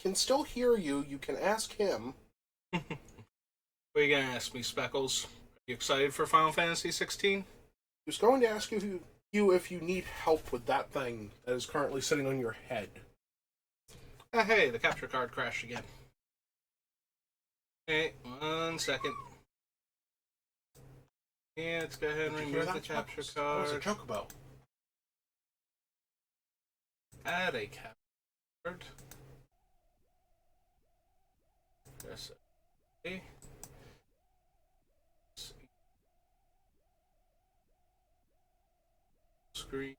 can still hear you. You can ask him. What are you gonna ask me, Speckles? Are you excited for Final Fantasy 16? He was going to ask you if you need help with that thing that is currently sitting on your head. Hey, the capture card crashed again. Hey, 1 second. Yeah, let's go ahead and remove the capture card. That was a chocobo. Add a capture card. Press A. Screen.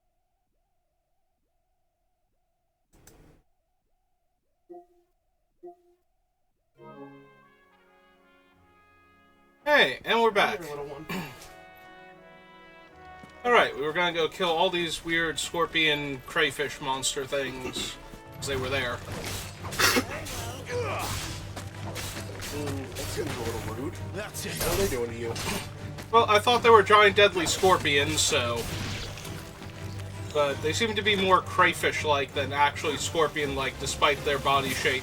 Hey, and we're back. Alright, we were gonna go kill all these weird scorpion crayfish monster things, because they were there. That seems a little rude. That's it. What are they doing to you? Well, I thought they were giant deadly scorpions, so... But they seem to be more crayfish-like than actually scorpion-like, despite their body shape.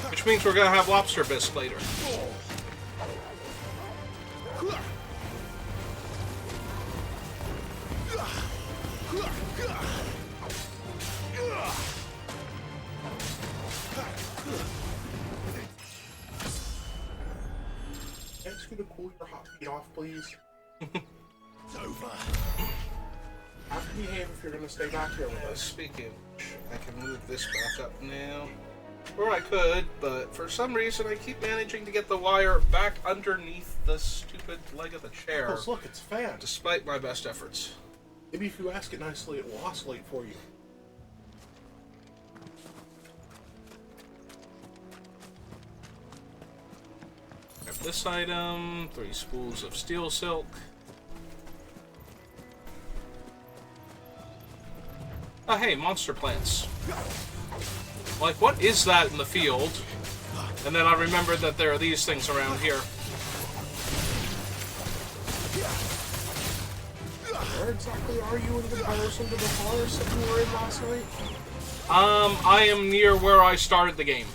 Which means we're gonna have lobster bisque later. Ask you to cool your hot feet off, please. It's over. Have to behave if you're going to stay back here with us. Speaking of which, I can move this back up now. Or I could, but for some reason I keep managing to get the wire back underneath the stupid leg of the chair. Oh, look, it's a fan. Despite my best efforts. Maybe if you ask it nicely, it will oscillate for you. Grab this item, 3 spools of steel silk. Oh, hey, monster plants. Like, what is that in the field? And then I remembered that there are these things around here. Where exactly are you in comparison to the forest that you were in last night? I am near where I started the game.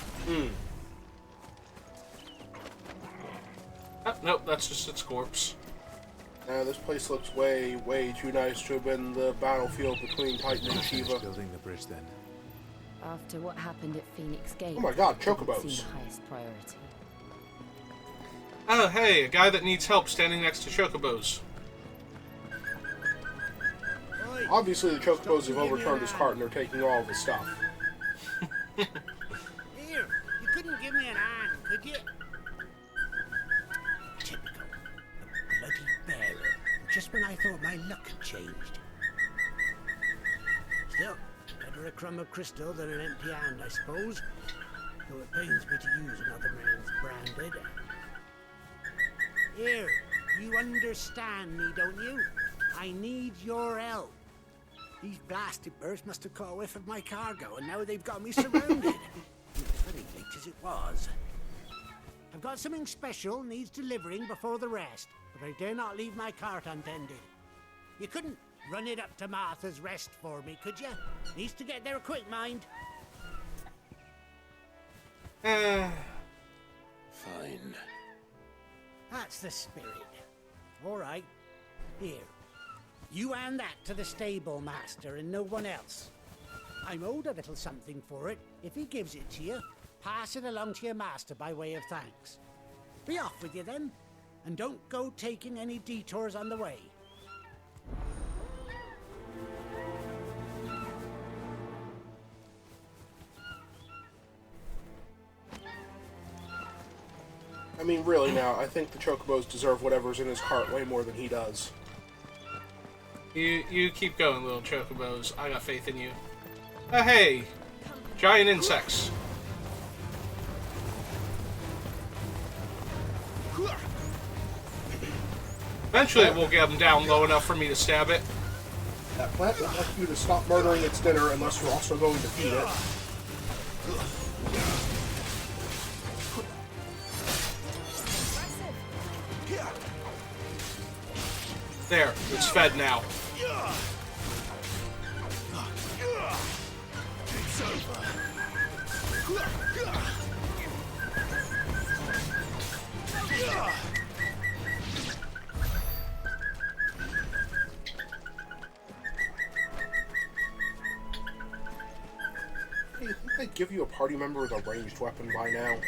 Oh, nope, that's just its corpse. This place looks way, way too nice to have been the battlefield between Titan and Shiva. Building the bridge then. After what happened at Phoenix Gate, Oh my god, didn't chocobos. seem the highest priority. Oh, hey, a guy that needs help standing next to chocobos. Obviously, the chocobos have overturned his cart and they're taking all of his stuff. Here, you couldn't give me an hand, could you? Typical. A bloody bearer. Just when I thought my luck had changed. Still, better a crumb of crystal than an empty hand, I suppose. Though it pains me to use another man's branded. Here, you understand me, don't you? I need your help. These blasted birds must have caught a whiff of my cargo, and now they've got me surrounded. Very late as it was. I've got something special needs delivering before the rest, but I dare not leave my cart untended. You couldn't run it up to Martha's Rest for me, could you? Needs to get there quick, mind. Eh. Fine. That's the spirit. All right. Here. You hand that to the stable master and no one else. I'm owed a little something for it. If he gives it to you, pass it along to your master by way of thanks. Be off with you then, and don't go taking any detours on the way. I mean, really now, I think the chocobos deserve whatever's in his cart way more than he does. You keep going, little chocobos. I got faith in you. Oh, hey! Giant insects. Eventually we'll get them down low enough for me to stab it. That plant won't like you to stop murdering its dinner unless you're also going to feed it. There, it's fed now. Hey, didn't they give you a party member with a ranged weapon by now? What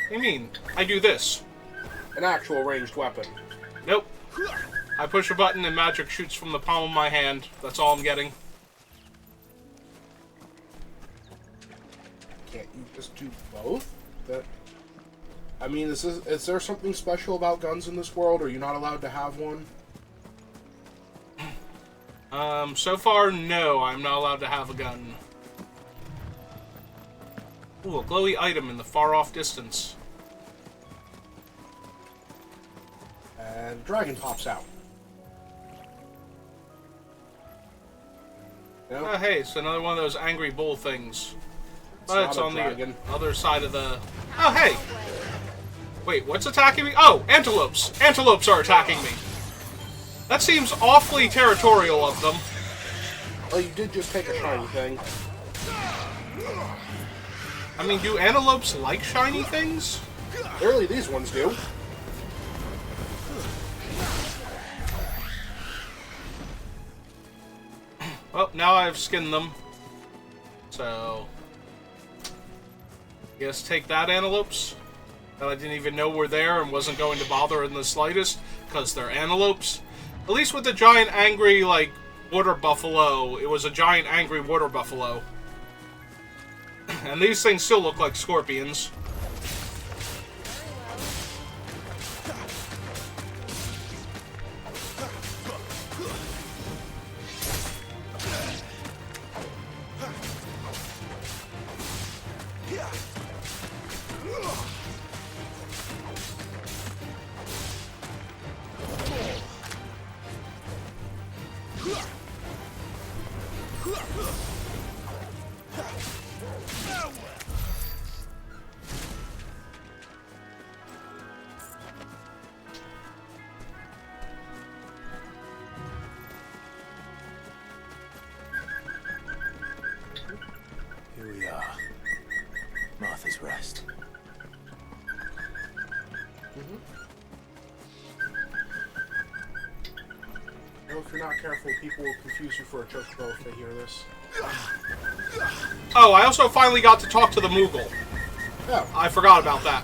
do you mean? I do this. An actual ranged weapon. Nope. I push a button and magic shoots from the palm of my hand. That's all I'm getting. Can't you just do both? I mean, is there something special about guns in this world? Are you not allowed to have one? So far, no, I'm not allowed to have a gun. Ooh, a glowy item in the far-off distance. And dragon pops out. You know? Oh, hey, it's another one of those angry bull things. But it's not a on dragon. the other side of the... Oh, hey! Wait, what's attacking me? Oh, antelopes! Antelopes are attacking me! That seems awfully territorial of them. Well, you did just take a shiny thing. I mean, do antelopes like shiny things? Clearly these ones do. Well, now I've skinned them. So... Guess take that, antelopes. That I didn't even know were there and wasn't going to bother in the slightest, because they're antelopes. At least with the giant angry, like, water buffalo, it was a giant angry water buffalo. And these things still look like scorpions. Here we are. Martha's Rest. You know, if you're not careful, people will confuse you for a chocobo if they hear this. Oh, I also finally got to talk to the Moogle. Oh. I forgot about that.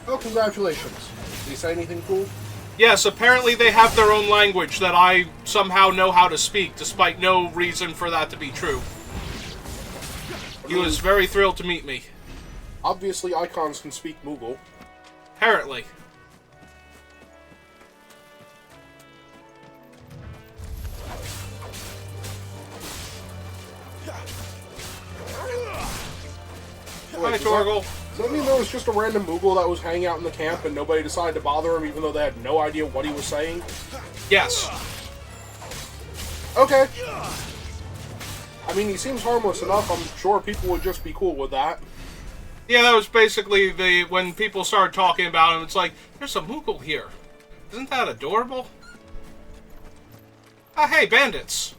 Oh, congratulations. Did he say anything cool? Yes, apparently they have their own language that I somehow know how to speak, despite no reason for that to be true. He was very thrilled to meet me. Obviously, icons can speak Moogle. Apparently. Hi, Torgal. Does that mean there was just a random Moogle that was hanging out in the camp and nobody decided to bother him even though they had no idea what he was saying? Yes. Okay. I mean, he seems harmless enough. I'm sure people would just be cool with that. Yeah, that was basically when people started talking about him, it's like, there's a Moogle here. Isn't that adorable? Ah, hey, bandits.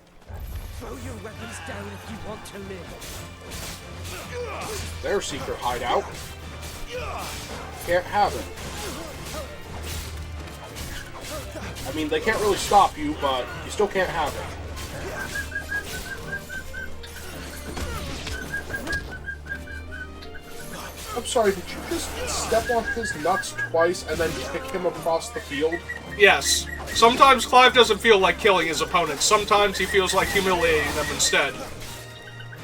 Throw your weapons down if you want to live. Their secret hideout. Can't have it. I mean, they can't really stop you, but you still can't have it. I'm sorry, did you just step on his nuts twice and then kick him across the field? Yes. Sometimes Clive doesn't feel like killing his opponents. Sometimes he feels like humiliating them instead.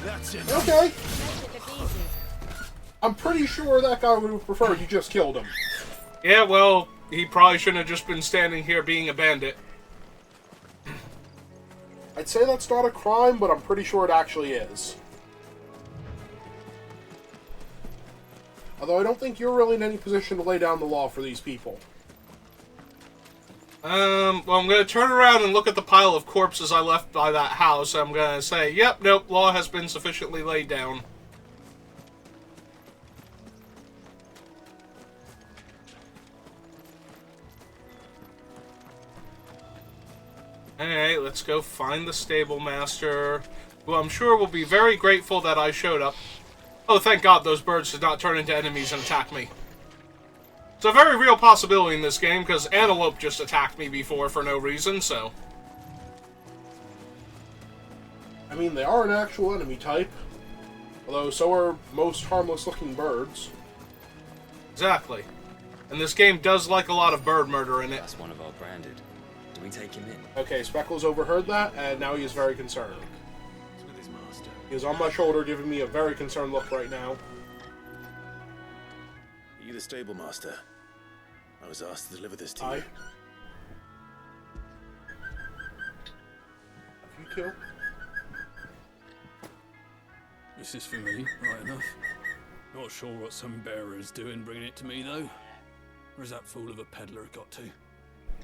That's it. Okay. I'm pretty sure that guy would have preferred you just killed him. Yeah, well, he probably shouldn't have just been standing here being a bandit. I'd say that's not a crime, but I'm pretty sure it actually is. Although I don't think you're really in any position to lay down the law for these people. Well, I'm gonna turn around and look at the pile of corpses I left by that house. I'm gonna say, yep, nope, law has been sufficiently laid down. Alright, let's go find the stable master. who I'm sure will be very grateful that I showed up. Oh, thank God those birds did not turn into enemies and attack me. It's a very real possibility in this game, because Antelope just attacked me before for no reason, so... I mean, they are an actual enemy type. Although, so are most harmless-looking birds. Exactly. And this game does like a lot of bird murder in it. That's one of our branded. Do we take him in? Okay, Speckles overheard that, and now he is very concerned. He's with his master. He is on my shoulder, giving me a very concerned look right now. Are you the stable master? I was asked to deliver this to Hi. you. Have you two? This is for me, right enough. Not sure what some bearer is doing bringing it to me, though. Where's that fool of a peddler got to?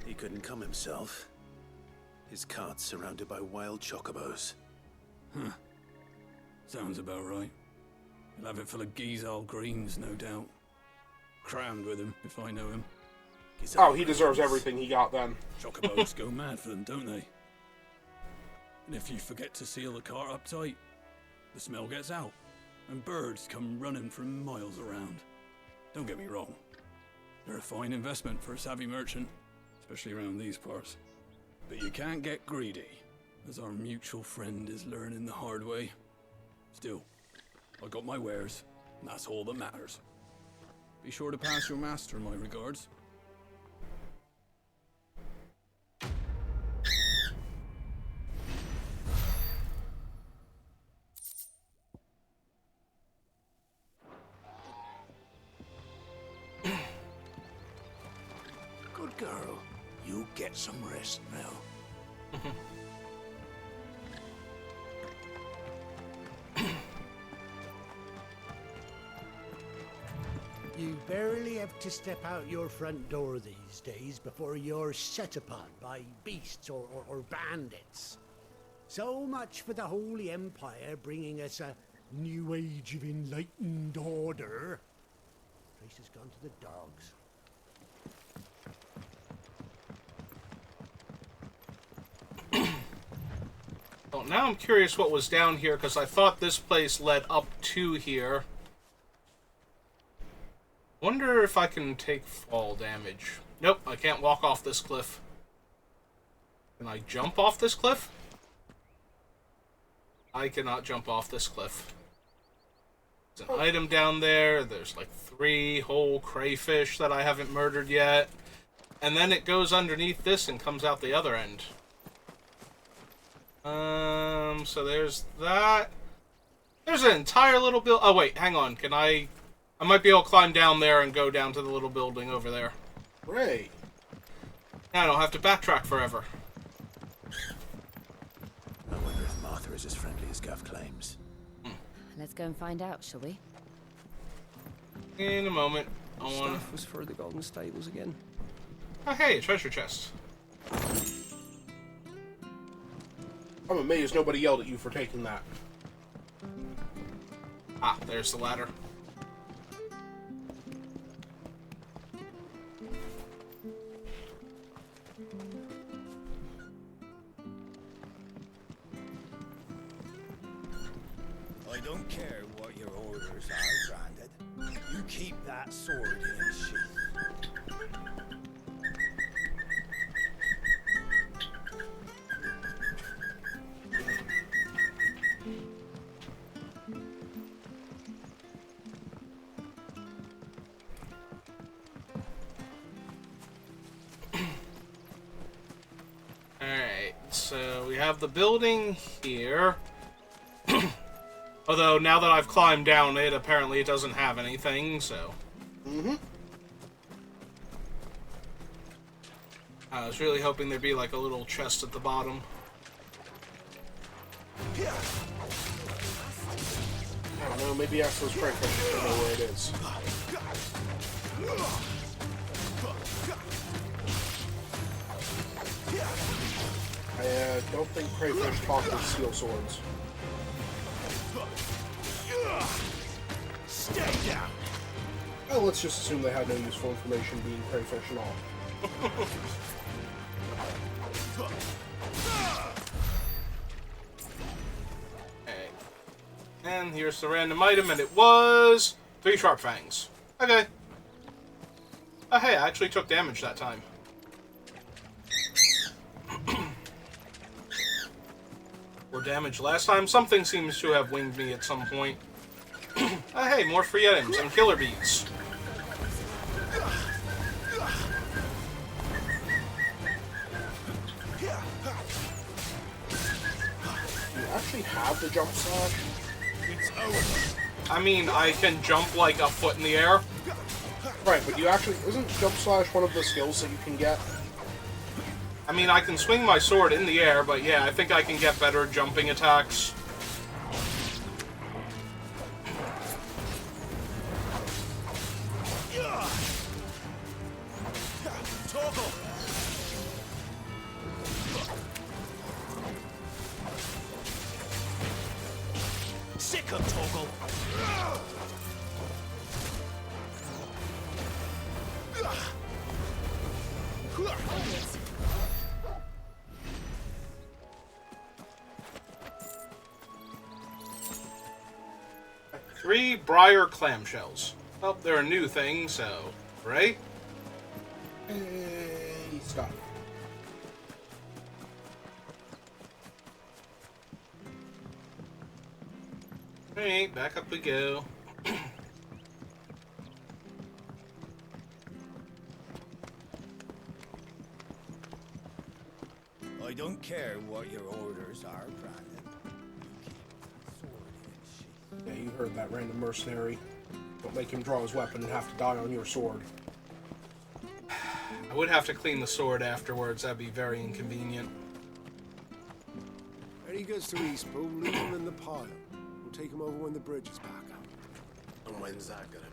He couldn't come himself. His cart's surrounded by wild chocobos. Huh. Sounds about right. He'll have it full of Gizal greens, no doubt. Crammed with him, if I know him. Oh, he deserves everything he got then. Chocobos go mad for them, don't they? And if you forget to seal the cart up tight, the smell gets out, and birds come running from miles around. Don't get me wrong. They're a fine investment for a savvy merchant, especially around these parts. But you can't get greedy, as our mutual friend is learning the hard way. Still, I got my wares, and that's all that matters. Be sure to pass your master my regards. Good girl. You get some rest now. You barely have to step out your front door these days before you're set upon by beasts or bandits. So much for the Holy Empire bringing us a new age of enlightened order. Place has gone to the dogs. Well, now I'm curious what was down here, because I thought this place led up to here. Wonder if I can take fall damage. Nope, I can't walk off this cliff. Can I jump off this cliff? I cannot jump off this cliff. There's an item down there. There's like 3 whole crayfish that I haven't murdered yet. And then it goes underneath this and comes out the other end. So there's that. There's an entire little build. Oh, wait, hang on. Can I might be able to climb down there and go down to the little building over there. Great. Now I don't have to backtrack forever. I wonder if Martha is as friendly as Gav claims. Let's go and find out, shall we? In a moment. I want. Stuff was for the Golden Stables again. Oh, hey, a treasure chest. I'm amazed nobody yelled at you for taking that. Ah, there's the ladder. I don't care what your orders are, Branded. You keep that sword in its sheath. Alright, so we have the building here. Although, now that I've climbed down it, apparently it doesn't have anything, so... I was really hoping there'd be like a little chest at the bottom. I don't know, maybe ask those crayfish to know where it is. I don't think crayfish talk with steel swords. Stay down! Well, let's just assume they had no useful information being crayfish and all. And here's the random item, and it was 3 sharp fangs. Okay. Oh, hey, I actually took damage that time. Or damage last time. Something seems to have winged me at some point. Oh, hey, more free items and killer bees. Do you actually have the jump slash? I mean, I can jump like a foot in the air. Right, but you actually... Isn't jump slash one of the skills that you can get? I mean, I can swing my sword in the air, but yeah, I think I can get better jumping attacks. Sick of Toggle. Three briar clamshells. Well, they're a new thing, so... Right? Hey, stop. Alright, back up we go. I don't care what your orders are, Brandon. You keep the sword in sheath. Yeah, you heard that, random mercenary. Don't make him draw his weapon and have to die on your sword. I would have to clean the sword afterwards. That'd be very inconvenient. When he gets to Eastpool, leave him in the pile. We'll take him over when the bridge is back up. And when's that gonna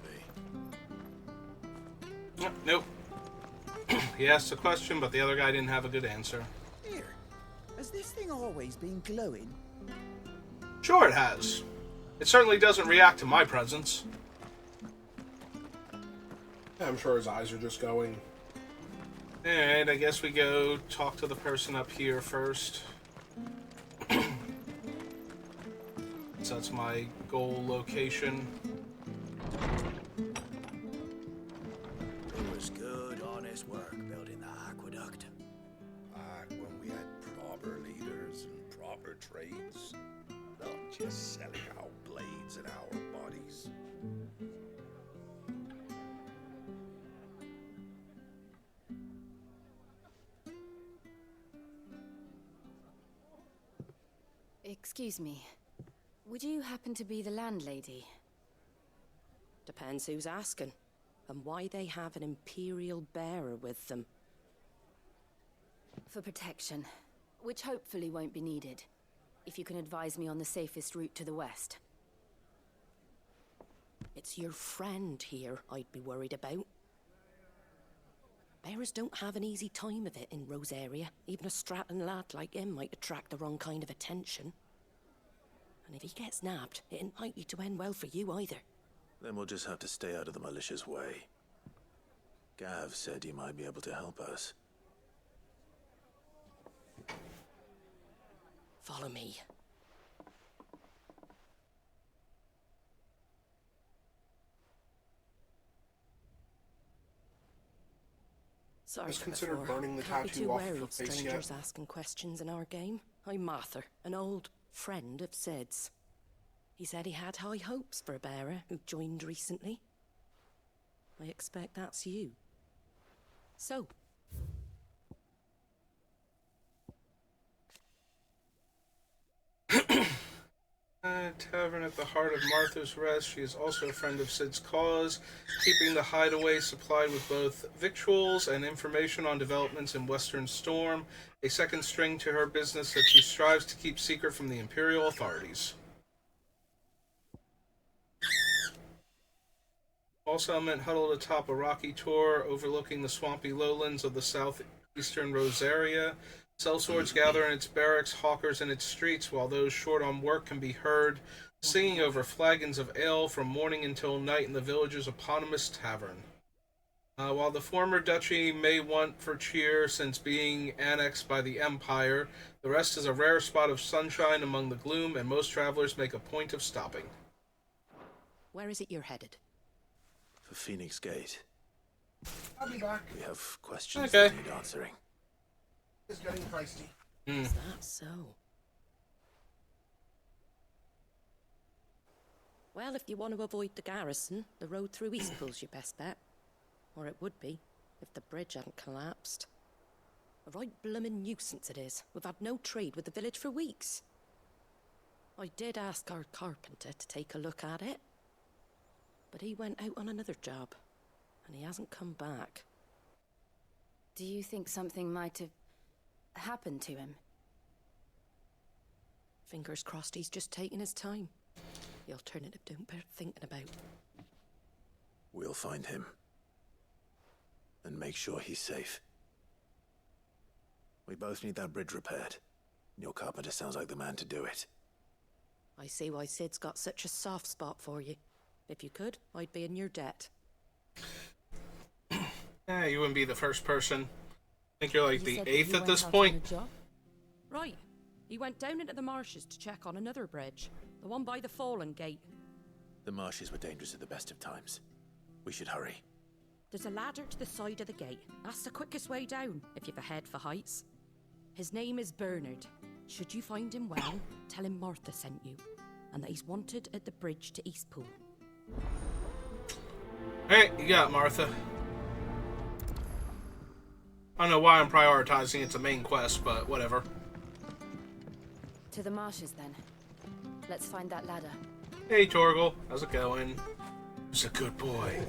be? Nope. He asked a question, but the other guy didn't have a good answer. Here, has this thing always been glowing? Sure it has. It certainly doesn't react to my presence. Yeah, I'm sure his eyes are just going. Alright, I guess we go talk to the person up here first. So that's my goal location. It was good, honest work building the aqueduct. Back when we had proper leaders and proper trades, not just selling our blades and our bodies. Excuse me. Would you happen to be the landlady? Depends who's asking, and why they have an Imperial bearer with them. For protection, which hopefully won't be needed. If you can advise me on the safest route to the west. It's your friend here I'd be worried about. Bearers don't have an easy time of it in Rosaria. Even a Stratton lad like him might attract the wrong kind of attention. And if he gets nabbed, it ain't likely to end well for you either. Then we'll just have to stay out of the malicious way. Gav said he might be able to help us. Follow me. Sorry Just for consider before. burning the Can't be tattoo too off wary her of face strangers yet. asking questions in our game. I'm Martha, an old friend of Sid's. He said he had high hopes for a bearer who joined recently. I expect that's you. So, Tavern at the heart of Martha's Rest. She is also a friend of Sid's cause, keeping the hideaway supplied with both victuals and information on developments in Western Storm, a second string to her business that she strives to keep secret from the Imperial authorities. All settlement huddled atop a rocky tor overlooking the swampy lowlands of the southeastern Rosaria. Sellswords gather in its barracks, hawkers in its streets, while those short on work can be heard singing over flagons of ale from morning until night in the village's eponymous tavern. While the former duchy may want for cheer since being annexed by the Empire, the rest is a rare spot of sunshine among the gloom, and most travelers make a point of stopping. Where is it you're headed? For Phoenix Gate. I'll be back. We have questions Okay. that need answering. It's getting feisty. Is that so? Well, if you want to avoid the garrison, the road through Eastpool's your best bet. Or it would be, if the bridge hadn't collapsed. A right bloomin' nuisance it is. We've had no trade with the village for weeks. I did ask our carpenter to take a look at it, but he went out on another job, and he hasn't come back. Do you think something might have happened to him? Fingers crossed he's just taking his time. The alternative don't bear thinking about. We'll find him. And make sure he's safe. We both need that bridge repaired. Your carpenter sounds like the man to do it. I see why Sid's got such a soft spot for you. If you could, I'd be in your debt. You wouldn't be the first person. I think you're like You the said that 8th you at went this out on point. a job? Right. He went down into the marshes to check on another bridge. The one by the Fallen Gate. The marshes were dangerous at the best of times. We should hurry. There's a ladder to the side of the gate. That's the quickest way down, if you've a head for heights. His name is Bernard. Should you find him well, tell him Martha sent you, and that he's wanted at the bridge to Eastpool. Hey, you got it, Martha. I don't know why I'm prioritizing it's a main quest, but whatever. To the marshes, then. Let's find that ladder. Hey, Torgal. How's it going? He's a good boy.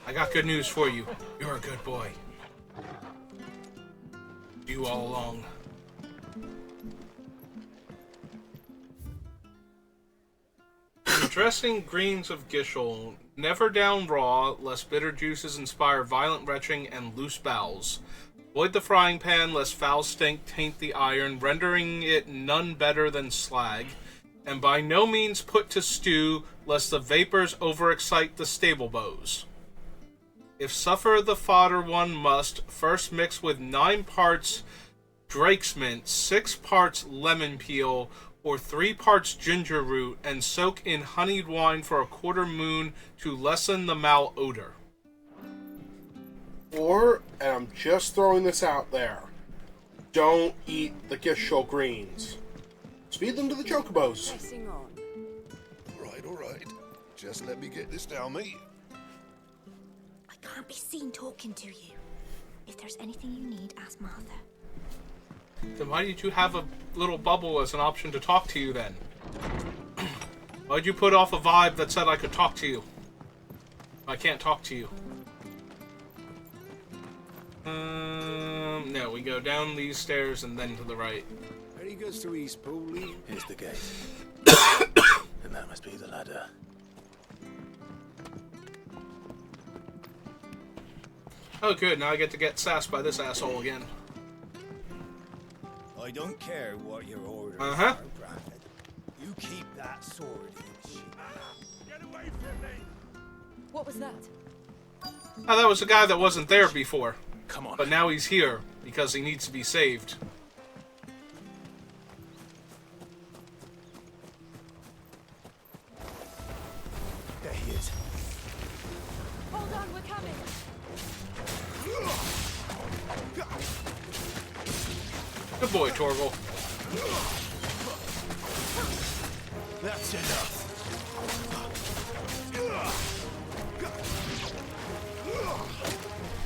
I got good news for you. You're a good boy. You all along. Dressing greens of Gishel, never down raw, lest bitter juices inspire violent retching and loose bowels. Avoid the frying pan, lest foul stink taint the iron, rendering it none better than slag. And by no means put to stew, lest the vapors overexcite the stable bows. If suffer the fodder one must, first mix with 9 parts Drake's mint, 6 parts lemon peel, or 3 parts ginger root, and soak in honeyed wine for a quarter moon to lessen the malodor. Or, and I'm just throwing this out there, don't eat the Gishel greens. Feed them to the chocobos. Pressing on. All right. Just let me get this down, mate. I can't be seen talking to you. If there's anything you need, ask Martha. Then why did you have a little bubble as an option to talk to you then? Why'd you put off a vibe that said I could talk to you? I can't talk to you. No, we go down these stairs and then to the right. Ready goes to Eastpool, Lee. Here's the gate. And that must be the ladder. Oh good, now I get to get sassed by this asshole again. I don't care what your orders Uh-huh. are, Brad. You keep that sword in sheath. Get away from me! What was that? Oh, that was a guy that wasn't there before. Come on. But now he's here because he needs to be saved. There he is. Hold on, we're coming! Good boy, Torgal. That's enough.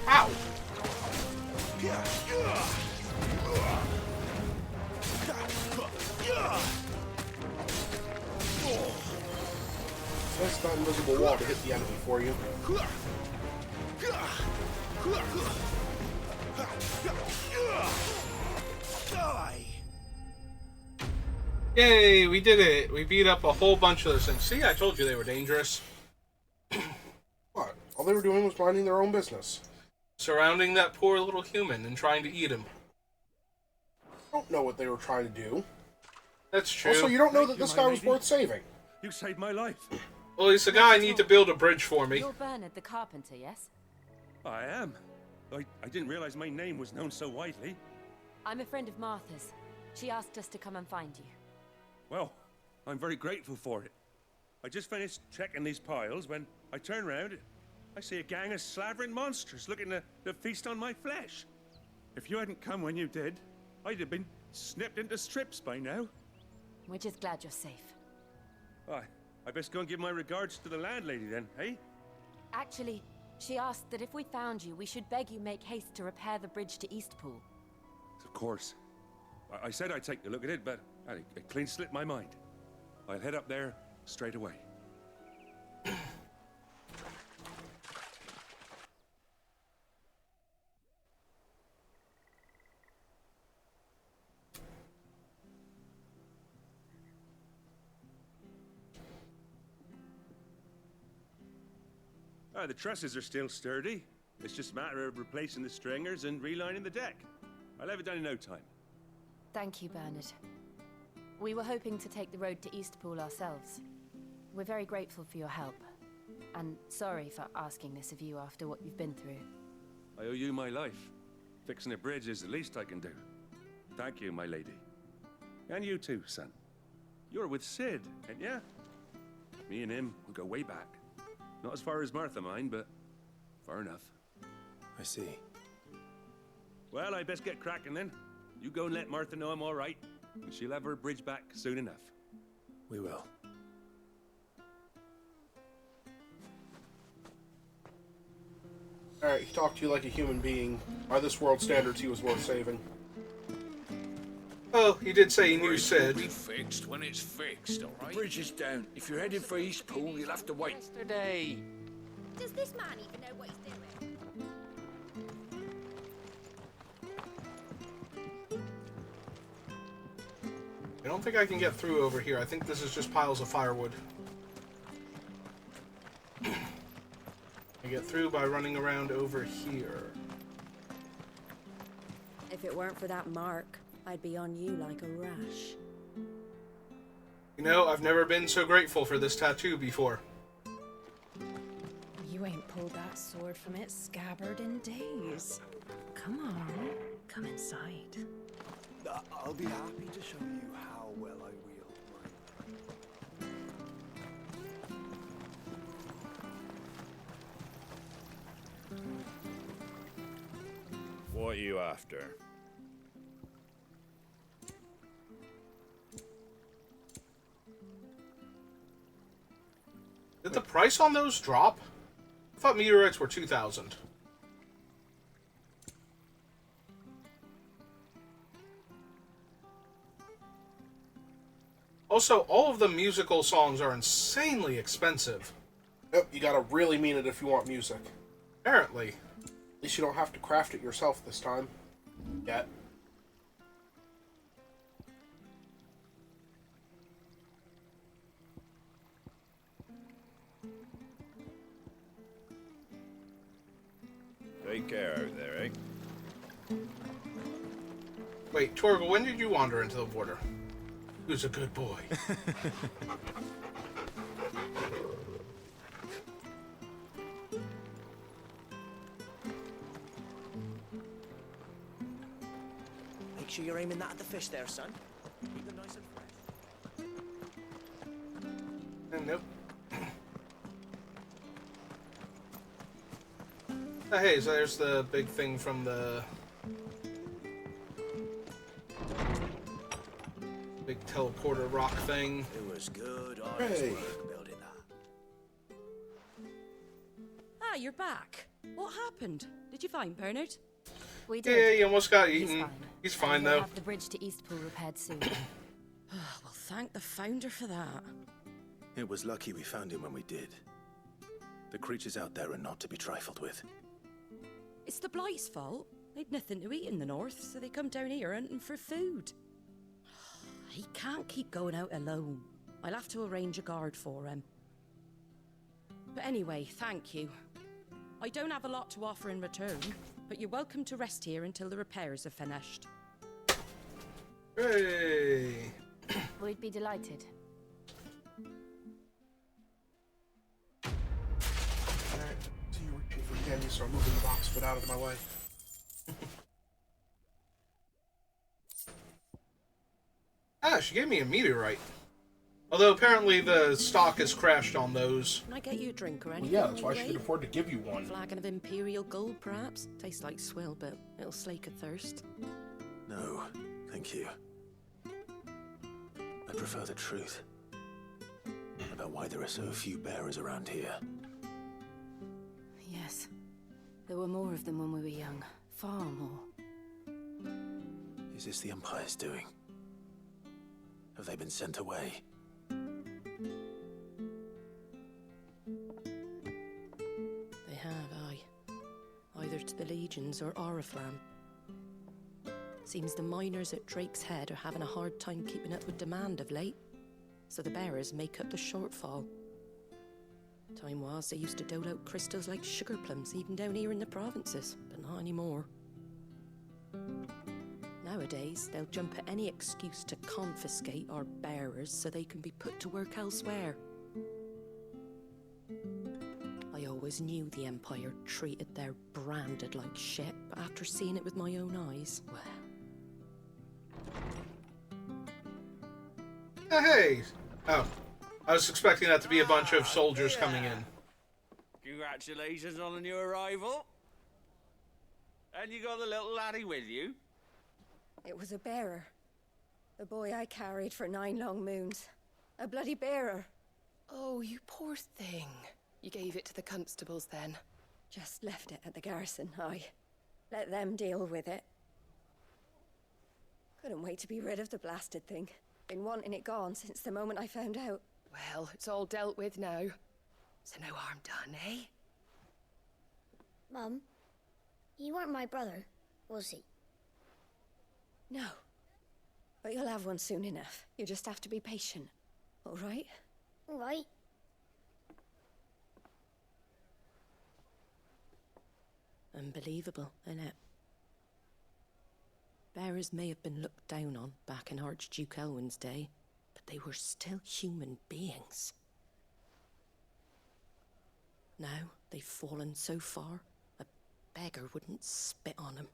Ow! That's that invisible wall to hit the enemy for you. Die! Yay, we did it. We beat up a whole bunch of those things. See, I told you they were dangerous. What? All they were doing was minding their own business. Surrounding that poor little human and trying to eat him. I don't know what they were trying to do. That's true. Also, you don't know that this guy was worth saving. You saved my life. Well, he's the guy I need to build a bridge for me. You're Bernard the carpenter, yes? I am. I didn't realize my name was known so widely. I'm a friend of Martha's. She asked us to come and find you. Well, I'm very grateful for it. I just finished checking these piles when I turn round. I see a gang of slavering monsters looking to feast on my flesh. If you hadn't come when you did, I'd have been snipped into strips by now. We're just glad you're safe. I best go and give my regards to the landlady then, eh? Actually, she asked that if we found you, we should beg you make haste to repair the bridge to Eastpool. Of course. I said I'd take a look at it, but it clean slipped my mind. I'll head up there straight away. The trusses are still sturdy. It's just a matter of replacing the stringers and relining the deck. I'll have it done in no time. Thank you, Bernard. We were hoping to take the road to Eastpool ourselves. We're very grateful for your help. And sorry for asking this of you after what you've been through. I owe you my life. Fixing a bridge is the least I can do. Thank you, my lady. And you too, son. You're with Sid, ain't ya? Me and him will go way back. Not as far as Martha, mind, but far enough. I see. Well, I best get cracking then. You go and let Martha know I'm all right, and she'll have her bridge back soon enough. We will. Alright, he talked to you like a human being. By this world standards, he was worth saving. Oh, he did say he knew Sid. Be fixed when it's fixed, all right? The bridge is down. If you're heading for Eastpool, you'll have to wait. Yesterday. Does this man even know what he's doing? I don't think I can get through over here. I think this is just piles of firewood. I get through by running around over here. If it weren't for that mark, I'd be on you like a rash. You know, I've never been so grateful for this tattoo before. You ain't pulled that sword from its scabbard in days. Come on, come inside. I'll be happy to show you how well I wield mine. What are you after? Did the price on those drop? I thought meteorites were 2,000. Also, all of the musical songs are insanely expensive. Yep, you gotta really mean it if you want music. Apparently. At least you don't have to craft it yourself this time. Yet. Take care out there, eh? Wait, Torgal, when did you wander into the border? Who's a good boy? Make sure you're aiming that at the fish there, son. Keep them nice and fresh. Nope. Oh, hey, so there's the big thing from the big teleporter rock thing. It was good honest work building that. Ah, you're back. What happened? Did you find Bernard? We did. Yeah, he almost got eaten. He's fine, And we'll though. have the bridge to Eastpool repaired soon. Well, thank the founder for that. It was lucky we found him when we did. The creatures out there are not to be trifled with. It's the Blight's fault. They'd nothing to eat in the north, so they come down here hunting for food. He can't keep going out alone. I'll have to arrange a guard for him. But anyway, thank you. I don't have a lot to offer in return, but you're welcome to rest here until the repairs are finished. Hey! We'd be delighted. Alright, so you were again, you start moving the box foot out of my way. She gave me a meteorite. Although apparently the stock has crashed on those. Can I get you a drink or anything? Yeah, that's why while she you could wait? afford to give you one. Flagon of Imperial Gold, perhaps? Tastes like swill, but it'll slake a thirst. No, thank you. I prefer the truth. About why there are so few bearers around here. Yes. There were more of them when we were young. Far more. Is this the Empire's doing? Have they been sent away? They have, aye. Either to the Legions or Oriflamme. Seems the miners at Drake's Head are having a hard time keeping up with demand of late, so the bearers make up the shortfall. Time was they used to dole out crystals like sugar plums even down here in the provinces, but not anymore. Nowadays, they'll jump at any excuse to confiscate our bearers so they can be put to work elsewhere. I always knew the Empire treated their branded like shit, but after seeing it with my own eyes, well... Hey! Oh. I was expecting that to be a bunch of soldiers coming in. Congratulations on the new arrival. And you got the little laddie with you? It was a bearer. The boy I carried for 9 long moons. A bloody bearer. Oh, you poor thing. You gave it to the constables then? Just left it at the garrison, I let them deal with it. Couldn't wait to be rid of the blasted thing. Been wanting it gone since the moment I found out. Well, it's all dealt with now. So no harm done, eh? Mum, you weren't my brother, was he? No. But you'll have one soon enough. You just have to be patient. All right? All right. Unbelievable, innit? Bearers may have been looked down on back in Archduke Elwin's day, but they were still human beings. Now they've fallen so far, a beggar wouldn't spit on them.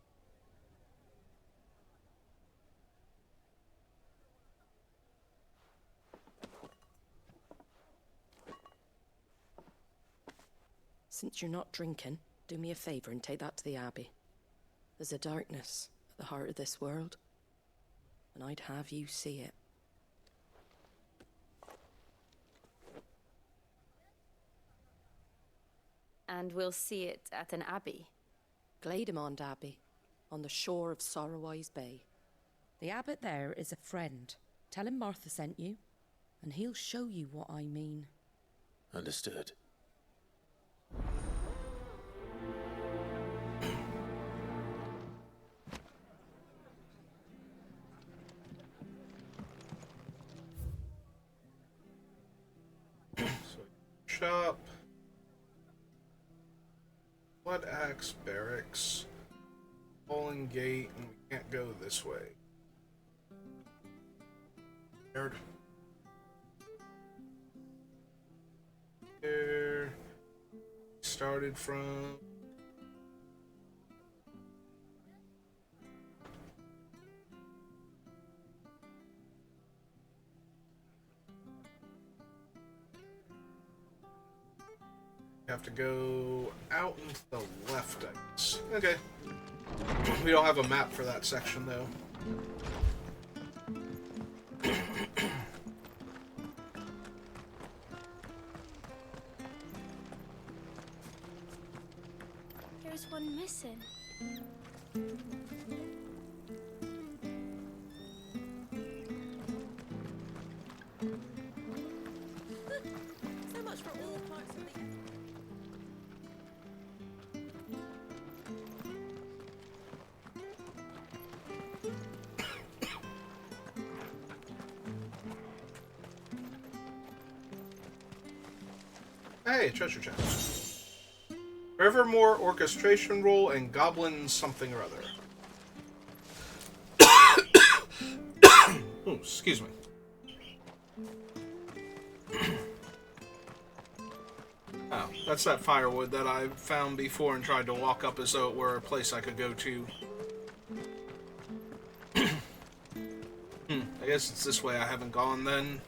Since you're not drinking, do me a favour and take that to the Abbey. There's a darkness at the heart of this world, and I'd have you see it. And we'll see it at an abbey? Glademond Abbey, on the shore of Sorrowwise Bay. The abbot there is a friend. Tell him Martha sent you, and he'll show you what I mean. Understood. Shop. Blood Axe Barracks. Fallen Gate, and we can't go this way. Nerd. Here. Started from. You have to go out and to the left, I guess. Okay. We don't have a map for that section, though. There's one missing. So much for all parts of the... Hey, treasure chest. Rivermore orchestration roll and goblin something or other. Oh, excuse me. Oh, that's that firewood that I found before and tried to walk up as though it were a place I could go to. I guess it's this way I haven't gone then.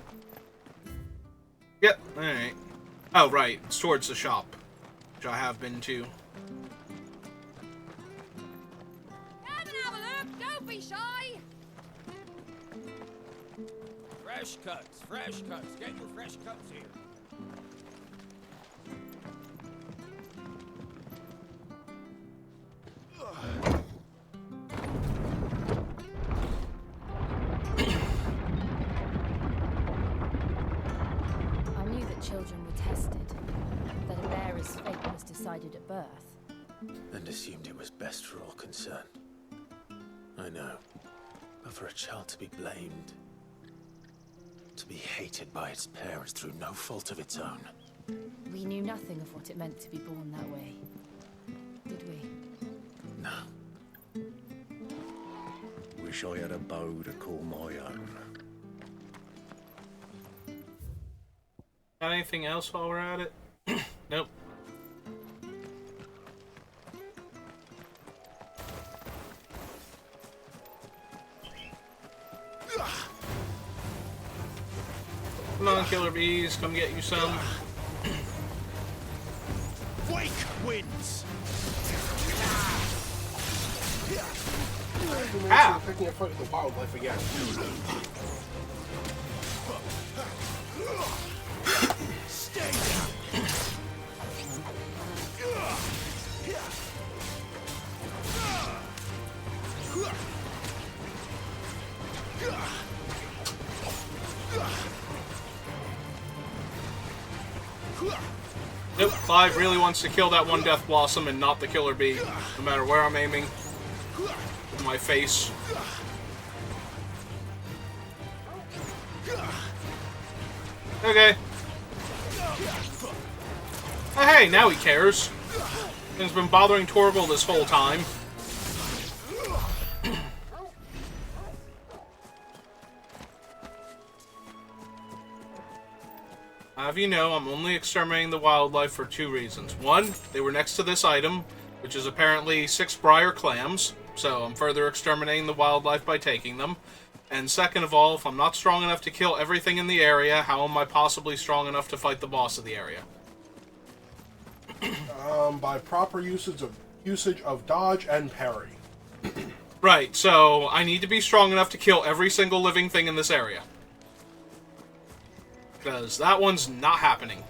Yep, alright. Oh, right, it's towards the shop, which I have been to. Come and have a look, don't be shy! Fresh cuts, fresh cuts. Get your fresh cuts here. I knew that children were tested, that a bearer's fate was decided at birth. And assumed it was best for all concerned. I know. But for a child to be blamed, to be hated by its parents through no fault of its own. We knew nothing of what it meant to be born that way, did we? No. Wish I had a bow to call my own. Got anything else while we're at it? Nope. Come on, killer bees, come get you some. Wake wins! Ah! Picking a fight with the wildlife again. Stay down! Nope, Clive really wants to kill that one Death Blossom and not the killer bee, no matter where I'm aiming. With my face. Okay. Oh, hey, now he cares. He's been bothering Torgal this whole time. Have you know, I'm only exterminating the wildlife for 2 reasons. One, they were next to this item, which is apparently 6 briar clams, so I'm further exterminating the wildlife by taking them. And second of all, if I'm not strong enough to kill everything in the area, how am I possibly strong enough to fight the boss of the area? By proper usage of dodge and parry. Right, so I need to be strong enough to kill every single living thing in this area. Because that one's not happening.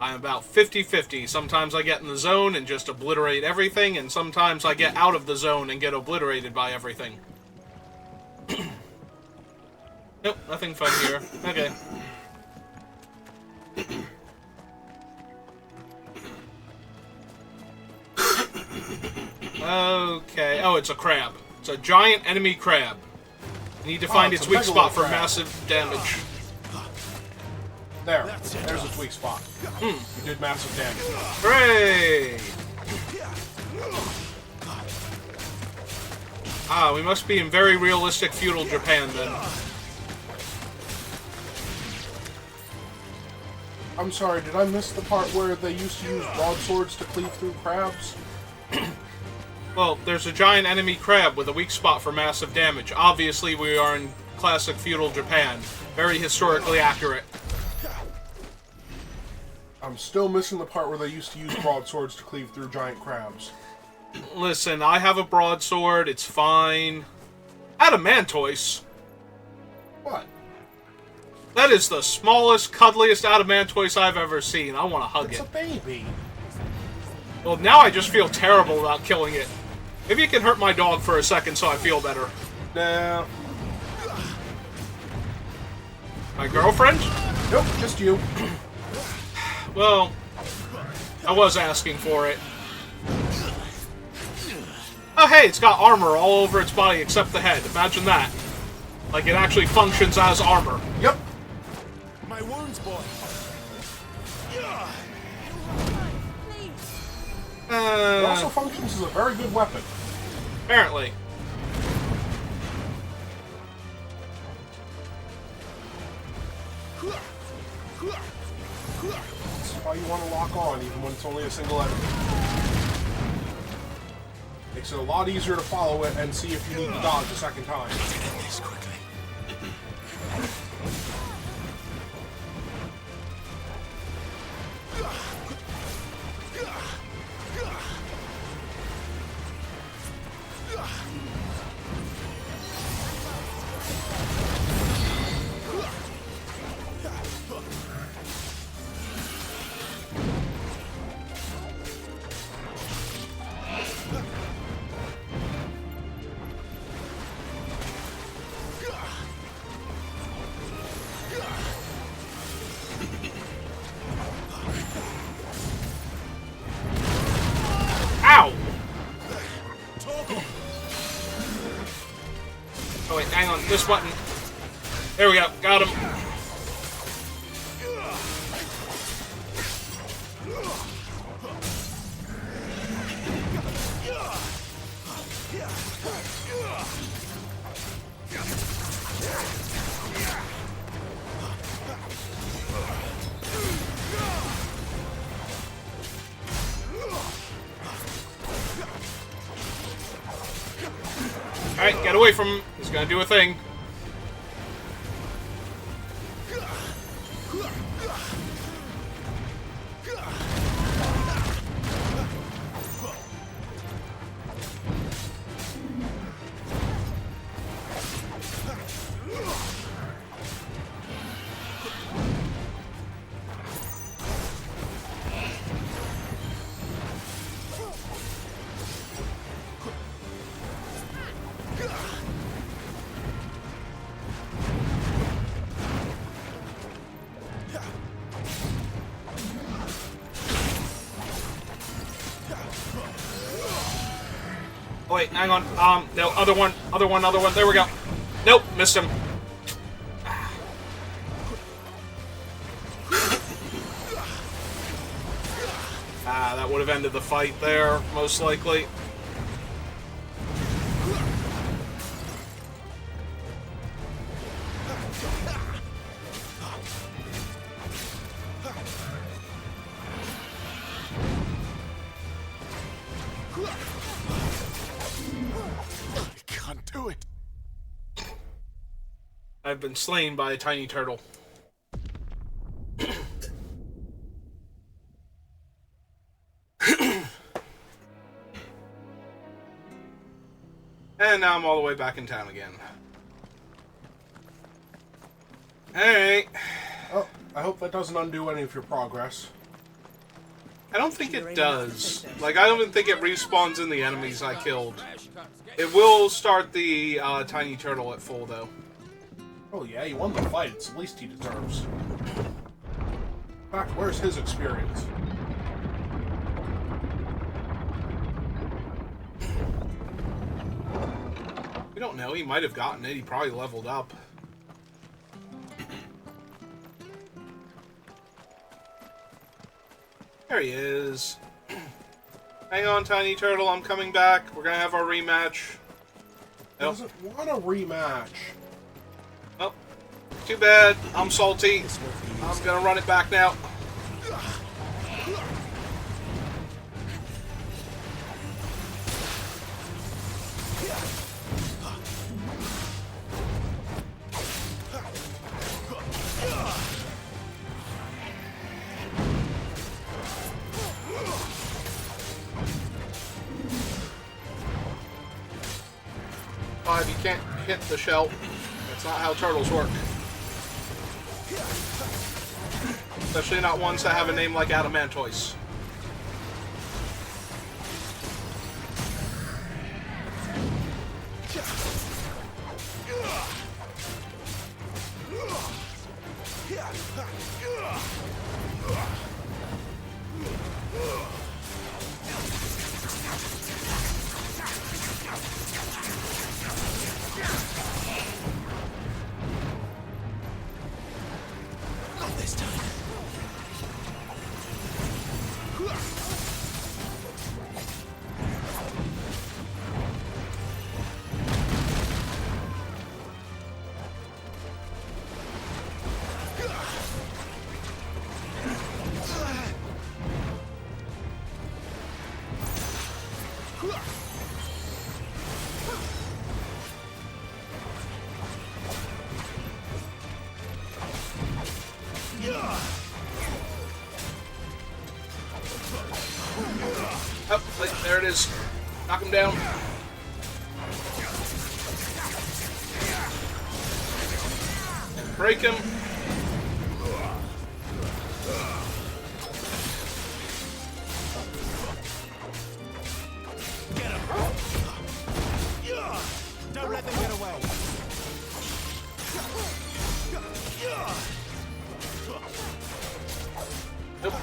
I'm about 50-50. Sometimes I get in the zone and just obliterate everything, and sometimes I get out of the zone and get obliterated by everything. Nope, nothing fun here. Okay. Okay. Oh, it's a crab. It's a giant enemy crab. You need to find its weak spot for massive damage. There. There's its weak spot. You did massive damage. Hooray! Ah, we must be in very realistic feudal Japan then. I'm sorry, did I miss the part where they used to use broadswords to cleave through crabs? Well, there's a giant enemy crab with a weak spot for massive damage. Obviously, we are in classic feudal Japan. Very historically accurate. I'm still missing the part where they used to use broadswords to cleave through giant crabs. Listen, I have a broadsword, it's fine. Adamantoise? What? That is the smallest, cuddliest Adamantoise I've ever seen. I want to hug it. It's a baby. Well, now I just feel terrible about killing it. Maybe you can hurt my dog for a second so I feel better. Nah. My girlfriend? Nope, just you. Well, I was asking for it. Oh, hey, it's got armor all over its body except the head. Imagine that. Like, it actually functions as armor. Yep. My wounds, boy. It also functions as a very good weapon. Apparently. why you want to lock on, even when it's only a single enemy. Makes it a lot easier to follow it and see if you need to dodge a second time. This quickly. Ow! Oh wait, hang on, this button. There we go, got him. Alright, get away from him. He's gonna do a thing. Oh, wait, hang on. No, other one. There we go. Nope, missed him. That would have ended the fight there, most likely. I've been slain by a tiny turtle. And now I'm all the way back in town again. Hey. Oh, I hope that doesn't undo any of your progress. I don't think it does. Like, I don't even think it respawns in the enemies I killed. It will start the tiny turtle at full, though. Oh yeah, he won the fight. It's the least he deserves. In fact, where's his experience? We don't know. He might have gotten it. He probably leveled up. There he is. Hang on, Tiny Turtle. I'm coming back. We're gonna have our rematch. Nope. Doesn't want a rematch. Oh, too bad. I'm salty. I'm gonna run it back now. You can't hit the shell. That's not how turtles work. Especially not ones that have a name like Adamantoise. There it is. Knock him down. And break him. Don't let them get away. Nope.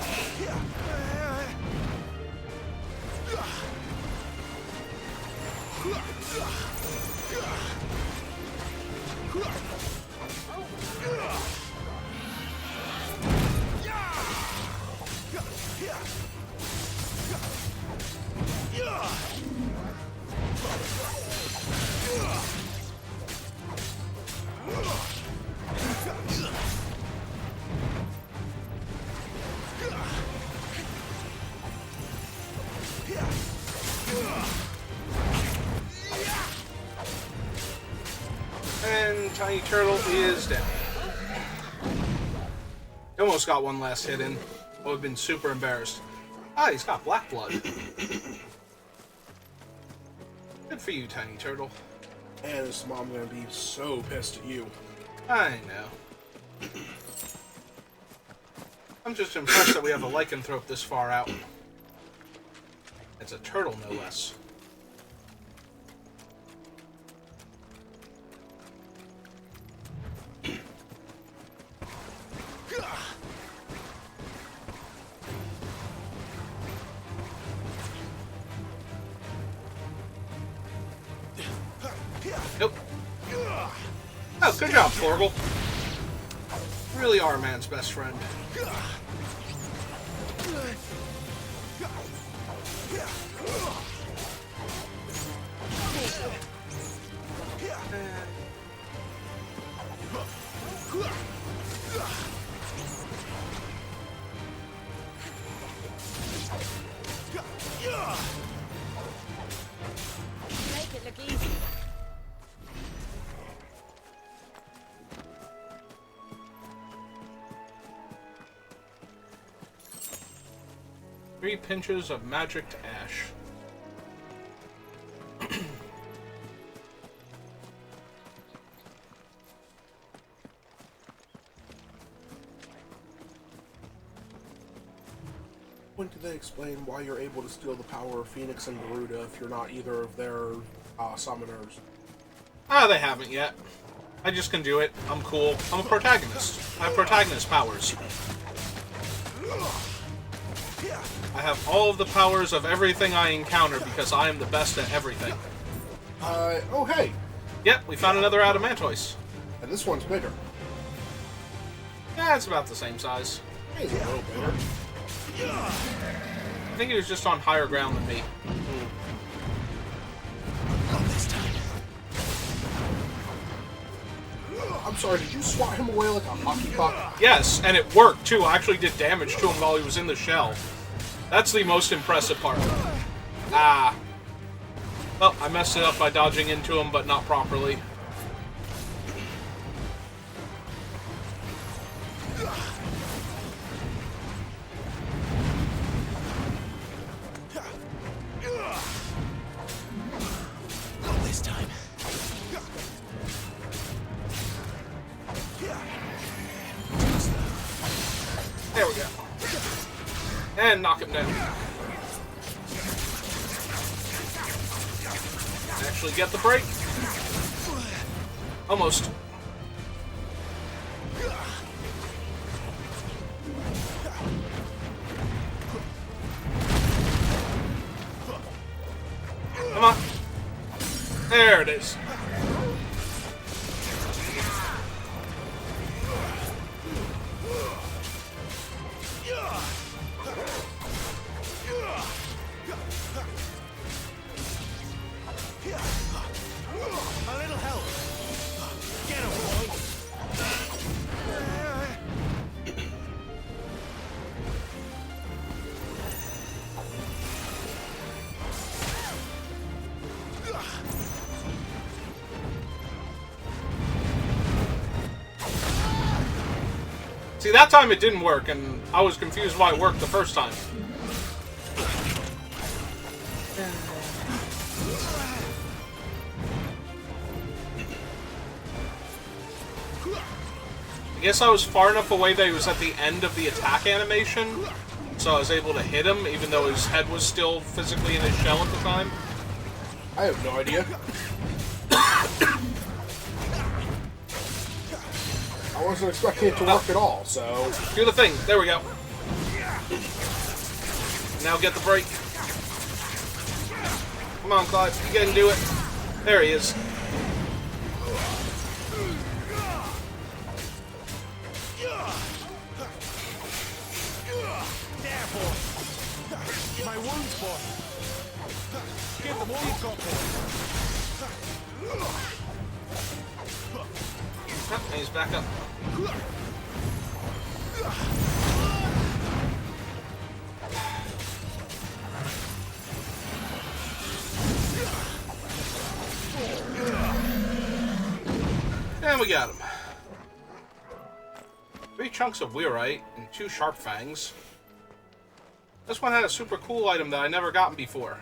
And Tiny Turtle is down. Almost got one last hit in. I would have been super embarrassed. Ah, he's got black blood. Good for you, Tiny Turtle. And his mom gonna be so pissed at you. I know. I'm just impressed that we have a lycanthrope this far out. It's a turtle, no less. Nope. Oh, good job, Torgal. Really are man's best friend. Make it look easy. 3 pinches of magicked ash. When did they explain why you're able to steal the power of Phoenix and Garuda if you're not either of their summoners? Ah, they haven't yet. I just can do it. I'm cool. I'm a protagonist. I have protagonist powers. I have all of the powers of everything I encounter because I am the best at everything. Oh hey! Yep, we found another Adamantoise. And this one's bigger. Yeah, it's about the same size. He's a little bigger. I think he was just on higher ground than me. Not this time. I'm sorry, did you swat him away like a hockey puck? Yes, and it worked too. I actually did damage to him while he was in the shell. That's the most impressive part. Ah. Well, I messed it up by dodging into him, but not properly. Not this time. There we go. And knock him down. Actually get the break. Almost. Come on. There it is. A little help. Get him, boy. See, that time it didn't work, and I was confused why it worked the first time. I guess I was far enough away that he was at the end of the attack animation, so I was able to hit him, even though his head was still physically in his shell at the time. I have no idea. I wasn't expecting it to work at all, so... Do the thing. There we go. Now get the break. Come on, Clive. You can do it. There he is. My wounds, boy. Give them all you've got, boy. And he's back up. And we got him. 3 chunks of Weirite and 2 Sharp Fangs. This one had a super cool item that I never gotten before.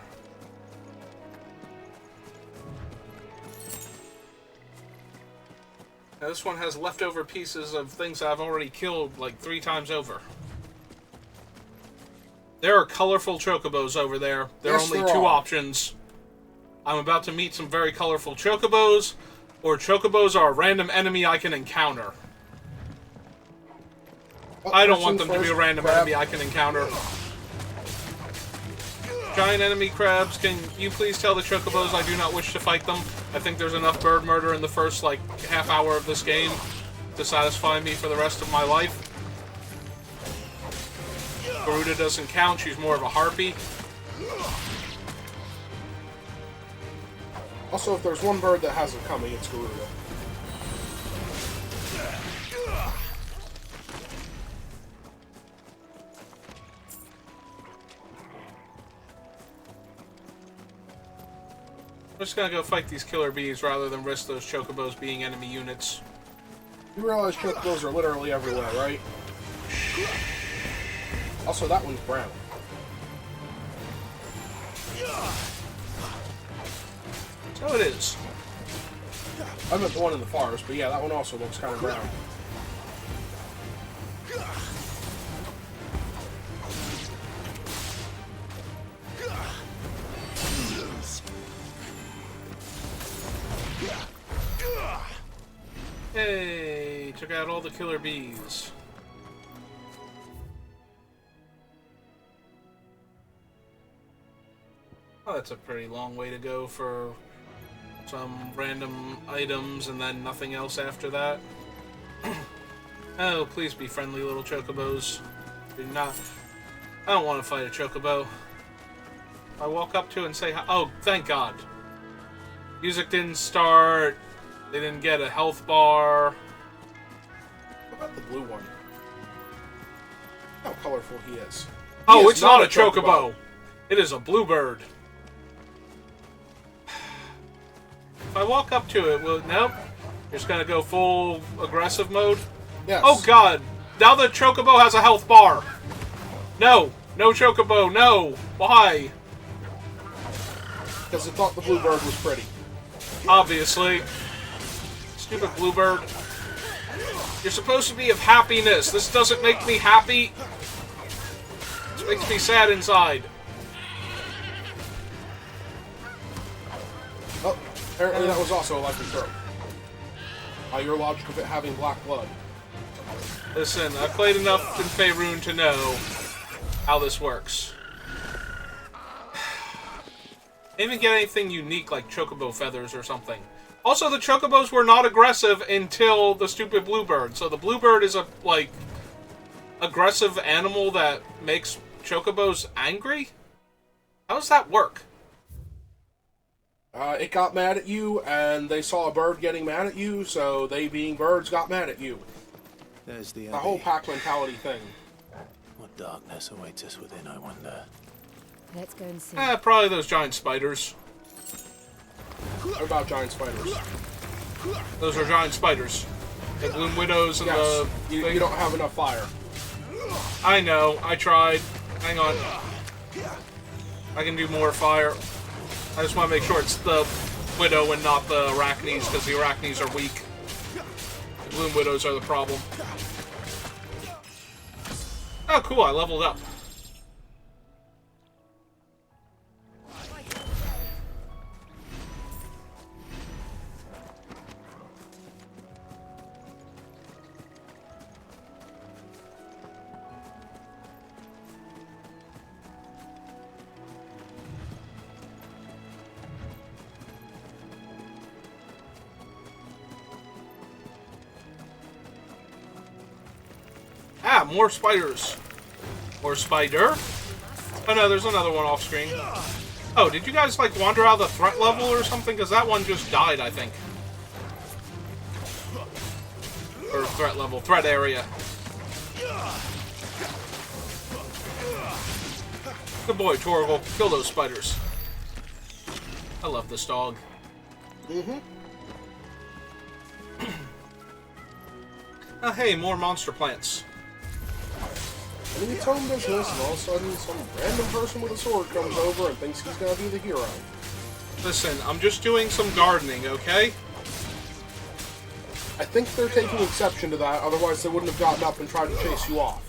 Now this one has leftover pieces of things that I've already killed like 3 times over. There are colorful chocobos over there. There are only 2 options. I'm about to meet some very colorful chocobos, or chocobos are a random enemy I can encounter. I don't want them to be a random enemy I can encounter. Giant enemy crabs, can you please tell the chocobos I do not wish to fight them? I think there's enough bird murder in the first, like, half hour of this game to satisfy me for the rest of my life. Garuda doesn't count, she's more of a harpy. Also, if there's one bird that has it coming, it's Garuda. I'm just gonna go fight these killer bees rather than risk those chocobos being enemy units. You realize chocobos are literally everywhere, right? Also, that one's brown. So it is. I meant the one in the forest, but yeah, that one also looks kind of brown. Hey, took out all the killer bees. Oh, that's a pretty long way to go for some random items and then nothing else after that. Oh, please be friendly, little chocobos. Do not. I don't want to fight a chocobo. I walk up to and say, oh, thank God. Music didn't start. They didn't get a health bar. What about the blue one? How colorful he is. Oh, it's not a chocobo. It is a bluebird. If I walk up to it, well, nope. You're just gonna go full aggressive mode? Yes. Oh God! Now the chocobo has a health bar! No! No chocobo, no! Why? Because it thought the bluebird was pretty. Obviously. Stupid bluebird. You're supposed to be of happiness. This doesn't make me happy. This makes me sad inside. Oh, apparently that was also a lycanthrope. Throat. By your logic of it having black blood. Listen, I've played enough in Faerun to know how this works. I didn't even get anything unique like chocobo feathers or something. Also, the chocobos were not aggressive until the stupid bluebird. So the bluebird is a, like, aggressive animal that makes chocobos angry? How does that work? It got mad at you, and they saw a bird getting mad at you, so they, being birds, got mad at you. There's the whole pack mentality thing. What darkness awaits us within, I wonder. Let's go and see. Probably those giant spiders. What about giant spiders? Those are giant spiders. The Gloom Widows and yes. the... You don't have enough fire. I know. I tried. Hang on. I can do more fire. I just want to make sure it's the Widow and not the Arachnes, because the Arachnes are weak. The Gloom Widows are the problem. Oh, cool, I leveled up. Ah, more spiders. Or spider. Oh no, there's another one off screen. Oh, did you guys like wander out of the threat level or something? Because that one just died, I think. Or threat level, threat area. Good boy, Torgal. Kill those spiders. I love this dog. Mm-hmm. Oh, hey, more monster plants. And you tell him business, and all of a sudden some random person with a sword comes over and thinks he's gonna be the hero. Listen, I'm just doing some gardening, okay? I think they're taking exception to that, otherwise they wouldn't have gotten up and tried to chase you off.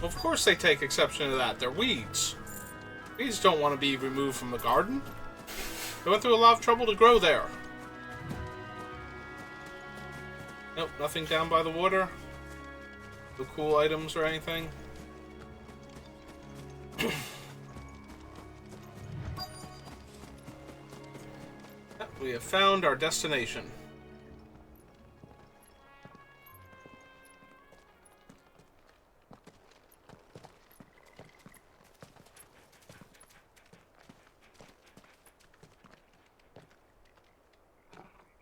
Of course they take exception to that. They're weeds. Weeds don't want to be removed from the garden. They went through a lot of trouble to grow there. Nope, nothing down by the water. No cool items or anything. Yep, we have found our destination.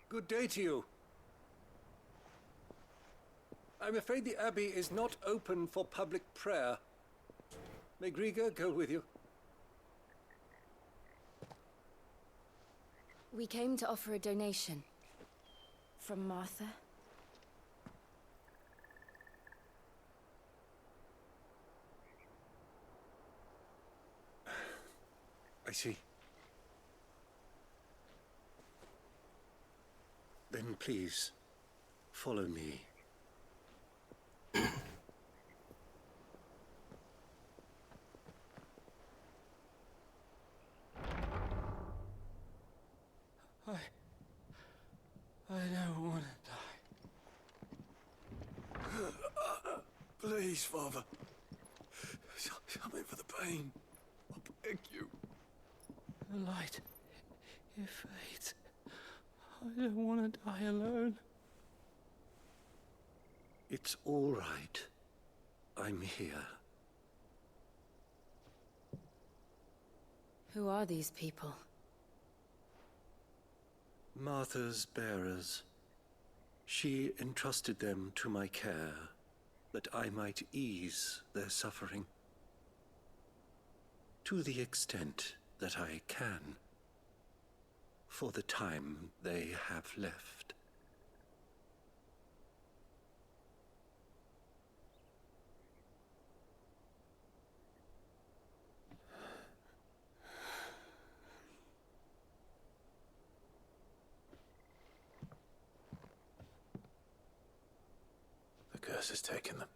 Good day to you. I'm afraid the Abbey is not open for public prayer. May Griga go with you? We came to offer a donation. From Martha. I see. Then please, follow me. I don't want to die. Please, Father. Help me for the pain. I beg you. The light, it fades. I don't want to die alone. It's all right. I'm here. Who are these people? Martha's bearers. She entrusted them to my care, that I might ease their suffering. To the extent that I can, for the time they have left. The curse has taken them.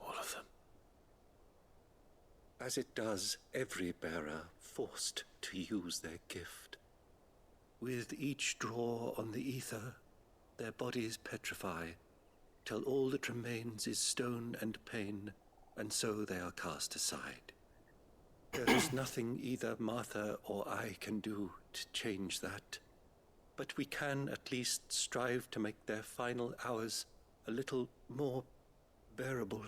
All of them. As it does every bearer forced to use their gift. With each draw on the ether, their bodies petrify, till all that remains is stone and pain, and so they are cast aside. There is nothing either Martha or I can do to change that, but we can at least strive to make their final hours a little more bearable.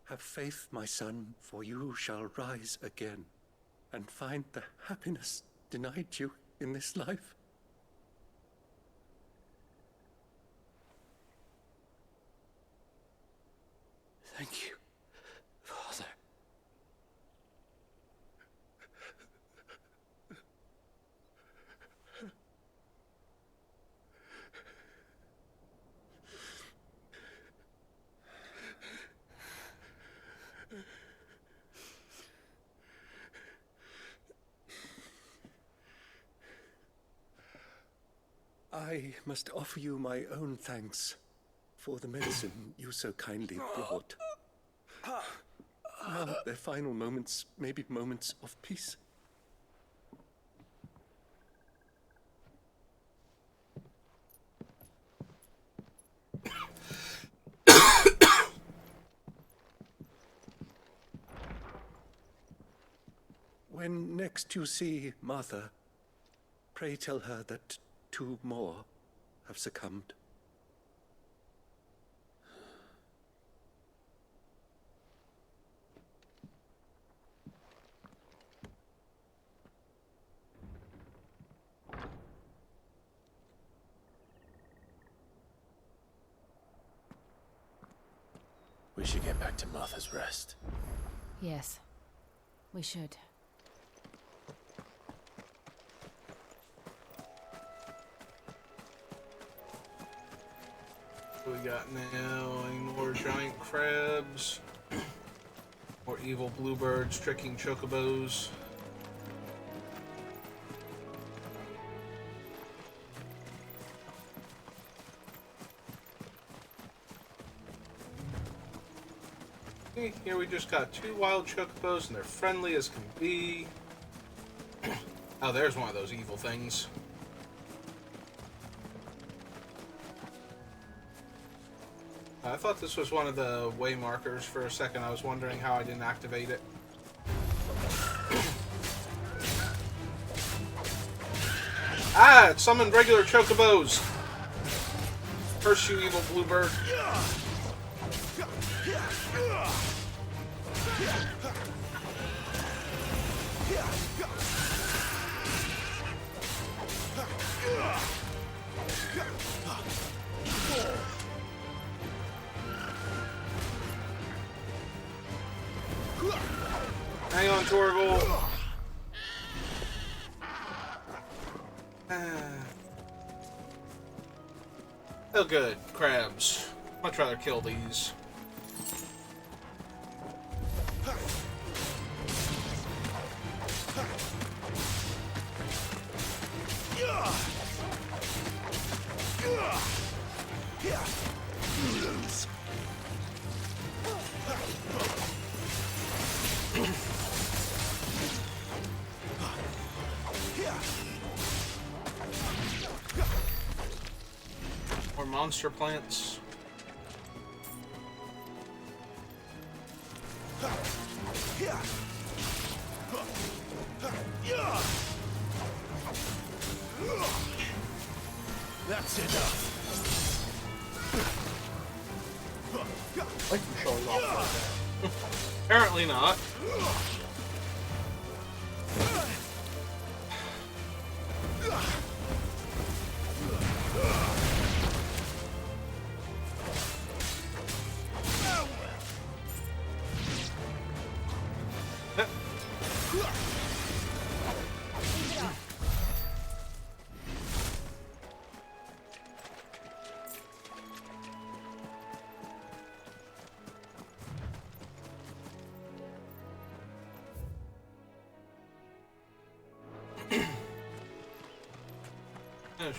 Have faith, my son, for you shall rise again and find the happiness denied you in this life. Thank you, Father. I must offer you my own thanks for the medicine you so kindly brought. Now, their final moments may be moments of peace. When next you see Martha, pray tell her that 2 more have succumbed. We should get back to Martha's Rest. Yes, we should. What we got now? Any more giant crabs? More evil bluebirds tricking chocobos. Here we just got 2 wild chocobos and they're friendly as can be. Oh, there's one of those evil things. I thought this was one of the way markers for a second. I was wondering how I didn't activate it. Ah, it summoned regular chocobos. Curse you, evil bluebird. Hang on, Torgal. Oh, good. Crabs. Much rather kill these. More monster plants. That's enough. Like you're showing off like that. Apparently not.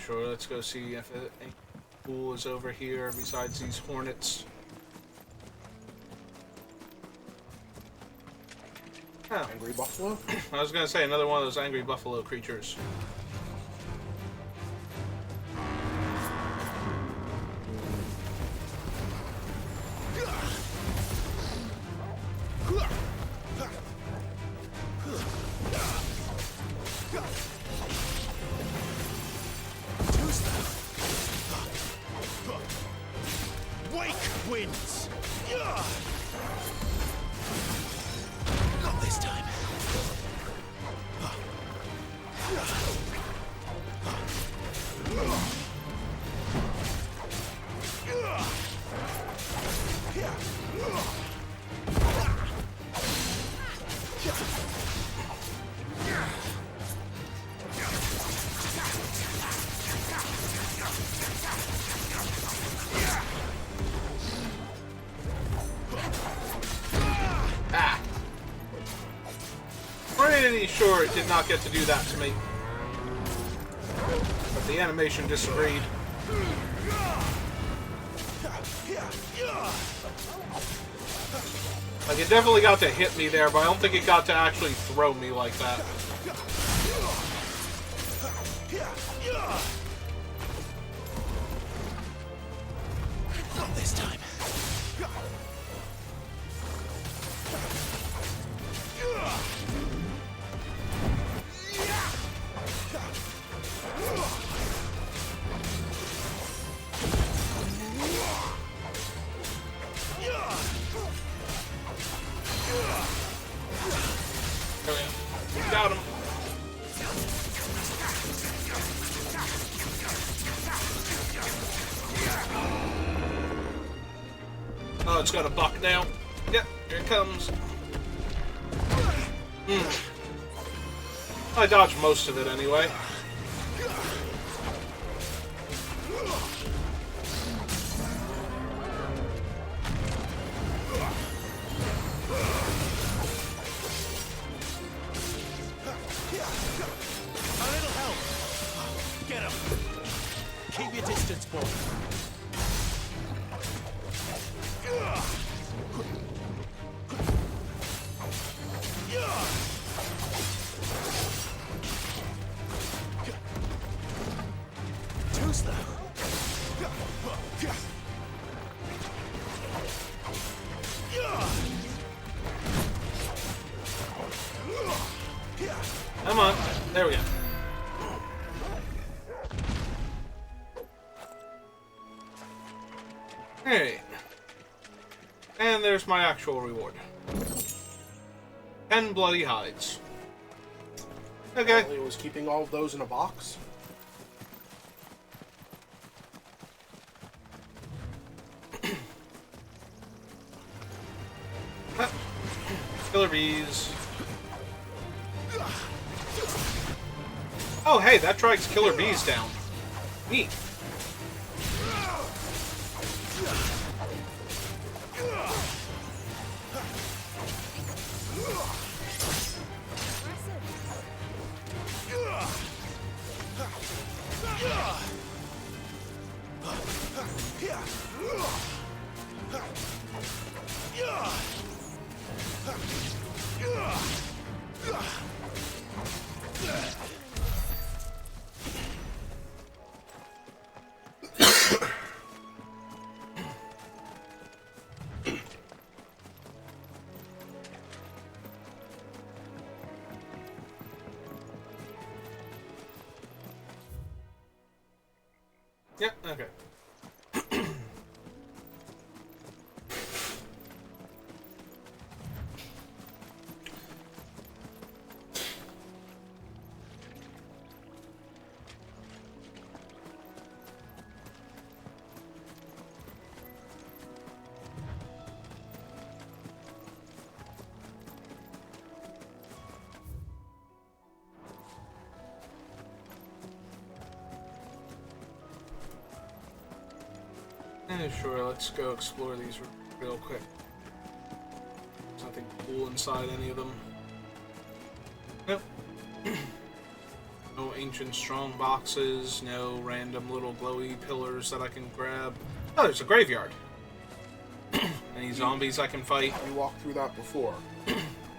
Sure, let's go see if any pool is over here besides these hornets. Oh. Angry buffalo? I was gonna say another one of those angry buffalo creatures. Wins. Not this time. Pretty sure it did not get to do that to me. But the animation disagreed. Like, it definitely got to hit me there, but I don't think it got to actually throw me like that. Not this time. Got him. Oh, it's got a buck now. Yep, here it comes. I dodged most of it anyway. A little help. Get him. Keep your distance, boy. Too slow. Come on. There we go. Hey. And there's my actual reward. 10 bloody hides. Okay. Apparently it was keeping all of those in a box. Killer bees. Oh, hey, that drags killer bees down. Neat. Yeah, okay. Sure, let's go explore these real quick. There's nothing cool inside any of them. Nope. No ancient strong boxes, no random little glowy pillars that I can grab. Oh, there's a graveyard. Any zombies I can fight? We walked through that before.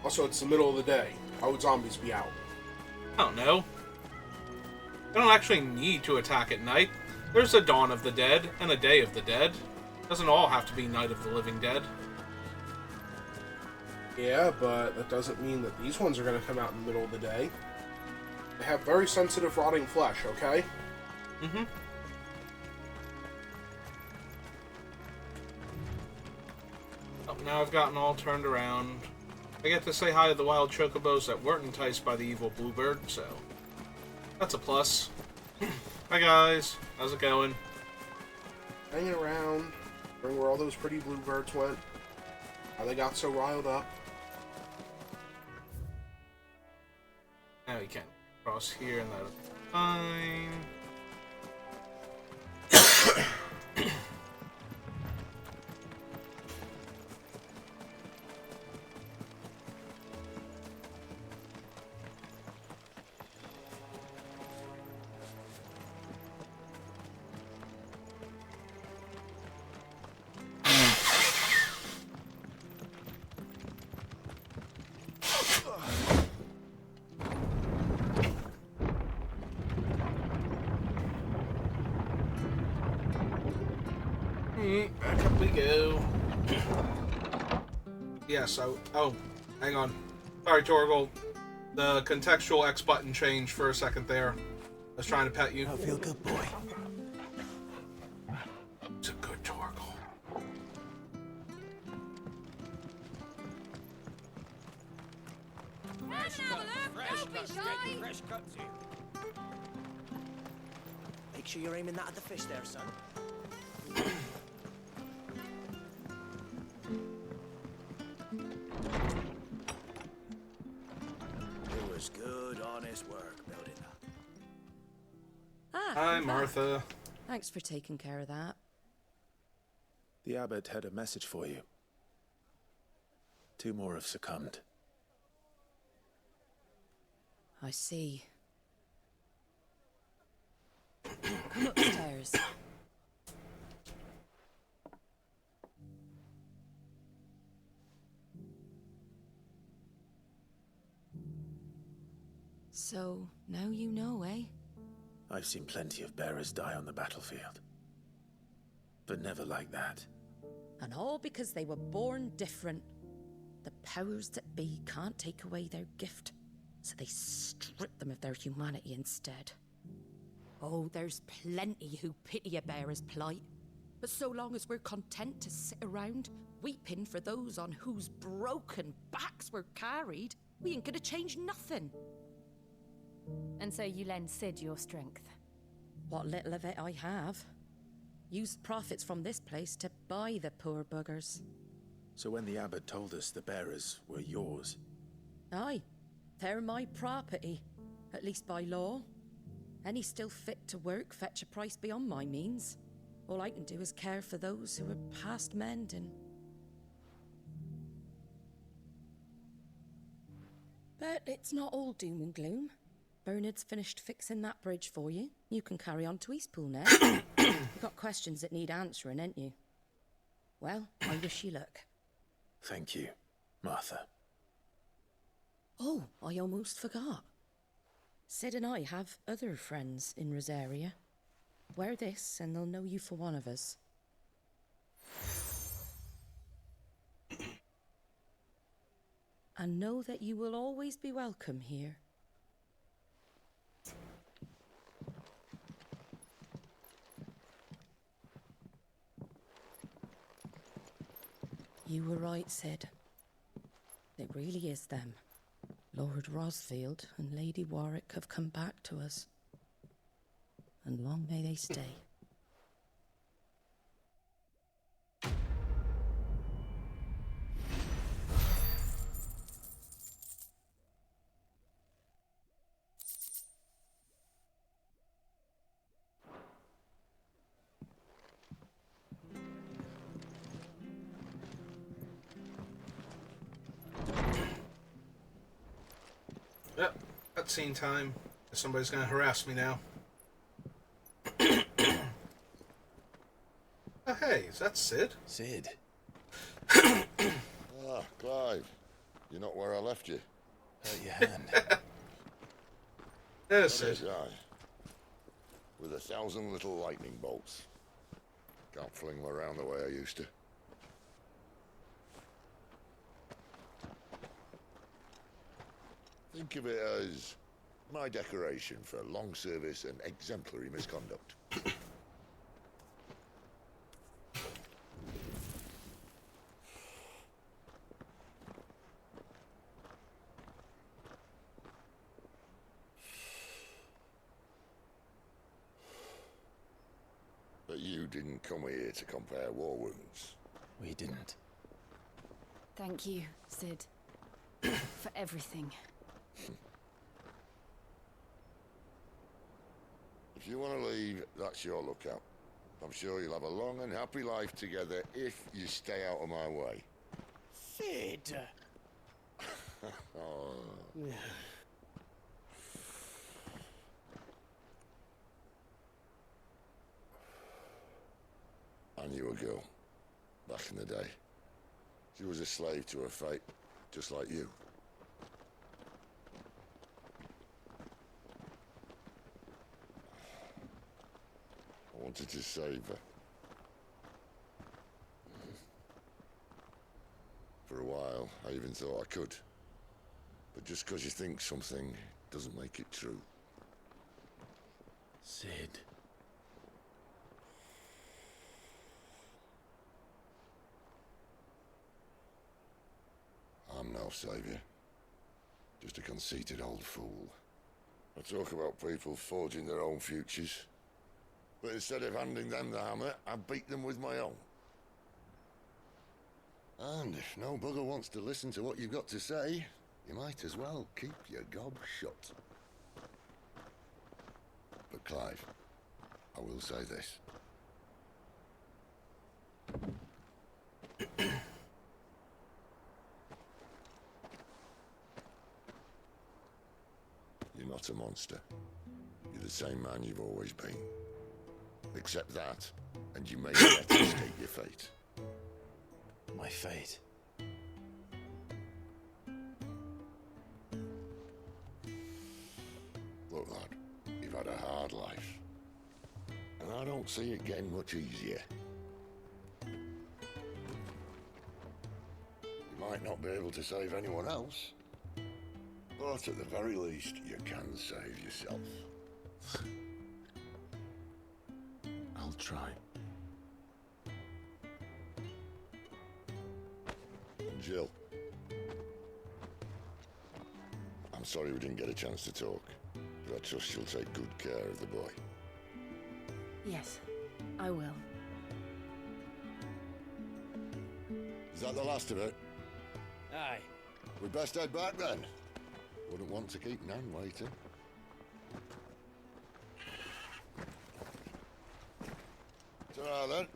Also, it's the middle of the day. How would zombies be out? I don't know. I don't actually need to attack at night. There's a Dawn of the Dead and a Day of the Dead. Doesn't all have to be Night of the Living Dead. Yeah, but that doesn't mean that these ones are going to come out in the middle of the day. They have very sensitive rotting flesh, okay? Mm-hmm. Oh, now I've gotten all turned around. I get to say hi to the wild chocobos that weren't enticed by the evil bluebird, so that's a plus. Hi guys, how's it going? Hanging around, wondering where all those pretty bluebirds went. How they got so riled up. Now you can cross here and that's fine. Alright, back up we go. Yes, oh, hang on. Sorry, Torgal. The contextual X button changed for a second there. I was trying to pet you. I feel good, boy. It's a good Torgal. Fresh cuts here. Make sure you're aiming that at the fish there, son. It was good, honest work building that. Ah, Hi, you're Martha. back. Thanks for taking care of that. The abbot had a message for you. 2 more have succumbed. I see. Come upstairs. So, now you know, eh? I've seen plenty of bearers die on the battlefield. But never like that. And all because they were born different. The powers that be can't take away their gift, so they strip them of their humanity instead. Oh, there's plenty who pity a bearer's plight. But so long as we're content to sit around, weeping for those on whose broken backs we're carried, we ain't gonna change nothing. And so you lend Cid your strength? What little of it I have. Used profits from this place to buy the poor buggers. So when the abbot told us the bearers were yours... Aye, they're my property, at least by law. Any still fit to work fetch a price beyond my means. All I can do is care for those who are past mending. But it's not all doom and gloom. Bernard's finished fixing that bridge for you. You can carry on to Eastpool now. You've got questions that need answering, ain't you? Well, I wish you luck. Thank you, Martha. Oh, I almost forgot. Cid and I have other friends in Rosaria. Wear this and they'll know you for one of us. And know that you will always be welcome here. You were right, Cid. It really is them. Lord Rosfield and Lady Warwick have come back to us. And long may they stay. Yep, cutscene time. Somebody's gonna harass me now. Oh, hey, is that Cid? Cid? Ah, Clive. You're not where I left you. Hurt your hand. There's That is Cid. I. With 1,000 little lightning bolts. Can't fling them around the way I used to. Think of it as my decoration for long service and exemplary misconduct. But you didn't come here to compare war wounds. We didn't. Thank you, Cid, for everything. If you want to leave, that's your lookout. I'm sure you'll have a long and happy life together if you stay out of my way. Cid! Oh. I knew a girl, back in the day. She was a slave to her fate, just like you. I wanted to save her. I even thought I could. But just because you think something doesn't make it true. Sid. I'm no saviour. Just a conceited old fool. I talk about people forging their own futures. But instead of handing them the hammer, I beat them with my own. And if no bugger wants to listen to what you've got to say, you might as well keep your gob shut. But Clive, I will say this. You're not a monster. You're the same man you've always been. Accept that, and you may yet escape your fate. My fate? Look, lad, you've had a hard life. And I don't see it getting much easier. You might not be able to save anyone else, but at the very least, you can save yourself. I'll try. And Jill, I'm sorry we didn't get a chance to talk, but I trust she'll take good care of the boy. Yes, I will. Is that the last of it? Aye. We'd best head back then. Wouldn't want to keep Nan waiting. Ta-ra then.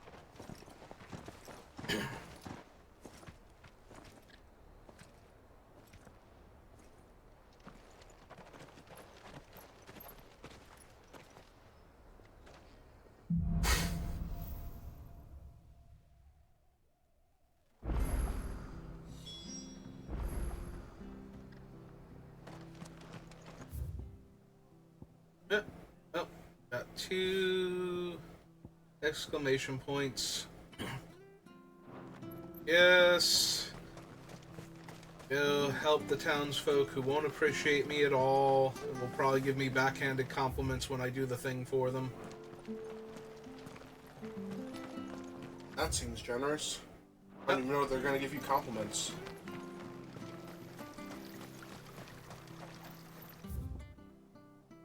Oh, got 2 exclamation points. Yes. Go help the townsfolk who won't appreciate me at all and will probably give me backhanded compliments when I do the thing for them. That seems generous. I don't even know if they're going to give you compliments.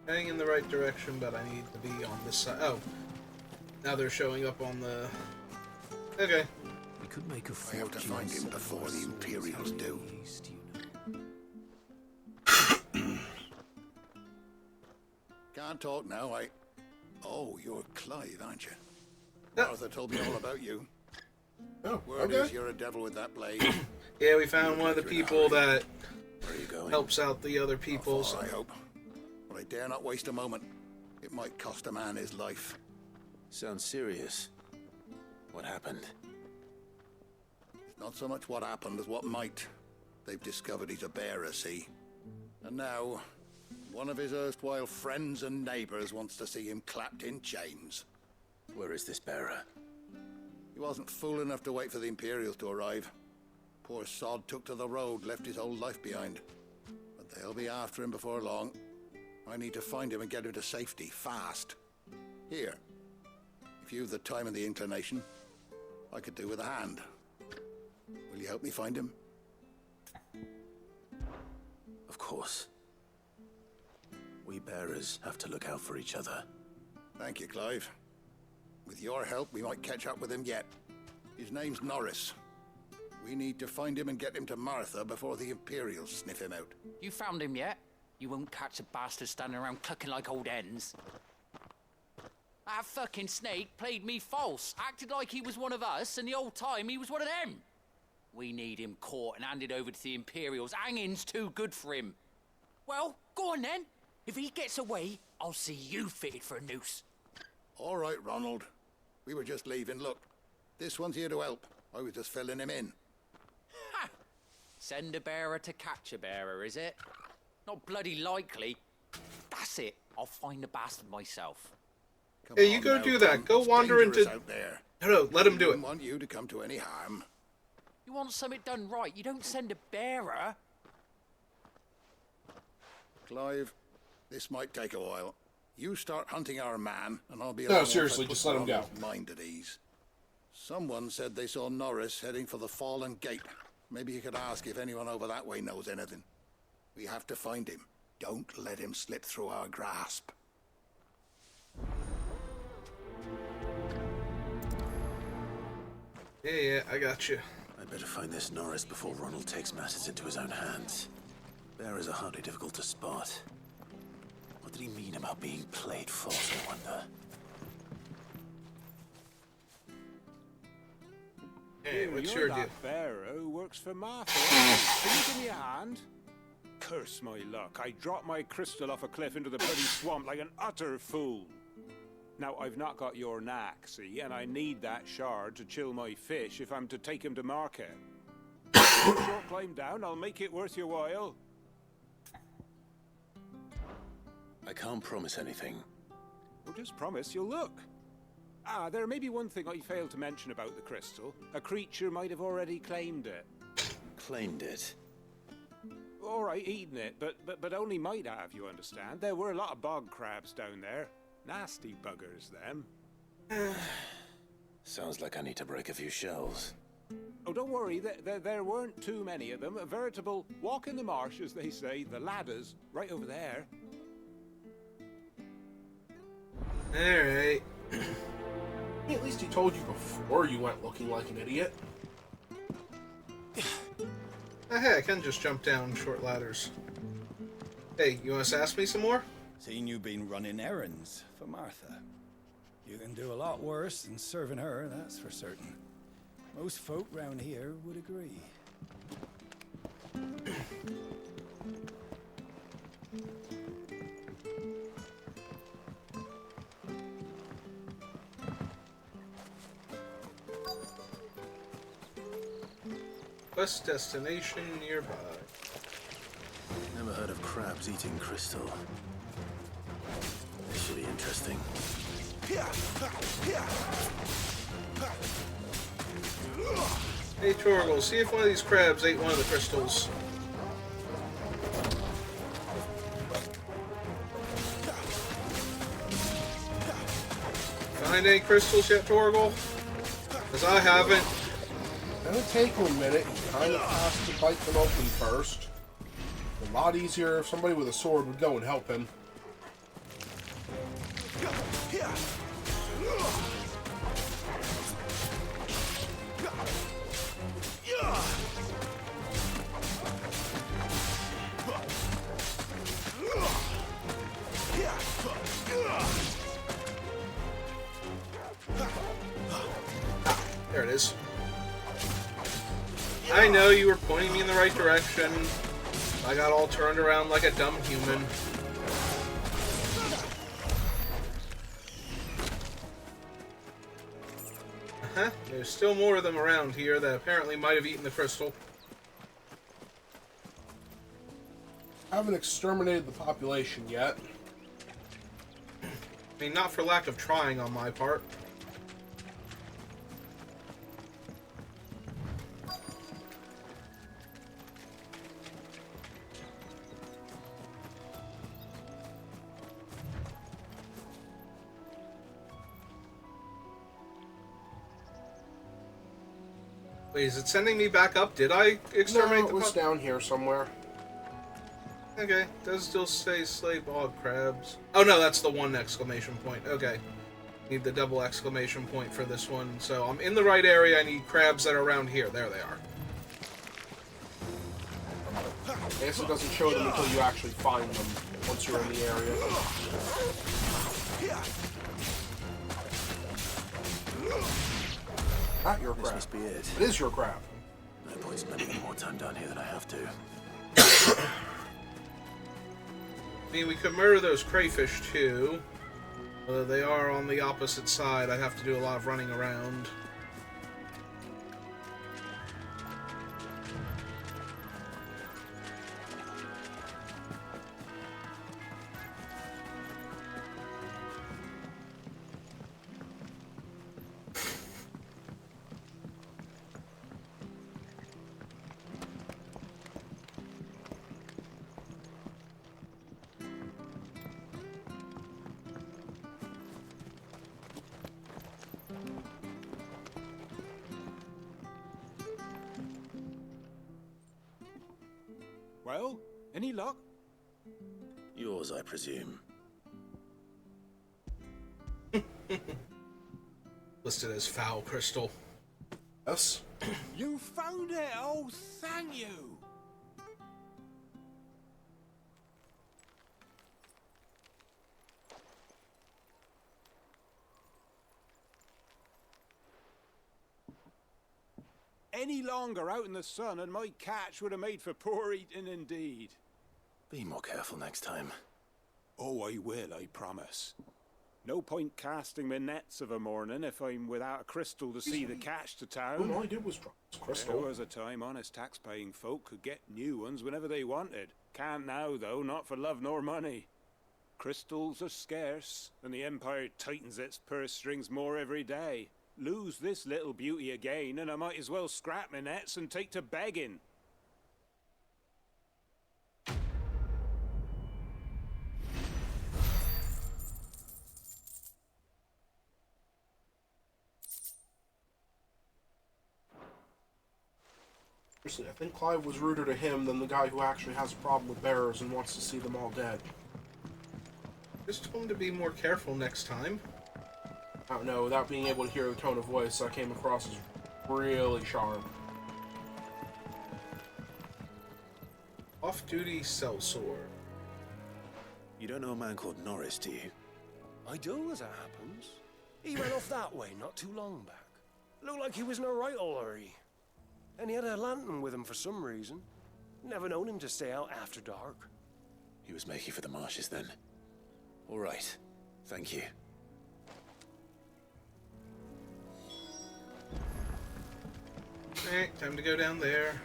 Heading in the right direction, but I need to be on this side. Oh, now they're showing up on the... Okay. We could make a I have to find him before the Imperials do. Can't talk now, Oh, you're Clive, aren't you? Arthur told me all about you. Oh, Word okay. is you're a devil with that blade. Yeah, we found one of the people that helps out the other people. I hope. But I dare not waste a moment. It might cost a man his life. Sounds serious. What happened? It's not so much what happened as what might. They've discovered he's a bearer, see? And now, one of his erstwhile friends and neighbors wants to see him clapped in chains. Where is this bearer? He wasn't fool enough to wait for the Imperials to arrive. Poor sod took to the road, left his whole life behind. But they'll be after him before long. I need to find him and get him to safety, fast. Here. If you've the time and the inclination, I could do with a hand. Will you help me find him? Of course. We bearers have to look out for each other. Thank you, Clive. With your help, we might catch up with him yet. His name's Norris. We need to find him and get him to Martha before the Imperials sniff him out. You found him yet? You won't catch a bastard standing around clucking like old hens. That fucking snake played me false, acted like he was one of us, and the whole time he was one of them. We need him caught and handed over to the Imperials. Hanging's too good for him. Well, go on then. If he gets away, I'll see you fitted for a noose. All right, Ronald. We were just leaving. Look, this one's here to help. I was just filling him in. Ha! Send a bearer to catch a bearer, is it? Not bloody likely. That's it. I'll find the bastard myself. Hey, you go do that. Go wander into... Out there. No, let him do it. I want you to come to any harm. You You want something done right, you don't send a bearer. Clive, this might take a while. You start hunting our man, and I'll be No, along once I seriously, put just let him go. Ronald's mind at ease. Someone said they saw Norris heading for the Fallen Gate. Maybe you could ask if anyone over that way knows anything. We have to find him. Don't let him slip through our grasp. Yeah, I got you. I'd better find this Norris before Ronald takes matters into his own hands. Bearers are hardly difficult to spot. What did he mean about being played false, I wonder? Hey, what's you're your deal? that bearer who works for Martha. Can you give me a hand? Curse my luck. I dropped my crystal off a cliff into the bloody swamp like an utter fool. Now, I've not got your knack, see, and I need that shard to chill my fish if I'm to take him to market. Short climb down, I'll make it worth your while. I can't promise anything. Well, just promise you'll look. Ah, there may be one thing I failed to mention about the crystal. A creature might have already claimed it. Claimed it? All right, eaten it, but only might have, you understand. There were a lot of bog crabs down there. Nasty buggers, them. Sounds like I need to break a few shells. Oh, don't worry, there weren't too many of them. A veritable walk in the marsh, as they say, the ladders, right over there. Alright. At least he told you before you went looking like an idiot. Hey, I can just jump down short ladders. Hey, you want to ask me some more? Seen you been running errands for Martha. You can do a lot worse than serving her, that's for certain. Most folk round here would agree. Quest destination nearby. Never heard of crabs eating crystal. This should be interesting. Hey Torgal, see if one of these crabs ate one of the crystals. Find any crystals yet, Torgal? Because I haven't. It'll take him a minute. He kind of has to bite them open first. A lot easier if somebody with a sword would go and help him. There it is. I know you were pointing me in the right direction. I got all turned around like a dumb human. There's still more of them around here that apparently might have eaten the crystal. I haven't exterminated the population yet. I mean, not for lack of trying on my part. Wait, is it sending me back up? Did I exterminate No, it was down here somewhere. Okay, does still say slay bog crabs. Oh no, that's the one exclamation point. Okay. Need the double exclamation point for this one. So I'm in the right area. I need crabs that are around here. There they are. I guess it doesn't show them until you actually find them once you're in the area. Not your crab. This must be it. It is your crab. No point spending any more time down here than I have to. I mean, we could murder those crayfish too. Although they are on the opposite side, I'd have to do a lot of running around. Well, any luck? Yours, I presume. Listed as foul crystal. Yes. You found it! Oh, thank you! Any longer out in the sun and my catch would have made for poor eating indeed. Be more careful next time. Oh, I will, I promise. No point casting my nets of a morning if I'm without a crystal to see the catch to town. All I did was drop this crystal. There was a time honest tax-paying folk could get new ones whenever they wanted. Can't now, though, not for love nor money. Crystals are scarce, and the Empire tightens its purse strings more every day. Lose this little beauty again, and I might as well scrap my nets and take to begging. Seriously, I think Clive was ruder to him than the guy who actually has a problem with bearers and wants to see them all dead. Just told him to be more careful next time. I don't know, without being able to hear the tone of voice, I came across as really sharp. Off-duty sellsword. You don't know a man called Norris, do you? I do, as it happens. He went off that way not too long back. Looked like he was in a right hurry. And he had a lantern with him for some reason. Never known him to stay out after dark. He was making for the marshes then. All right. Thank you. Alright, time to go down there.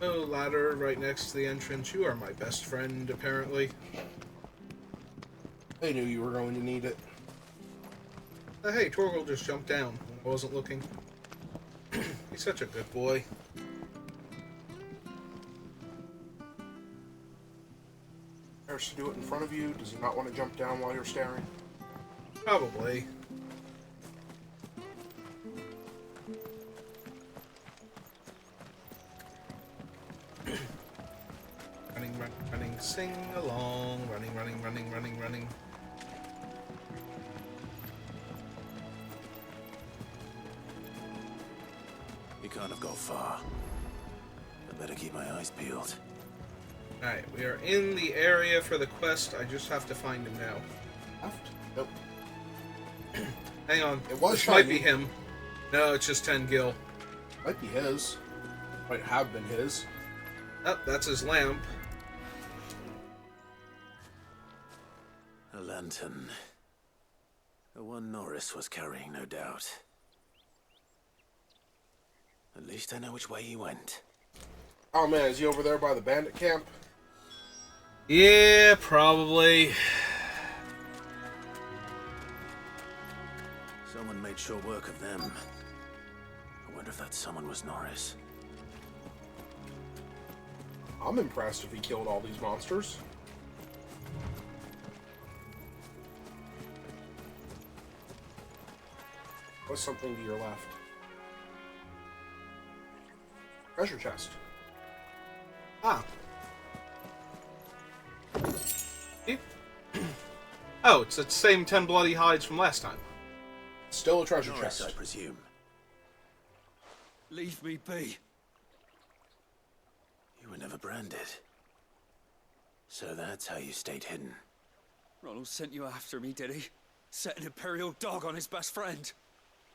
Oh, ladder right next to the entrance. You are my best friend, apparently. I knew you were going to need it. Hey, Torgal just jumped down. I wasn't looking. He's such a good boy. Harris to do it in front of you? Does he not want to jump down while you're staring? Probably. Running, running, sing along. Running, running, running, running, running. You can't have got far. I better keep my eyes peeled. Alright, we are in the area for the quest. I just have to find him now. Left? Nope. Hang on. It was this shiny. might be him. No, it's just 10 gil. Might be his. Might have been his. Oh, that's his lamp. A lantern. The one Norris was carrying, no doubt. At least I know which way he went. Oh man, is he over there by the bandit camp? Yeah, probably. Someone made short work of them. I wonder if that someone was Norris. I'm impressed if he killed all these monsters. What's something to your left? Treasure chest. Ah. Oh, it's the same 10 bloody hides from last time. Still a treasure Norris, chest. I presume. Leave me be. You were never branded. So that's how you stayed hidden. Ronald sent you after me, did he? Set an Imperial dog on his best friend.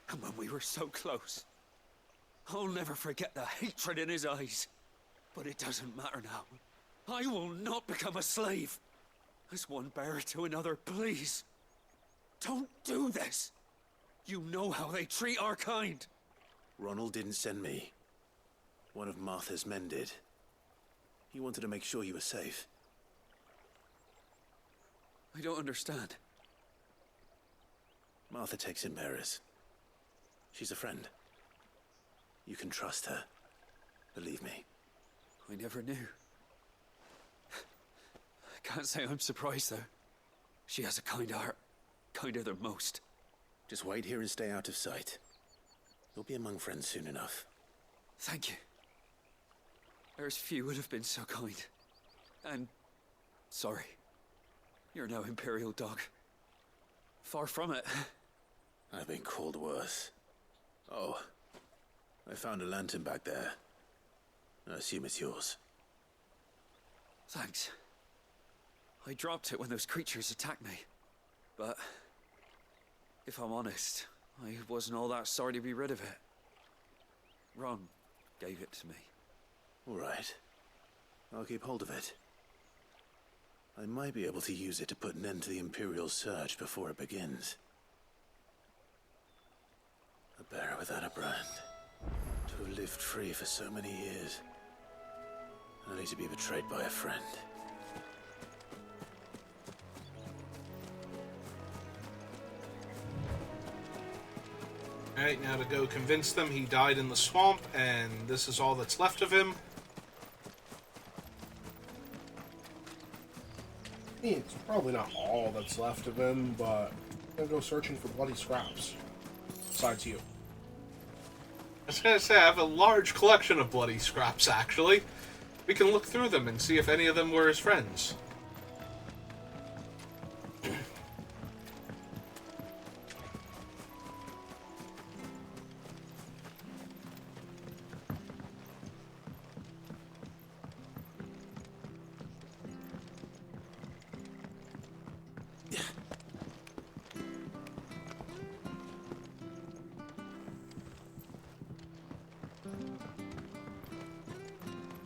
And when we were so close. I'll never forget the hatred in his eyes. But it doesn't matter now. I will not become a slave. As one bearer to another, please. Don't do this. You know how they treat our kind. Ronald didn't send me. One of Martha's men did. He wanted to make sure you were safe. I don't understand. Martha takes in bearers. She's a friend. You can trust her. Believe me. I never knew. I can't say I'm surprised, though. She has a kind heart. Kinder than most. Just wait here and stay out of sight. You'll be among friends soon enough. Thank you. There's few would have been so kind. And sorry. You're no Imperial dog. Far from it. I've been called worse. Oh, I found a lantern back there. I assume it's yours. Thanks. I dropped it when those creatures attacked me. But if I'm honest, I wasn't all that sorry to be rid of it. Ron gave it to me. All right. I'll keep hold of it. I might be able to use it to put an end to the Imperial Surge before it begins. A bearer without a brand. To have lived free for so many years. Only to be betrayed by a friend. Alright, now to go convince them he died in the swamp, and this is all that's left of him. It's probably not all that's left of him, but I'm gonna go searching for bloody scraps. Besides you. I was gonna say, I have a large collection of bloody scraps, actually. We can look through them and see if any of them were his friends.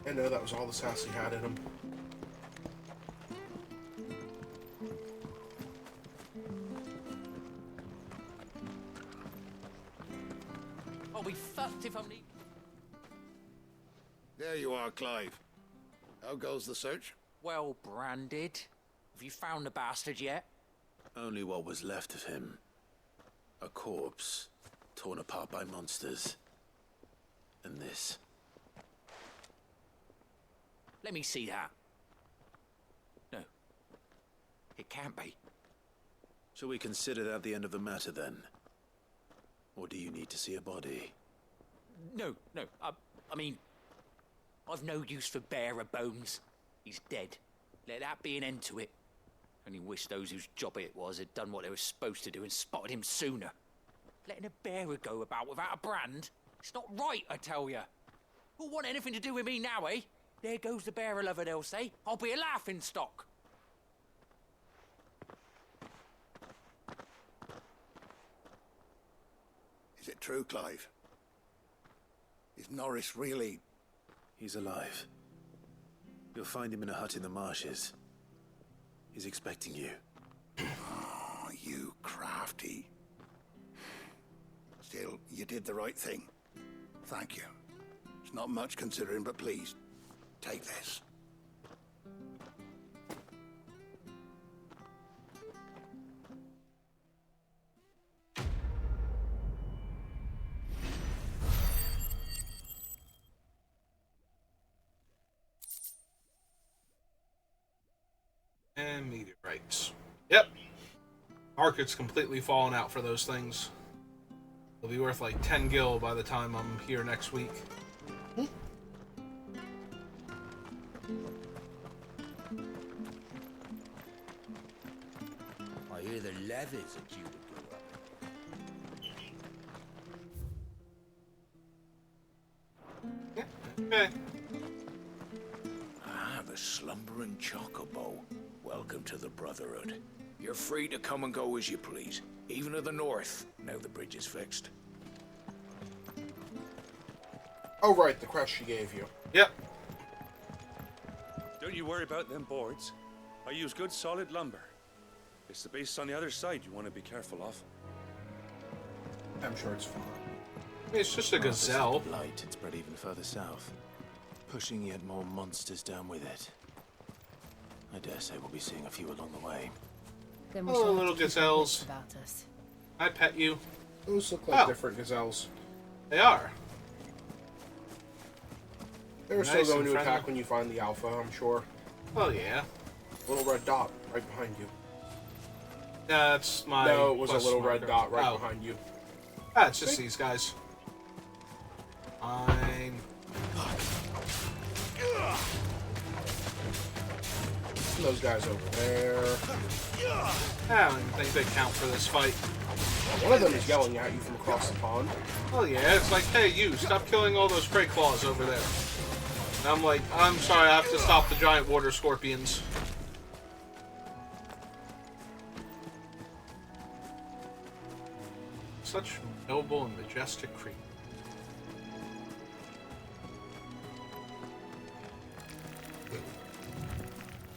I know that was all the sass he had in him. I'll be fucked if I'm... There you are, Clive. How goes the search? Well branded. Have you found the bastard yet? Only what was left of him. A corpse, torn apart by monsters. And this. Let me see that. No. It can't be. Shall we consider that the end of the matter, then? Or do you need to see a body? No. I mean, I've no use for bearer bones. He's dead. Let that be an end to it. Only wish those whose job it was had done what they were supposed to do and spotted him sooner. Letting a bearer go about without a brand? It's not right, I tell ya. Who'll want anything to do with me now, eh? There goes the bearer lover, they'll say. I'll be a laughing stock. Is it true, Clive? Is Norris really... He's alive. You'll find him in a hut in the marshes. He's expecting you. Oh, you crafty. Still, you did the right thing. Thank you. It's not much considering, but please, take this. And meteorites. Yep. Market's completely fallen out for those things. They'll be worth like 10 gil by the time I'm here next week. I hear the levies are due to go up. Okay. Ah, the slumbering chocobo. Welcome to the Brotherhood. You're free to come and go as you please, even to the north, now the bridge is fixed. Oh, right, the crest she gave you. Yep. Don't you worry about them boards. I use good solid lumber. It's the beasts on the other side you want to be careful of. I'm sure it's fine. It's just a gazelle. Light, it's spread even further south, pushing yet more monsters down with it. I dare say we'll be seeing a few along the way. Then we Oh, shall have little to keep our gazelles. wits about us. I pet you. Those look like Oh. different gazelles. They are. They're Nice still going and to friendly. attack when you find the alpha, I'm sure. Oh, yeah. Little red dot right behind you. That's my. No, it was a quest little red marker. dot right Oh. behind you. Ah, it's just these guys. Fine. Those guys over there. I don't even think they count for this fight. One of them is yelling at you from across the pond. Oh yeah, it's like, hey you, stop killing all those prey claws over there. And I'm like, I'm sorry, I have to stop the giant water scorpions. Such noble and majestic creatures.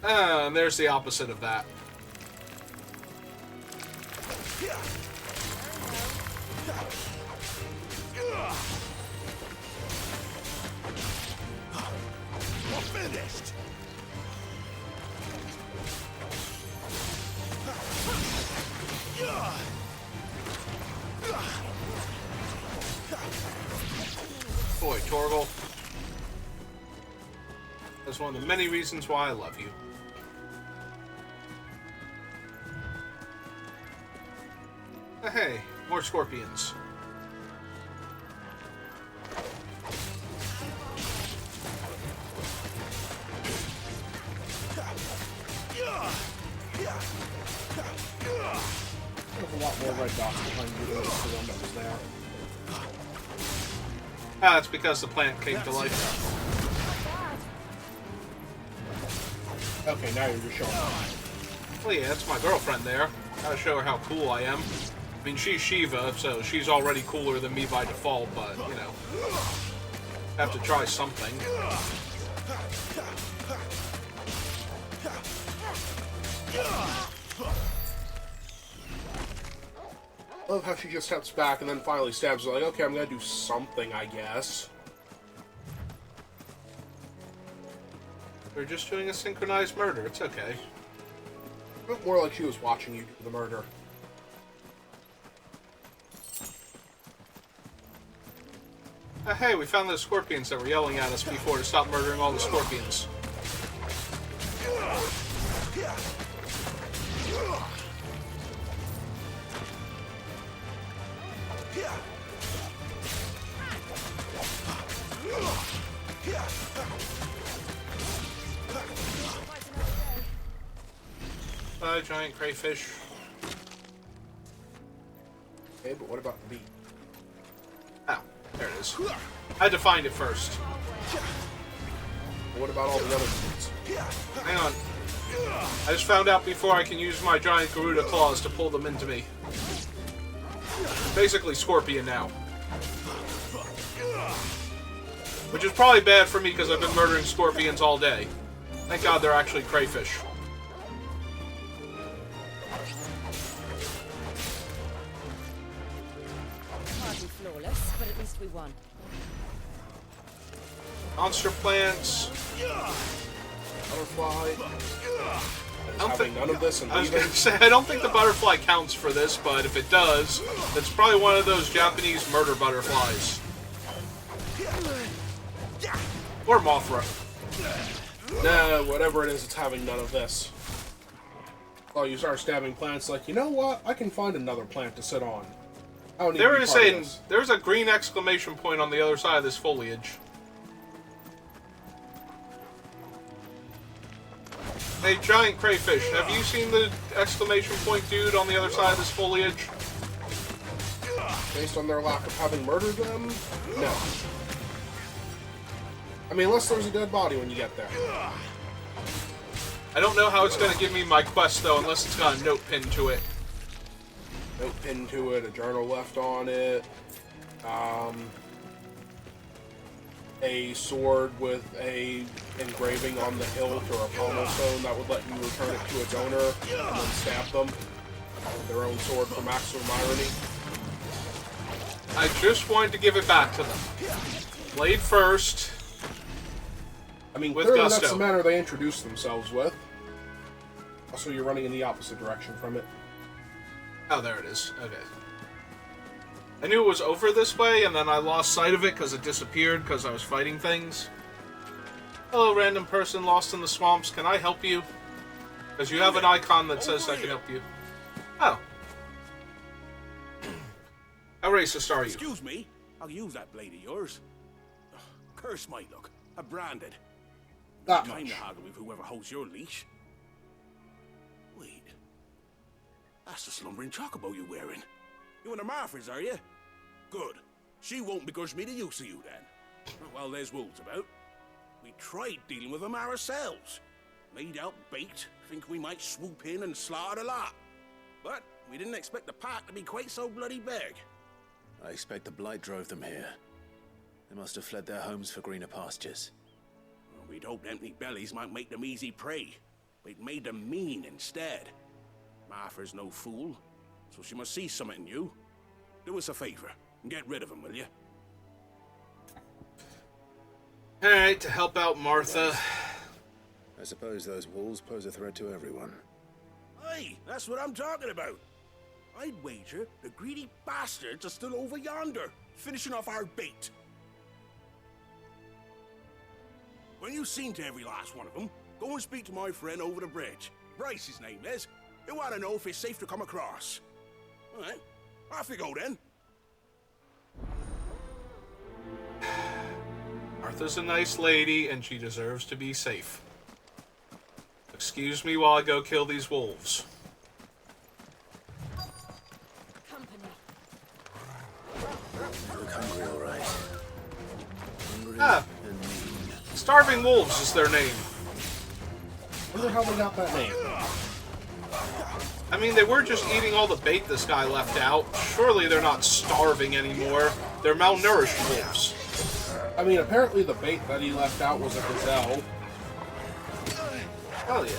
And there's the opposite of that. We're finished. Boy, Torgal. That's one of the many reasons why I love you. Hey, more scorpions. There's a lot more red dots behind you than the one that was there. Ah, it's because the plant came to life. Okay, now you're just showing off. Well, yeah, that's my girlfriend there. Gotta show her how cool I am. I mean, she's Shiva, so she's already cooler than me by default, but, you know. Have to try something. I love how she just steps back and then finally stabs her, like, okay, I'm gonna do something, I guess. We're just doing a synchronized murder, it's okay. But more like she was watching you do the murder. Hey, we found those scorpions that were yelling at us before to stop murdering all the scorpions. Bye, giant crayfish. Okay, but what about the beat? Oh, there it is. I had to find it first. What about all the other beats? Hang on. I just found out before I can use my giant Garuda claws to pull them into me. Basically Scorpion now. Which is probably bad for me because I've been murdering scorpions all day. Thank God they're actually crayfish. Hardly flawless, but at least we won. Monster plants. Butterfly. Having none of this and I was leaving. gonna say, I don't think the butterfly counts for this, but if it does, it's probably one of those Japanese murder butterflies. Or Mothra. Nah, whatever it is, it's having none of this. Oh, you start stabbing plants like, you know what? I can find another plant to sit on. I don't need to be part of this. There's a green exclamation point on the other side of this foliage. Hey, giant crayfish, have you seen the exclamation point dude on the other side of this foliage? Based on their lack of having murdered them? No. I mean, unless there's a dead body when you get there. I don't know how it's going to give me my quest, though, unless it's got a note pinned to it. Note pinned to it, a journal left on it, a sword with a engraving on the hilt or a pommel stone that would let you return it to its owner and then stab them with their own sword for maximum irony. I just wanted to give it back to them. Blade first. I mean, with clearly gusto. that's the manner they introduce themselves with. Also, you're running in the opposite direction from it. Oh, there it is. Okay. I knew it was over this way, and then I lost sight of it because it disappeared because I was fighting things. Hello, random person lost in the swamps. Can I help you? Because you have an icon that says I can help you. Oh. How racist are you? Excuse me. I'll use that blade of yours. curse my luck. I'm branded. That Time much. to haggle with whoever holds your leash. Wait. That's the slumbering chocobo you're wearing. You and the Marfords, are you? Good. She won't begrudge me the use of you, then. Well, there's wolves about. We tried dealing with them ourselves. Laid out bait, think we might swoop in and slaughter the lot. But we didn't expect the pack to be quite so bloody big. I expect the Blight drove them here. They must have fled their homes for greener pastures. Well, we'd hoped empty bellies might make them easy prey. We'd made them mean instead. Martha's no fool, so she must see something in you. Do us a favor and get rid of them, will you? Alright, to help out Martha. I suppose those wolves pose a threat to everyone. Hey, that's what I'm talking about. I'd wager the greedy bastards are still over yonder, finishing off our bait. When you've seen to every last one of them, go and speak to my friend over the bridge. Bryce, his name is. He'll want to know if it's safe to come across. All right, off you go then. Martha's a nice lady, and she deserves to be safe. Excuse me while I go kill these wolves. You look hungry, all right. Hungry Ah. and mean. Starving Wolves is their name. Wonder how they got that name. I mean, they were just eating all the bait this guy left out. Surely they're not starving anymore. They're malnourished wolves. I mean, apparently the bait that he left out was a gazelle. Hell yeah.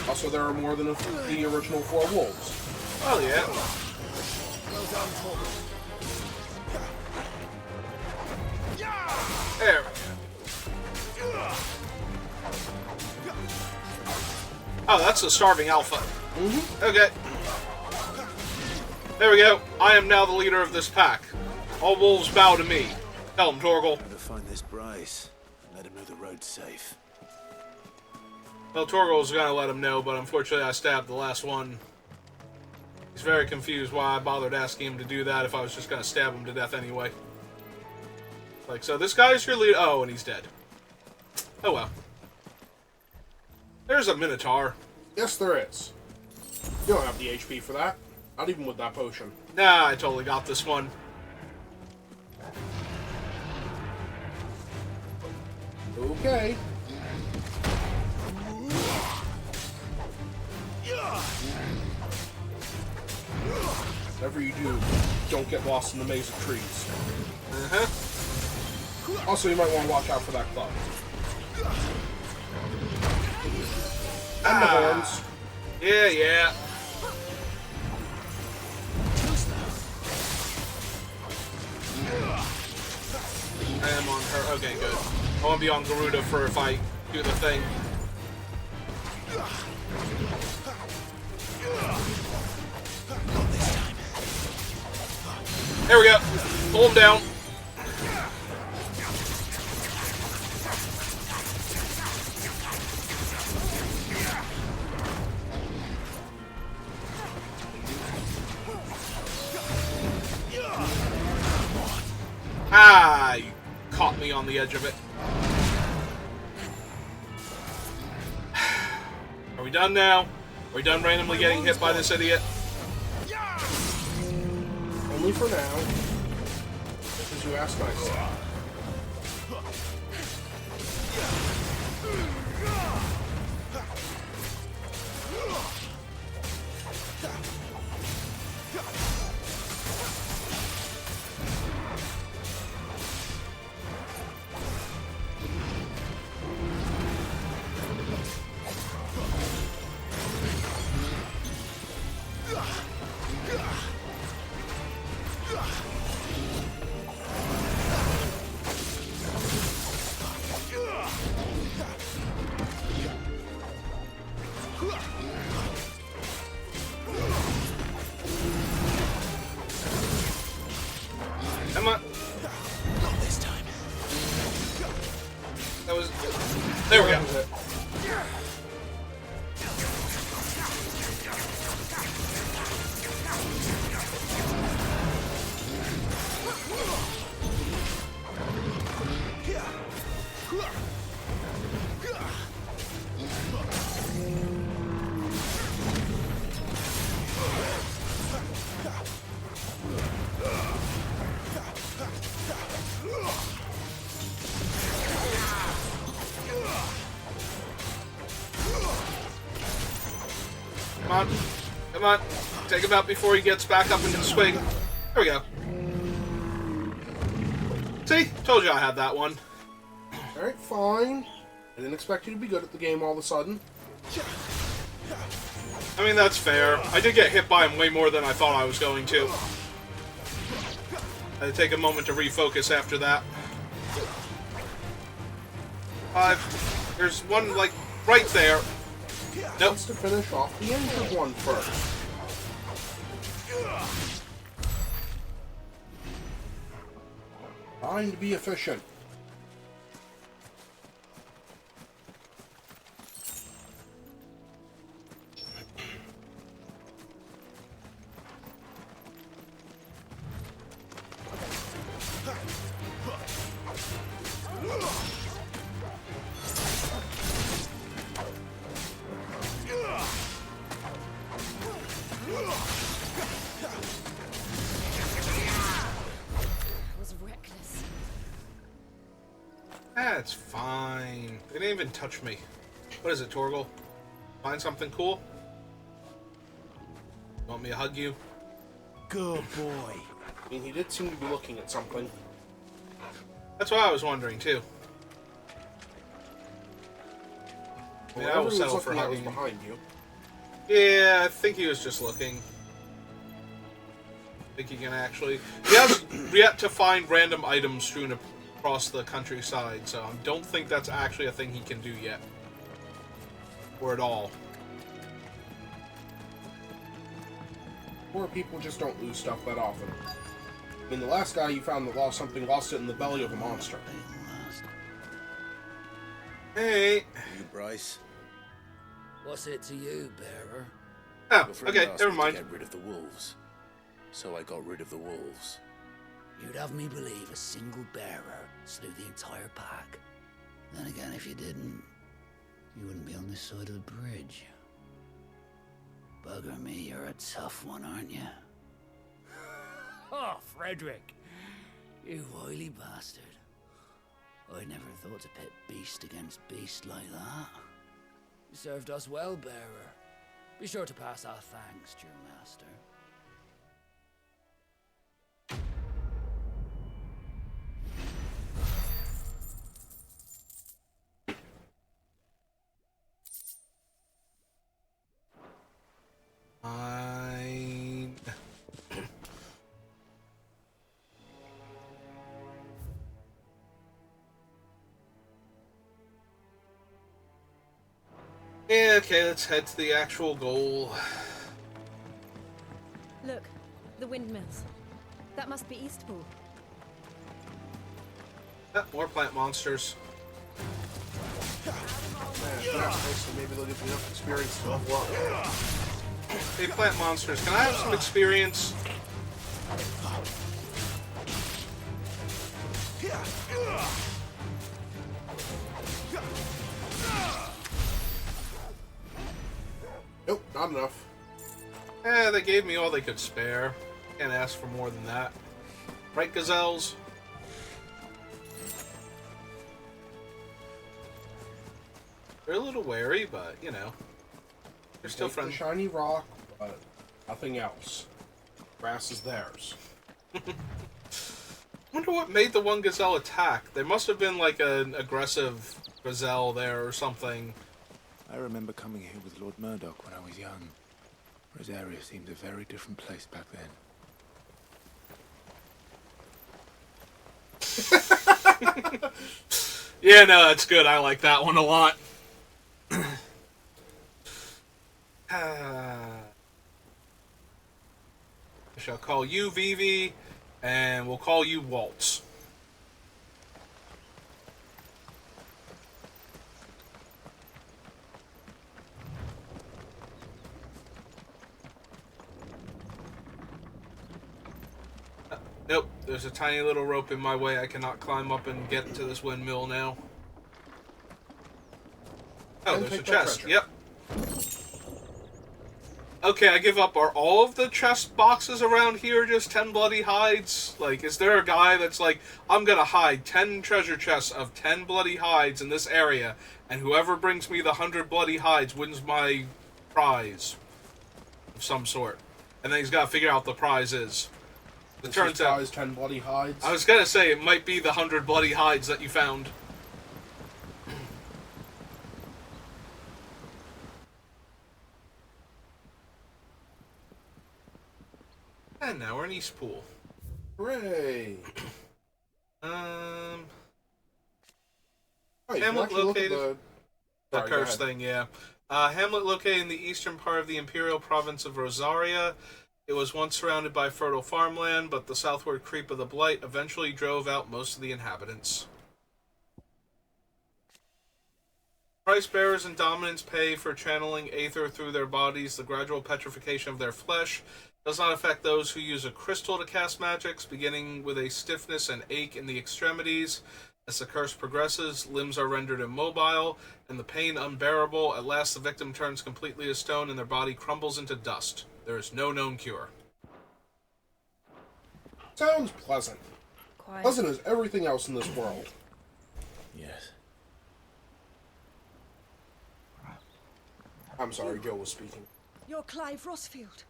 Also, there are more than the original 4 wolves. Hell yeah. There we go. Oh, that's the starving alpha. Okay. There we go. I am now the leader of this pack. All wolves bow to me. Tell him, Torgal. Gotta find this Bryce and let him know the road's safe. Well, Torgal's gonna let him know, but unfortunately I stabbed the last one. He's very confused why I bothered asking him to do that if I was just gonna stab him to death anyway. Like, so this guy's your leader. Oh, and he's dead. Oh well. There's a Minotaur. Yes, there is. You don't have the HP for that. Not even with that potion. Nah, I totally got this one. Okay. Whatever you do, don't get lost in the maze of trees. Also, you might want to watch out for that club. And the horns. Yeah, yeah. I am on her. Okay, good. I want to be on Garuda for if I do the thing. There we go. Pull him down. Ah, you caught me on the edge of it. Are we done now? Are we done randomly getting hit by this idiot? Only for now. Because you asked nicely. Come on. Not this time. That was... There we go. on. Come on. Take him out before he gets back up into the swing. There we go. See? Told you I had that one. Alright, fine. I didn't expect you to be good at the game all of a sudden. I mean, that's fair. I did get hit by him way more than I thought I was going to. I had to take a moment to refocus after that. 5. There's one, like, right there. Nope. Wants to finish off the injured one first. Trying to be efficient. Was reckless. That's fine. They didn't even touch me. What is it, Torgal? Find something cool? Want me to hug you? Good boy. I mean, he did seem to be looking at something. That's what I was wondering, too. I mean, I will settle for that was hugging. behind you. Yeah, I think he was just looking. I think he can actually... He has yet to find random items strewn across the countryside, so I don't think that's actually a thing he can do yet. Or at all. Poor people just don't lose stuff that often. I mean, the last guy you found that lost something lost it in the belly of a monster. Hey! You, Bryce? What's it to you, bearer? Oh, Your friend okay, asked never me mind. to get rid of the wolves. So I got rid of the wolves. You'd have me believe a single bearer slew the entire pack. Then again, if you didn't, you wouldn't be on this side of the bridge. Bugger me, you're a tough one, aren't you? Oh, Frederick! You wily bastard. I never thought to pit beast against beast like that. You served us well, bearer. Be sure to pass our thanks to your master. Yeah, okay, let's head to the actual goal. Look, the windmills. That must be Eastpool. More plant monsters. Maybe they'll give you enough experience to level up. Hey, plant monsters, can I have some experience? Nope, not enough. They gave me all they could spare. Can't ask for more than that. Right, gazelles? They're a little wary, but, you know. They're still Take the friendly. shiny rock, but nothing else. Grass is theirs. Wonder what made the one gazelle attack. There must have been like an aggressive gazelle there or something. I remember coming here with Lord Murdoch when I was young. Rosaria seemed a very different place back then. Yeah, no, that's good. I like that one a lot. I shall call you Vivi, and we'll call you Waltz. Nope, there's a tiny little rope in my way. I cannot climb up and get to this windmill now. Oh, And there's a take that chest. treasure. Yep. Okay, I give up. Are all of the chest boxes around here just 10 bloody hides? Like, is there a guy that's like, I'm gonna hide 10 treasure chests of 10 bloody hides in this area, and whoever brings me the 100 bloody hides wins my prize? of some sort. And then he's got to figure out what the prize is. It turns out... prize 10 bloody hides. I was going to say, it might be the 100 bloody hides that you found. And now we're in Eastpool. Hooray! Um... Oh, you can Hamlet actually look at located... the The curse thing, yeah. Hamlet located in the eastern part of the imperial province of Rosaria. It was once surrounded by fertile farmland, but the southward creep of the Blight eventually drove out most of the inhabitants. Price bearers and dominants pay for channeling aether through their bodies. The gradual petrification of their flesh does not affect those who use a crystal to cast magics, beginning with a stiffness and ache in the extremities. As the curse progresses, limbs are rendered immobile, and the pain unbearable. At last, the victim turns completely to stone, and their body crumbles into dust. There is no known cure. Sounds pleasant. Quiet. Pleasant as everything else in this world. Yes. I'm sorry, Gil was speaking. You're Clive Rossfield.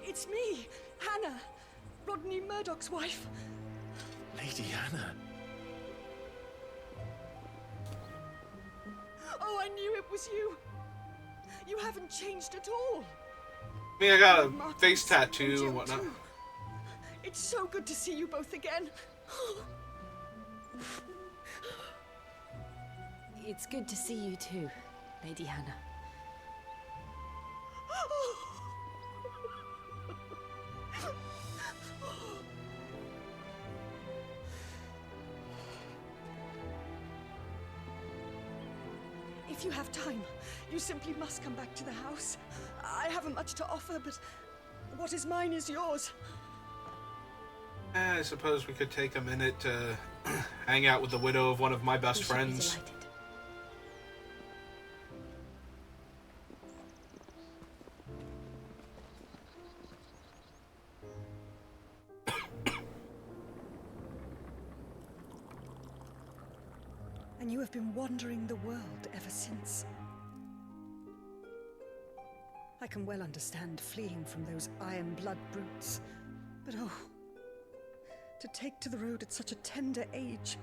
It's me, Hannah, Rodney Murdoch's wife. Lady Hannah. Oh, I knew it was you. You haven't changed at all. I mean, I got a Martin's face tattoo and and Jill whatnot. too. It's so good to see you both again. It's good to see you too, Lady Hannah. If you have time, you simply must come back to the house. I haven't much to offer, but what is mine is yours. I suppose we could take a minute to hang out with the widow of one of my best friends. And you have been wandering the world ever since. I can well understand fleeing from those iron blood brutes, but oh, to take to the road at such a tender age.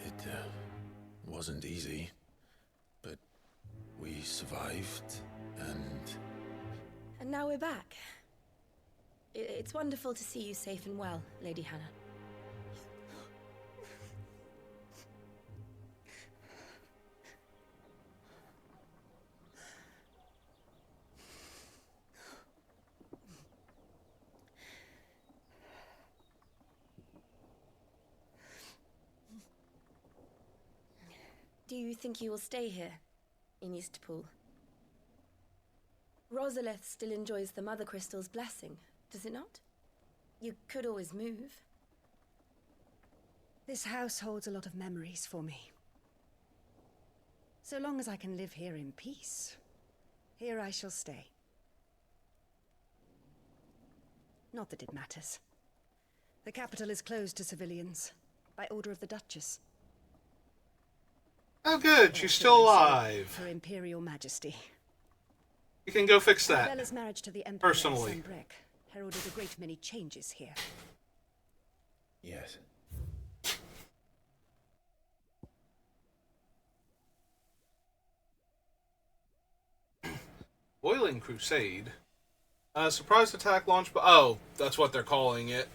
It wasn't easy, but we survived, and... And now we're back. It's wonderful to see you safe and well, Lady Hannah. Do you think you will stay here, in Eastpool? Rosalith still enjoys the Mother Crystal's blessing, does it not? You could always move. This house holds a lot of memories for me. So long as I can live here in peace, here I shall stay. Not that it matters. The capital is closed to civilians, by order of the Duchess. Oh good, she's still alive. Her Imperial Majesty. You can go fix that. Bella's marriage to the Emperor Personally. Sanbreque heralded a great many changes here. Yes. Boiling Crusade. Surprise attack launched by... Oh, that's what they're calling it.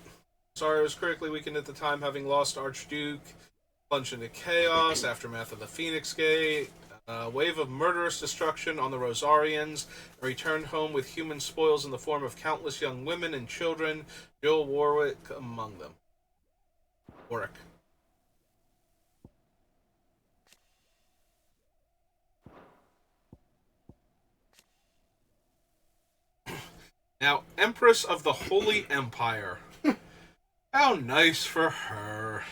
Sorry, I was critically weakened at the time, having lost Archduke. Plunged into chaos, aftermath of the Phoenix Gate. Wave of murderous destruction on the Rosarians. Returned home with human spoils in the form of countless young women and children. Jill Warwick among them. Warwick. Now, Empress of the Holy Empire. How nice for her.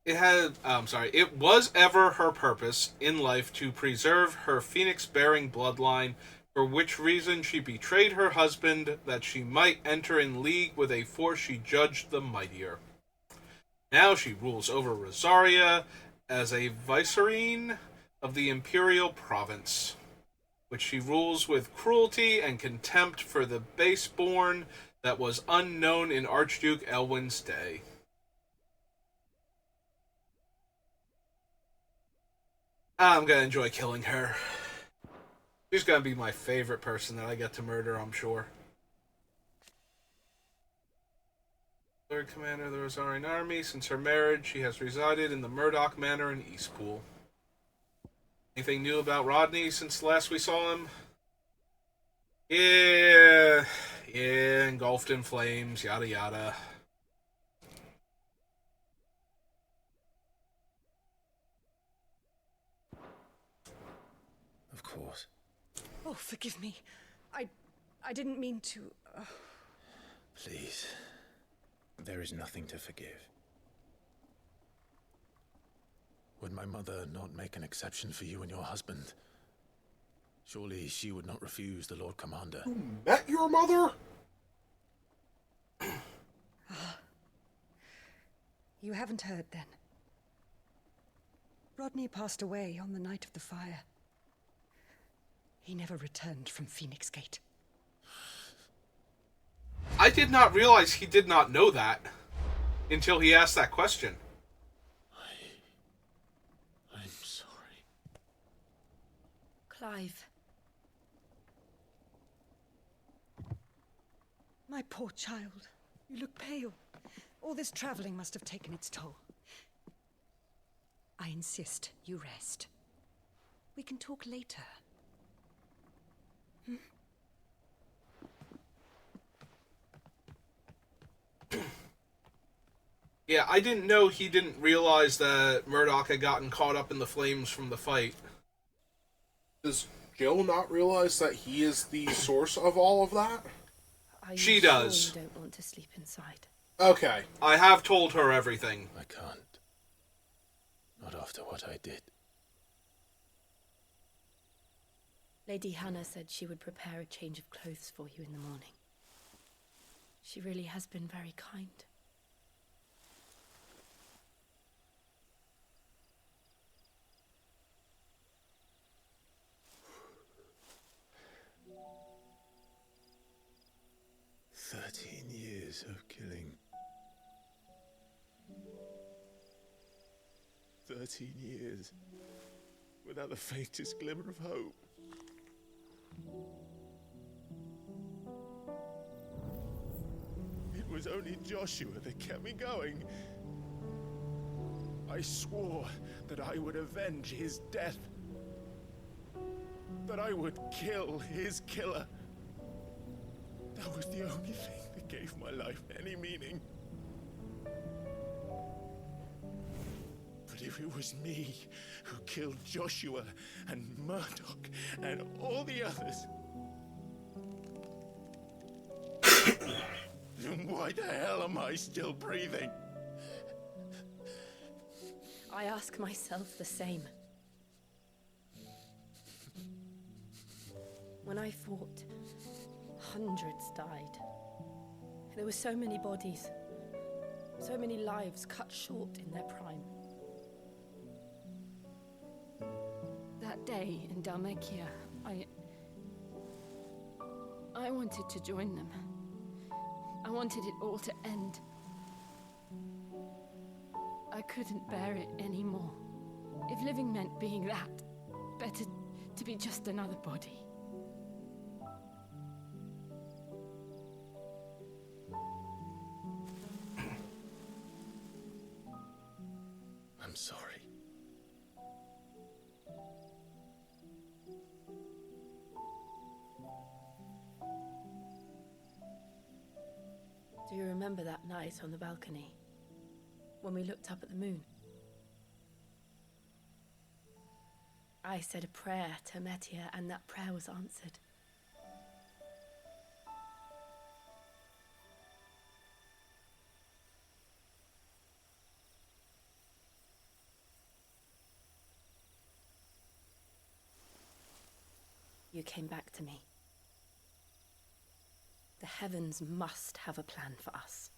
It was ever her purpose in life to preserve her phoenix-bearing bloodline, for which reason she betrayed her husband, that she might enter in league with a force she judged the mightier. Now she rules over Rosaria as a vicereine of the imperial province, which she rules with cruelty and contempt for the baseborn that was unknown in Archduke Elwin's day. I'm gonna enjoy killing her. She's gonna be my favorite person that I get to murder, I'm sure. Lord Commander of the Rosarian Army. Since her marriage, she has resided in the Murdoch Manor in Eastpool. Anything new about Rodney since last we saw him? Yeah, engulfed in flames, yada yada. Of course. Oh, forgive me. I didn't mean to... Please. There is nothing to forgive. Would my mother not make an exception for you and your husband? Surely she would not refuse the Lord Commander. You met your mother? You haven't heard, then. Rodney passed away on the night of the fire. He never returned from Phoenix Gate. I did not realize he did not know that until he asked that question. I'm sorry. Clive. My poor child. You look pale. All this traveling must have taken its toll. I insist you rest. We can talk later. Yeah, I didn't know he didn't realize that Murdoch had gotten caught up in the flames from the fight. Does Jill not realize that he is the source of all of that? She does. You don't want to sleep inside. Okay. I have told her everything. I can't. Not after what I did. Lady Hannah said she would prepare a change of clothes for you in the morning. She really has been very kind. Years of killing. 13 years without the faintest glimmer of hope. It was only Joshua that kept me going. I swore that I would avenge his death. That I would kill his killer. That was the only thing that gave my life any meaning. But if it was me who killed Joshua and Murdoch and all the others, then why the hell am I still breathing? I ask myself the same. When I fought, hundreds died. There were so many bodies, so many lives cut short in their prime. That day in Dhalmekia, I wanted to join them. I wanted it all to end. I couldn't bear it anymore. If living meant being that, better to be just another body. I'm sorry. Do you remember that night on the balcony? When we looked up at the moon? I said a prayer to Metia, and that prayer was answered. you came back to me. The heavens must have a plan for us.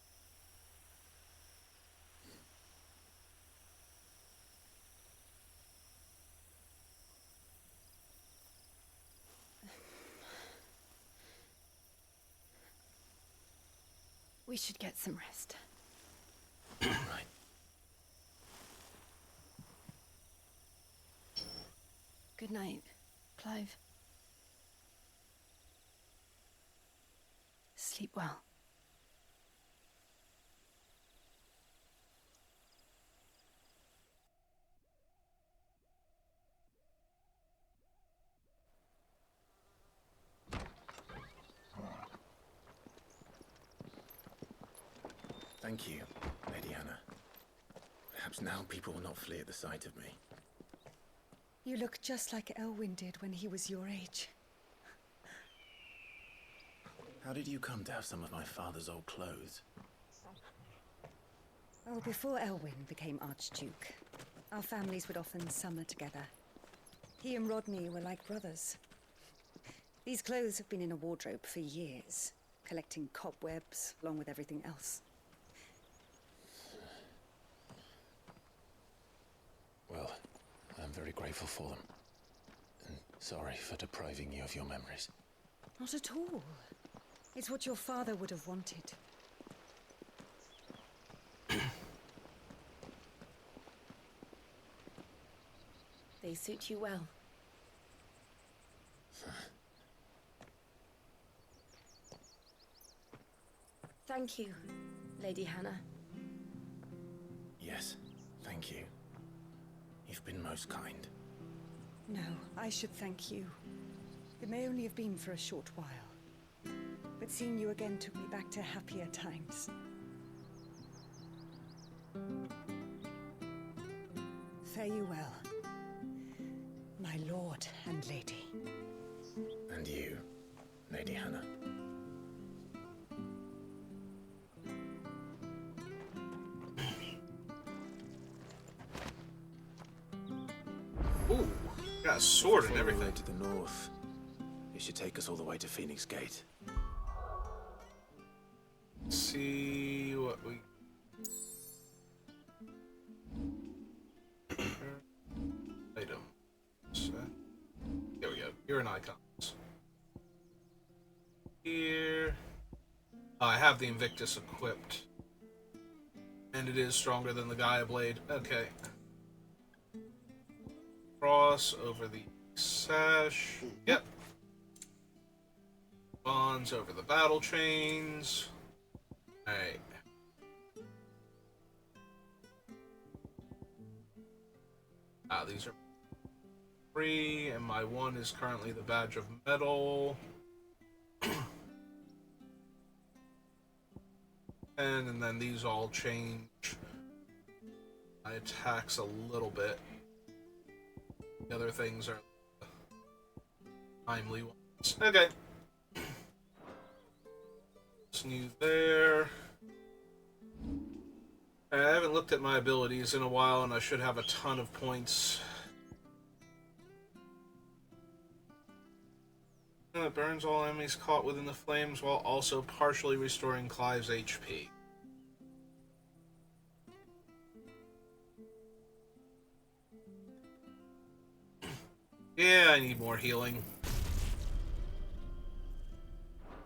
We should get some rest. Right. Good night, Clive. Sleep well. Thank you, Lady Hannah. Perhaps now people will not flee at the sight of me. You look just like Elwyn did when he was your age. How did you come to have some of my father's old clothes? Oh, before Elwyn became Archduke, our families would often summer together. He and Rodney were like brothers. These clothes have been in a wardrobe for years, collecting cobwebs along with everything else. Well, I'm very grateful for them. And sorry for depriving you of your memories. Not at all. It's what your father would have wanted. They suit you well. Thank you, Lady Hannah. Yes, thank you. You've been most kind. No, I should thank you. It may only have been for a short while, but seeing you again took me back to happier times. Fare you well, my lord and lady. And you, Lady Hannah. Ooh, got a sword and Follow the everything. road to the north. It should take us all the way to Phoenix Gate. Let's see what we... Items. There we go. Here are icons. Here... I have the Invictus equipped. And it is stronger than the Gaia Blade. Okay. Cross over the sash. Yep. Bonds over the battle chains. Alright. These are free, and my one is currently the Badge of Metal. And then these all change my attacks a little bit. The other things are timely ones. Okay. It's new there. I haven't looked at my abilities in a while, and I should have a ton of points. It burns all enemies caught within the flames while also partially restoring Clive's HP. Yeah, I need more healing.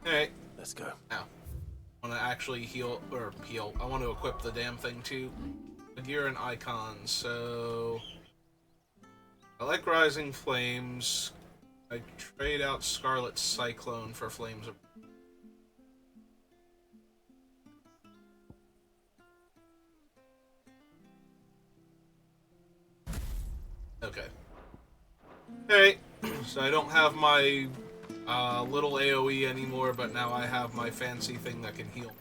Alright. Let's go. Now, I want to actually heal. I want to equip the damn thing too. Gear and icons, so... I like Rising Flames. I trade out Scarlet Cyclone for Flames of... Okay. Alright, so I don't have my little AoE anymore, but now I have my fancy thing that can heal.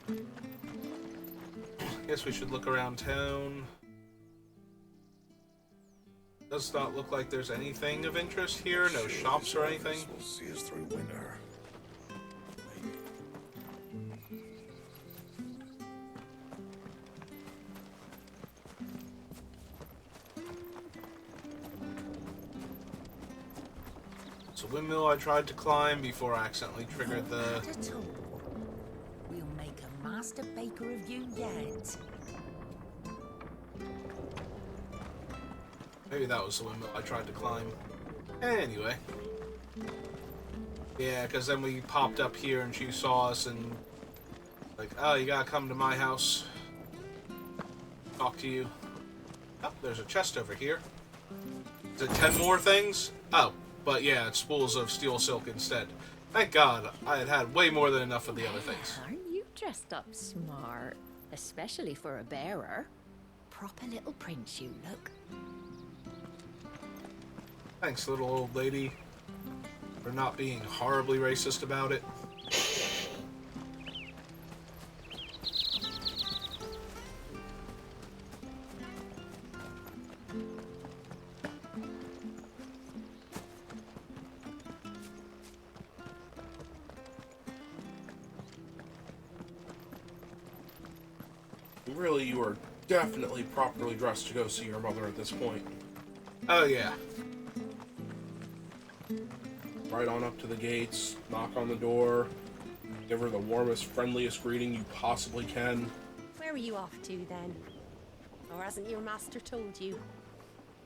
I guess we should look around town. Does not look like there's anything of interest here, no shops or anything. Will see us through winter. It's a windmill I tried to climb before I accidentally triggered the... Not at all. We'll make a master baker of you yet. Maybe that was the windmill I tried to climb. Anyway. Yeah, because then we popped up here and she saw us and... Like, oh, you gotta come to my house. Talk to you. Oh, there's a chest over here. Is it 10 more things? Oh, but yeah, it's spools of steel silk instead. Thank God, I had way more than enough of the other things. Aren't you dressed up smart? Especially for a bearer. Proper little prince you look. Thanks, little old lady, for not being horribly racist about it. Really, you are definitely properly dressed to go see your mother at this point. Oh, yeah. Right on up to the gates, knock on the door, give her the warmest, friendliest greeting you possibly can. Where are you off to then? Or hasn't your master told you?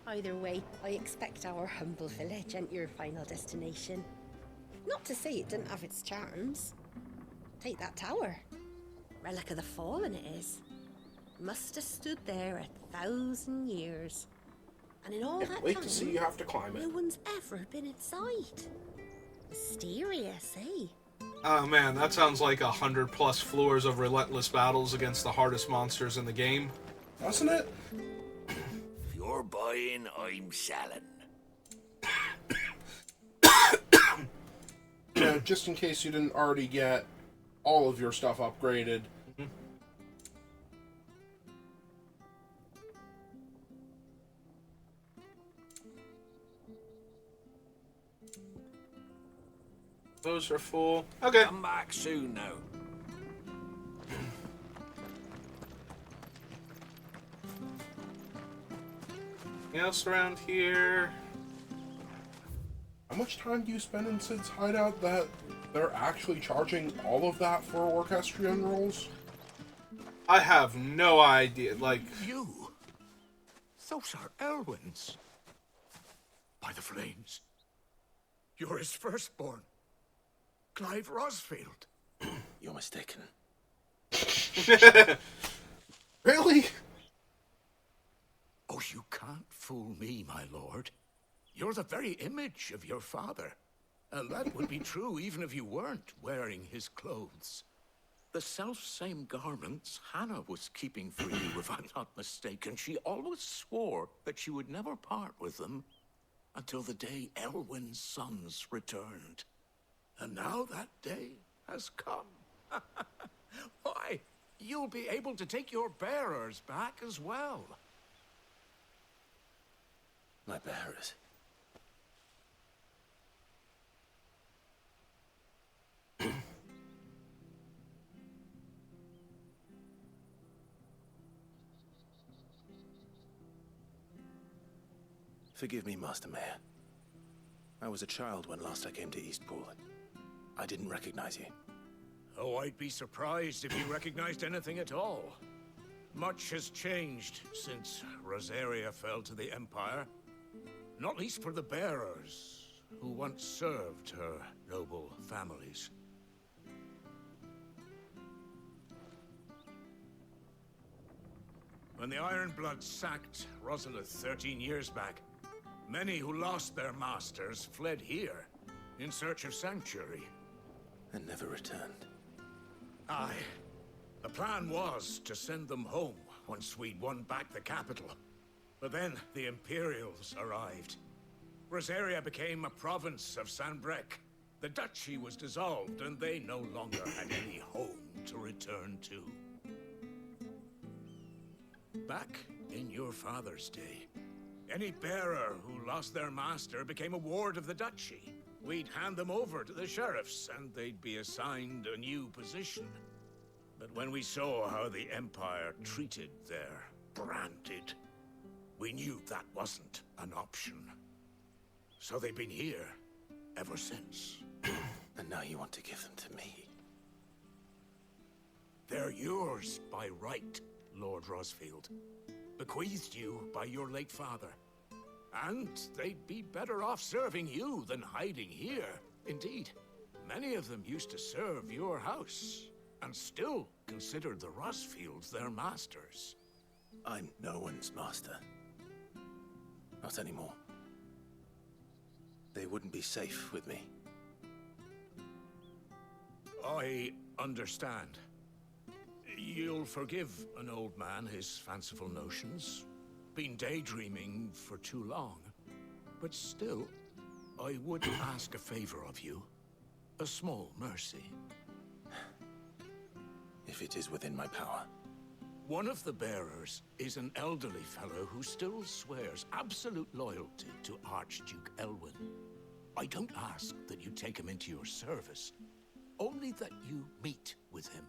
Either way, I expect our humble village ain't your final destination. Not to say it didn't have its charms. Take that tower. Relic of the Fallen it is. Must have stood there 1,000 years. And in all that Can't wait time, to see you have to climb it. no one's ever been inside. Mysterious, eh? Oh man, that sounds like 100+ floors of relentless battles against the hardest monsters in the game. Doesn't it? If you're buying, I'm selling. Yeah, just in case you didn't already get all of your stuff upgraded. Those are full. Okay. Come back soon now. Anything else around here? How much time do you spend in Sid's hideout that they're actually charging all of that for Orchestrion rolls? I have no idea. Like, You? Those are Elwyn's. By the flames. You're his firstborn. Clive Rosfield. You're mistaken. Really? Oh, you can't fool me, my lord. You're the very image of your father. And that would be true even if you weren't wearing his clothes. The self-same garments Hannah was keeping for you, if I'm not mistaken. She always swore that she would never part with them until the day Elwyn's sons returned. And now that day has come. Why, you'll be able to take your bearers back as well. My bearers. Forgive me, Master Mayor. I was a child when last I came to Eastpool. I didn't recognize you. Oh, I'd be surprised if you recognized anything at all. Much has changed since Rosaria fell to the Empire. Not least for the bearers, who once served her noble families. When the Ironbloods sacked Rosalith 13 years back, many who lost their masters fled here in search of sanctuary. And never returned. Aye. The plan was to send them home once we'd won back the capital. But then the Imperials arrived. Rosaria became a province of Sanbreque. The duchy was dissolved, and they no longer had any home to return to. Back in your father's day, any bearer who lost their master became a ward of the duchy. We'd hand them over to the sheriffs, and they'd be assigned a new position. But when we saw how the Empire treated their branded, we knew that wasn't an option. So they've been here, ever since. And now you want to give them to me? They're yours by right, Lord Rosfield. Bequeathed you by your late father. And they'd be better off serving you than hiding here. Indeed, many of them used to serve your house, and still considered the Rosfields their masters. I'm no one's master. Not anymore. They wouldn't be safe with me. I understand. You'll forgive an old man his fanciful notions. Been daydreaming for too long. But still, I would ask a favor of you. A small mercy. If it is within my power. One of the bearers is an elderly fellow who still swears absolute loyalty to Archduke Elwyn. I don't ask that you take him into your service, only that you meet with him.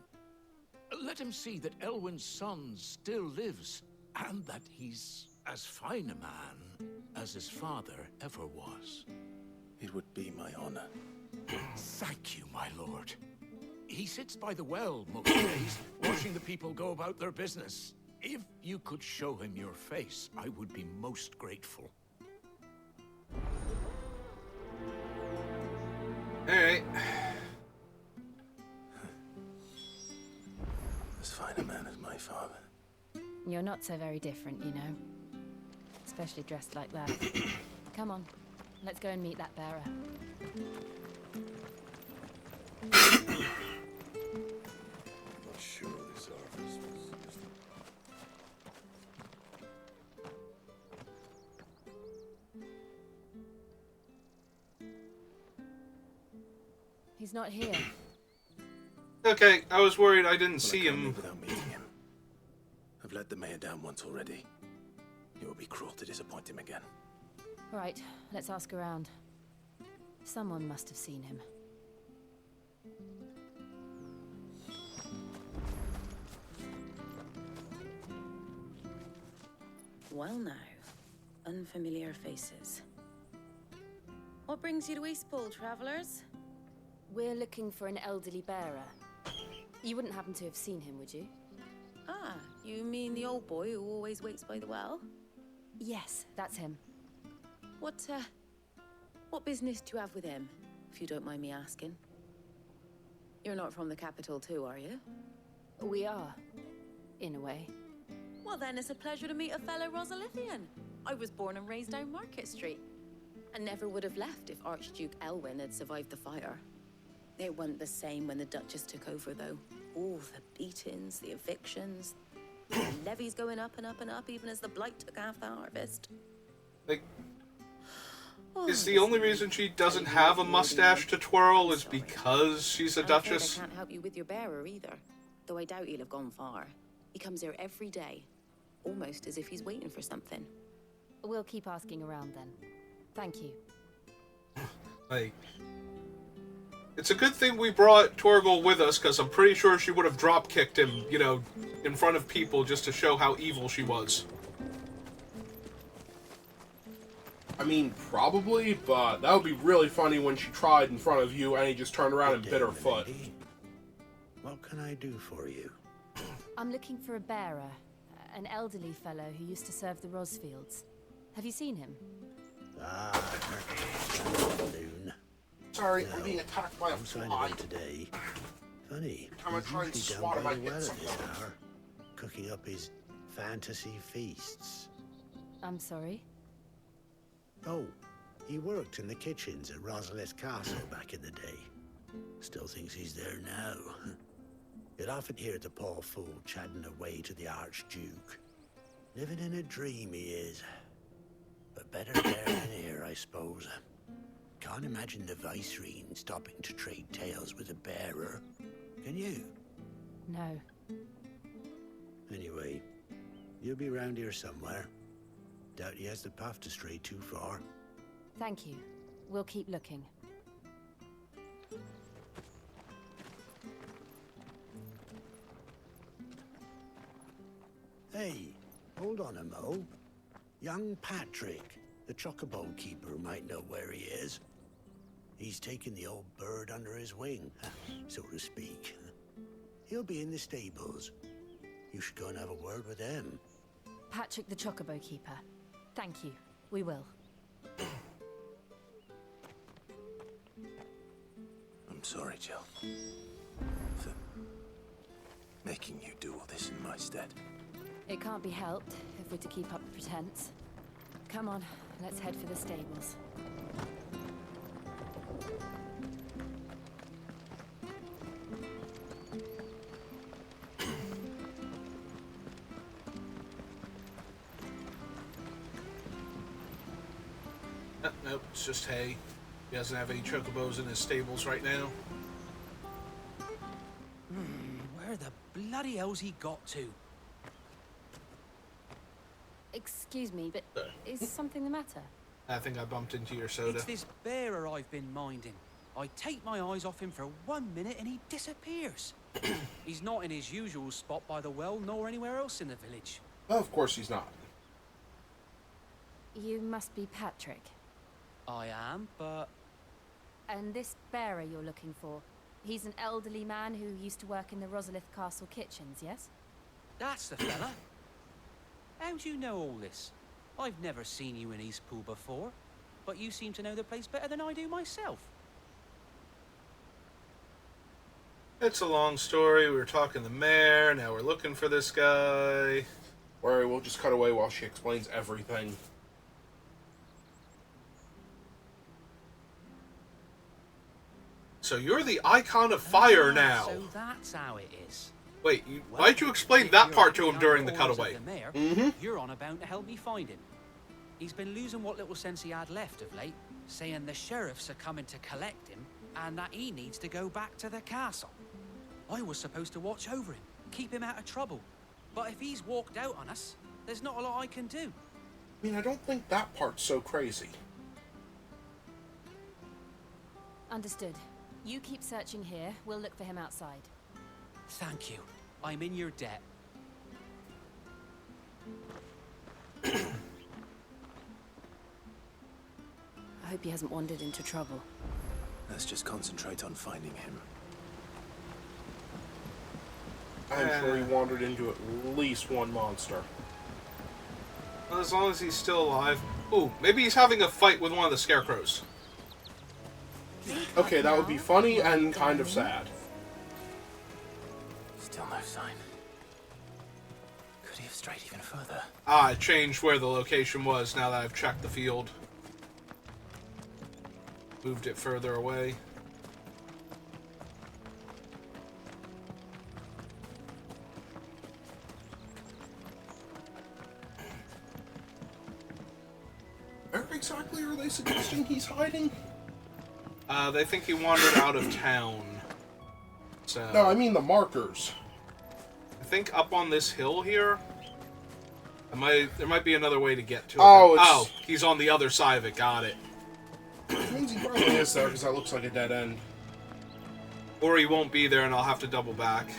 Let him see that Elwyn's son still lives, and that he's as fine a man as his father ever was. It would be my honor. Thank you, my lord. He sits by the well most days, watching the people go about their business. If you could show him your face, I would be most grateful. Alright. As fine a man as my father. You're not so very different, you know. Especially dressed like that. Come on, let's go and meet that bearer. Not sure this office was just... He's not here. Okay, I was worried I didn't see I can't him. live without meeting him. I've let the mayor down once already. It would be cruel to disappoint him again. Right, let's ask around. Someone must have seen him. Well now, unfamiliar faces. What brings you to Eastpool, travelers? We're looking for an elderly bearer. You wouldn't happen to have seen him, would you? Ah, you mean the old boy who always waits by the well? Yes, that's him. What business do you have with him, if you don't mind me asking? You're not from the capital too, are you? We are, in a way. Well then, it's a pleasure to meet a fellow Rosalithian. I was born and raised down Market Street. And never would have left if Archduke Elwyn had survived the fire. It wasn't the same when the Duchess took over, though. All the beatings, the evictions, the levies going up and up and up, even as the Blight took half the harvest. Like, is the only reason she doesn't have a mustache to twirl is because she's a duchess? I can't help you with your bearer either, though I doubt he'll have gone far. He comes here every day, almost as if he's waiting for something. We'll keep asking around then. Thank you. Like, it's a good thing we brought Torgal with us, because I'm pretty sure she would have drop-kicked him, you know, in front of people just to show how evil she was. I mean, probably, but that would be really funny when she tried in front of you and he just turned around and bit her foot. What can I do for you? I'm looking for a bearer, an elderly fellow who used to serve the Rosfields. Have you seen him? Afternoon. Sorry, I'm being attacked by a fly. Today. Funny. Every time I try and swat him, I get something. Hour, cooking up his fantasy feasts. I'm sorry? Oh, he worked in the kitchens at Rosalith Castle back in the day. Still thinks he's there now. You'd often hear the poor fool chatting away to the Archduke. Living in a dream he is. But better there than here, I suppose. Can't imagine the Viceroy stopping to trade tales with a bearer. Can you? No. Anyway, you'll be round here somewhere. Doubt he has the path to stray too far. Thank you. We'll keep looking. Hey, hold on a mo. Young Patrick, the chocobo keeper, might know where he is. He's taken the old bird under his wing, so to speak. He'll be in the stables. You should go and have a word with them. Patrick the Chocobo Keeper. Thank you. We will. I'm sorry, Jill. For making you do all this in my stead. It can't be helped if we're to keep up the pretense. Come on, let's head for the stables. Nope, it's just hay. He doesn't have any chocobos in his stables right now. Where the bloody hell's he got to? Excuse me, but is something the matter? I think I bumped into your soda. It's this bearer I've been minding. I take my eyes off him for 1 minute and he disappears. He's not in his usual spot by the well, nor anywhere else in the village. Well, of course he's not. You must be Patrick. I am, but... And this bearer you're looking for, he's an elderly man who used to work in the Rosalith Castle kitchens, yes? That's the fella. How do you know all this? I've never seen you in Eastpool before, but you seem to know the place better than I do myself. It's a long story. We were talking to the mayor, now we're looking for this guy. Worry, we'll just cut away while she explains everything. So you're the icon of fire now. So that's how it is. Wait, why'd you explain that part to him during the cutaway? You're on about to help me find him. He's been losing what little sense he had left of late, saying the sheriffs are coming to collect him and that he needs to go back to the castle. I was supposed to watch over him, keep him out of trouble. But if he's walked out on us, there's not a lot I can do. I mean, I don't think that part's so crazy. Understood. You keep searching here, we'll look for him outside. Thank you. I'm in your debt. I hope he hasn't wandered into trouble. Let's just concentrate on finding him. I'm sure he wandered into at least one monster. Well, as long as he's still alive. Ooh, maybe he's having a fight with one of the scarecrows. Okay, that would be funny and kind of sad. Still no sign. Could he have strayed even further? Ah, I changed where the location was now that I've checked the field. Moved it further away. Where exactly are they suggesting he's hiding? They think he wandered out of town. So No, I mean the markers. I think up on this hill here. There might be another way to get to it. Oh, he's on the other side of it. Got it. Which means he probably is there, because that looks like a dead end. Or he won't be there and I'll have to double back.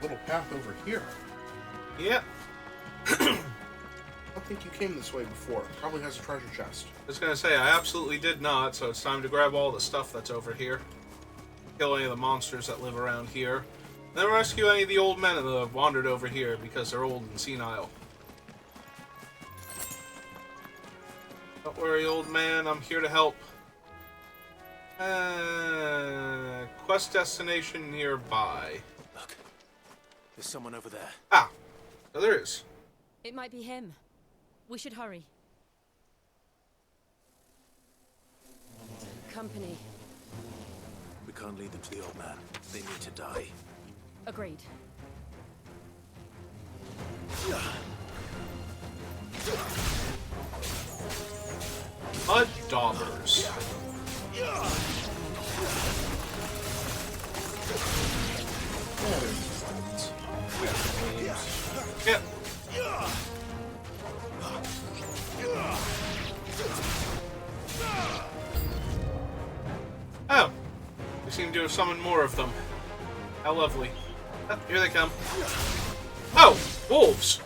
Little path over here. Yep. I don't think you came this way before. Probably has a treasure chest. I was gonna say, I absolutely did not, so it's time to grab all the stuff that's over here. Kill any of the monsters that live around here. Then rescue any of the old men that have wandered over here because they're old and senile. Don't worry, old man, I'm here to help. Quest destination nearby. Look, there's someone over there. Ah, so there is. It might be him. We should hurry. Company. We can't lead them to the old man. They need to die. Agreed. Mud daubers. Yep. Oh. We seem to have summoned more of them. How lovely. Oh, here they come. Oh! Wolves!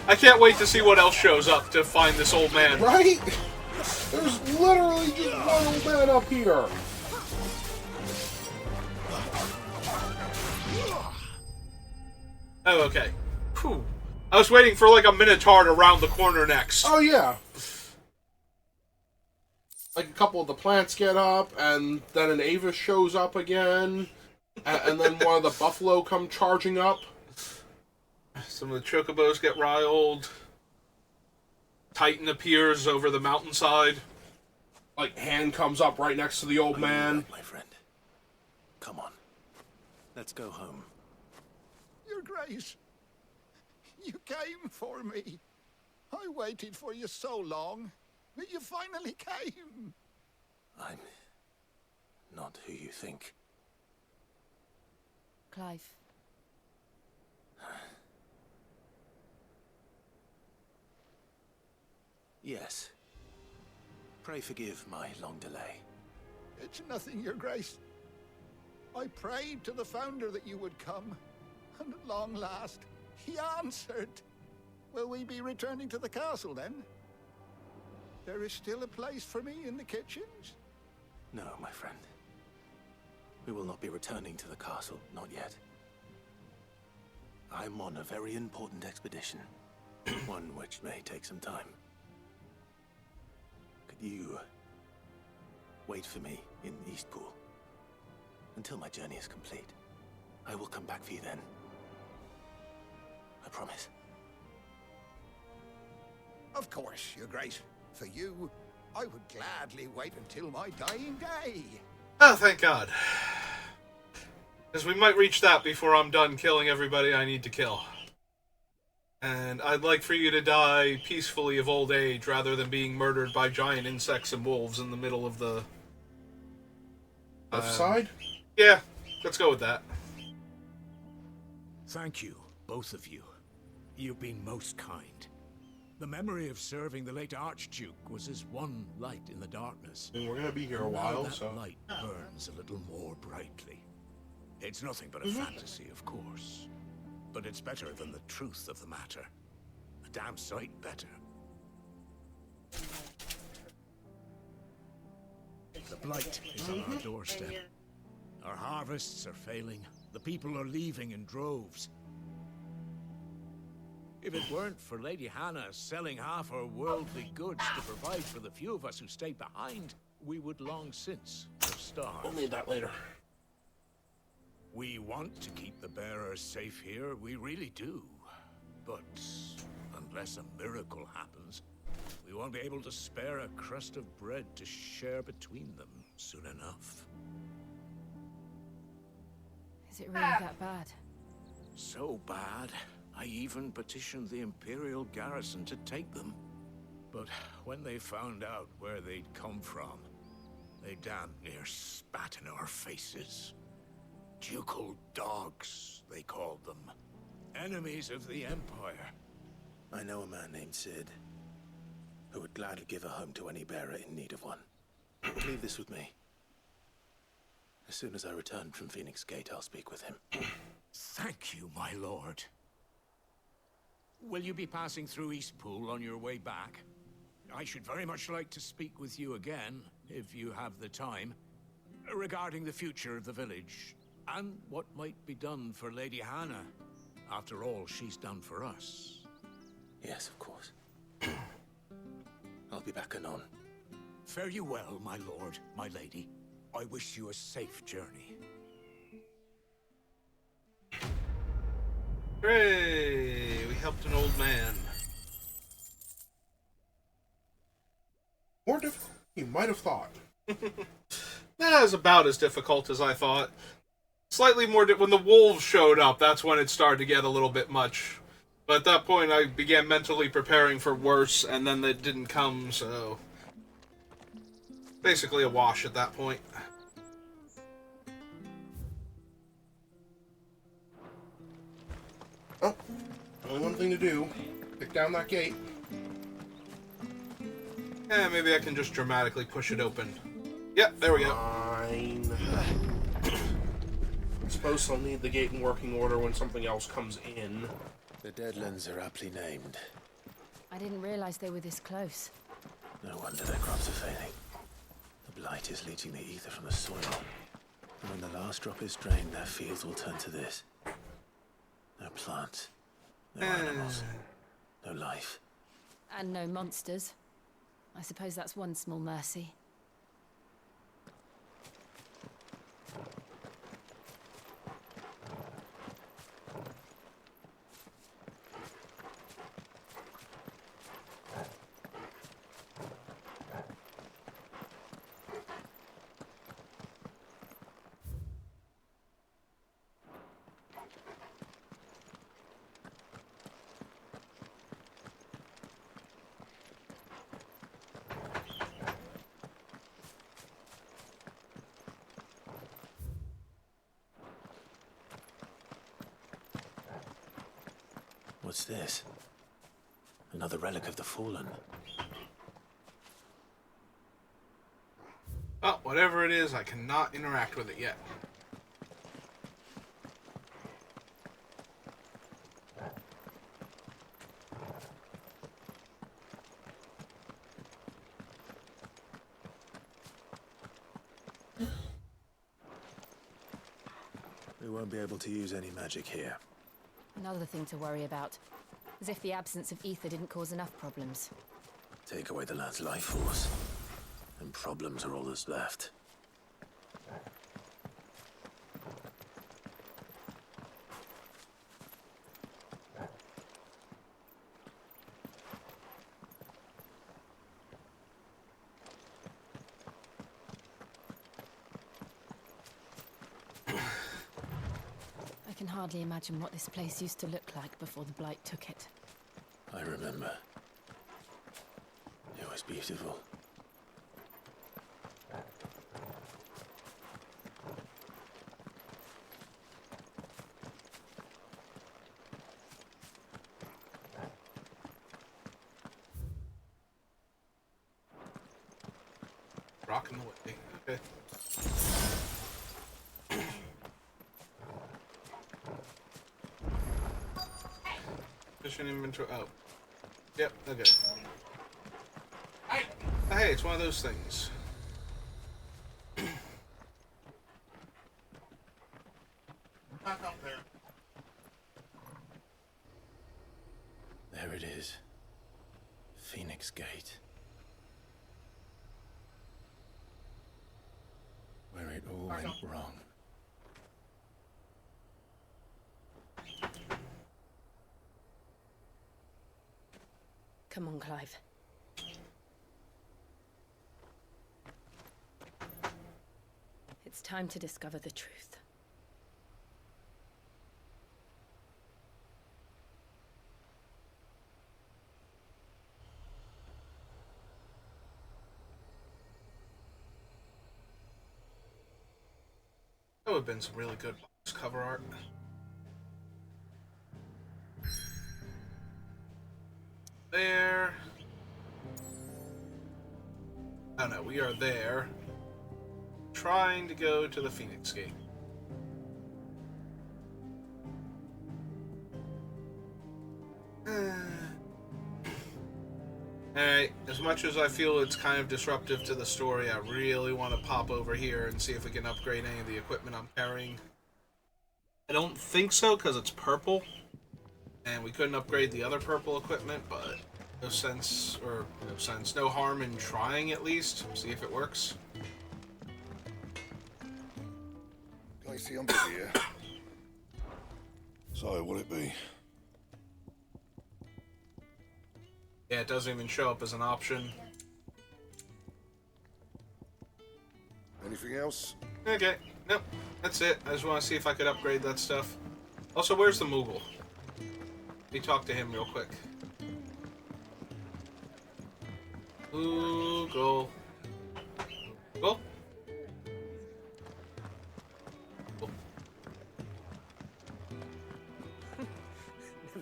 I can't wait to see what else shows up to find this old man. Right? There's literally just one old man up here. Oh, okay. Whew. I was waiting for like a Minotaur to round the corner next. Oh, yeah. Like a couple of the plants get up, and then an Avis shows up again, and then one of the buffalo come charging up. Some of the chocobos get riled. Titan appears over the mountainside. Like, hand comes up right next to the old man. My friend. Come on. Let's go home. Your Grace, you came for me. I waited for you so long, but you finally came. I'm not who you think. Clive. Yes. Pray forgive my long delay. It's nothing, Your Grace. I prayed to the Founder that you would come, and at long last, he answered. Will we be returning to the castle, then? There is still a place for me in the kitchens? No, my friend. We will not be returning to the castle, not yet. I'm on a very important expedition, one which may take some time. Could you wait for me in Eastpool until my journey is complete? I will come back for you then. I promise. Of course, Your Grace. For you, I would gladly wait until my dying day. Oh, thank God. Because we might reach that before I'm done killing everybody I need to kill. And I'd like for you to die peacefully of old age rather than being murdered by giant insects and wolves in the middle of the... Left side? Yeah, let's go with that. Thank you, both of you. You've been most kind. The memory of serving the late Archduke was as one light in the darkness. And we're gonna be here a And now while, that so... light burns a little more brightly. It's nothing but a fantasy, of course. But it's better than the truth of the matter. A damn sight better. The blight is on our doorstep. Our harvests are failing. The people are leaving in droves. If it weren't for Lady Hannah selling half her worldly goods to provide for the few of us who stayed behind, we would long since have starved. We'll need that later. We want to keep the bearers safe here, we really do. But unless a miracle happens, we won't be able to spare a crust of bread to share between them soon enough. Is it really that bad? So bad, I even petitioned the Imperial garrison to take them. But when they found out where they'd come from, they damn near spat in our faces. Ducal dogs, they called them. Enemies of the Empire. I know a man named Cid, who would gladly give a home to any bearer in need of one. Leave this with me. As soon as I return from Phoenix Gate, I'll speak with him. Thank you, my lord. Will you be passing through Eastpool on your way back? I should very much like to speak with you again, if you have the time, regarding the future of the village, and what might be done for Lady Hannah. After all she's done for us. Yes, of course. I'll be back anon. Fare you well, my lord, my lady. I wish you a safe journey. Hooray! We helped an old man. More difficult than you might have thought. That was about as difficult as I thought. Slightly more... when the wolves showed up, that's when it started to get a little bit much. But at that point, I began mentally preparing for worse, and then they didn't come, so... basically a wash at that point. Only one thing to do. Pick down that gate. Maybe I can just dramatically push it open. Yep, there we go. Fine. I suppose I'll need the gate in working order when something else comes in. The Deadlands are aptly named. I didn't realize they were this close. No wonder their crops are failing. The blight is leaching the ether from the soil. And when the last drop is drained, their fields will turn to this. No plants, no animals, no life. And no monsters. I suppose that's one small mercy. What's this? Another relic of the Fallen. Oh, whatever it is, I cannot interact with it yet. We won't be able to use any magic here. Another thing to worry about. As if the absence of ether didn't cause enough problems. Take away the lad's life force, and problems are all that's left. I can hardly imagine what this place used to look like before the Blight took it. I remember. It was beautiful. Rocking the way. Okay. Mission inventory. Oh. Yep, okay. Hey, it's one of those things. Back up there. There it is. Phoenix Gate. Where it all went wrong. Come on, Clive. It's time to discover the truth. That would have been some really good box cover art. There. Oh no, we are there. Trying to go to the Phoenix Gate. Alright, as much as I feel it's kind of disruptive to the story, I really want to pop over here and see if we can upgrade any of the equipment I'm carrying. I don't think so, because it's purple. And we couldn't upgrade the other purple equipment, but no harm in trying at least. See if it works. Can I see under here? So, will it be? Yeah, it doesn't even show up as an option. Anything else? Okay, nope, that's it. I just want to see if I could upgrade that stuff. Also, where's the Moogle? Let me talk to him real quick. Moogle. Moogle?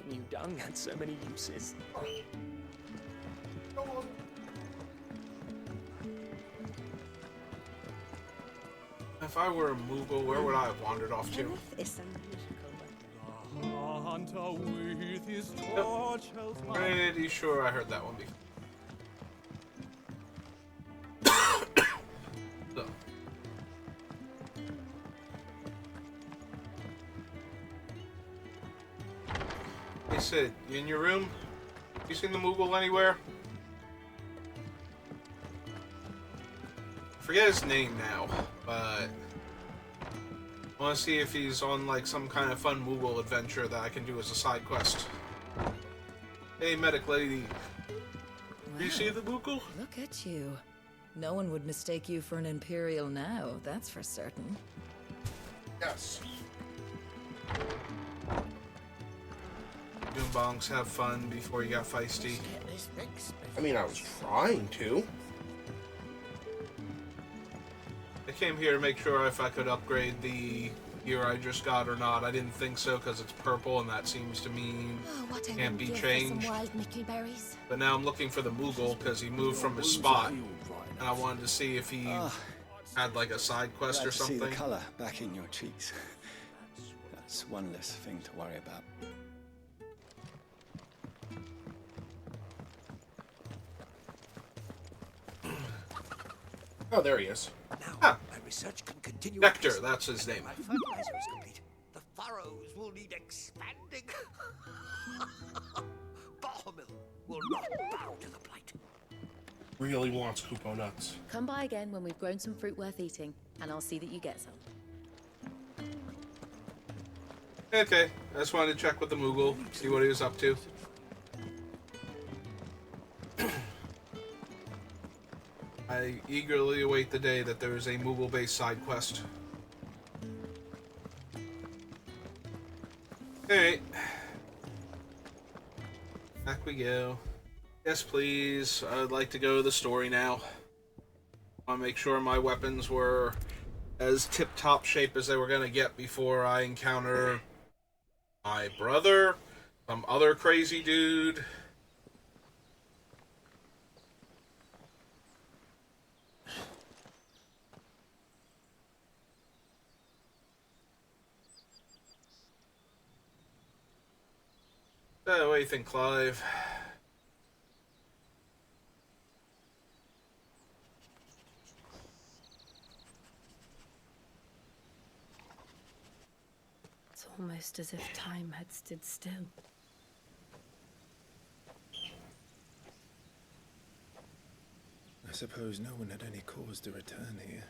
knew dung had so many uses. If I were a Moogle, where would I have wandered off to? Hunter with his torch held high. Pretty sure I heard that one before. So. Hey Sid, you in your room? You seen the Moogle anywhere? I forget his name now, but I want to see if he's on like some kind of fun Moogle adventure that I can do as a side quest. Hey, medic lady. Do you see the Moogle? Look at you. No one would mistake you for an Imperial now, that's for certain. Yes. Doing bongs, have fun before you got feisty. I mean, I was trying to. I came here to make sure if I could upgrade the gear I just got or not. I didn't think so because it's purple and that seems to mean can't be changed. But now I'm looking for the Moogle because he moved from his spot, and I wanted to see if he had like a side quest Glad or to see something. the color back in your cheeks. That's one less thing to worry about. Oh, there he is. Now, my research can continue. Nectar, that's his name. My fertilizer is complete. The furrows will need expanding. Bahamil will not bow to the plight. Really wants Kupo nuts. Come by again when we've grown some fruit worth eating, and I'll see that you get some. Okay, I just wanted to check with the Moogle, see what he was up to. I eagerly await the day that there is a Moogle-based side quest. Alright. Back we go. Yes, please. I'd like to go to the story now. I want to make sure my weapons were as tip-top shape as they were going to get before I encounter my brother, some other crazy dude. What do you think, Clive? It's almost as if time had stood still. I suppose no one had any cause to return here.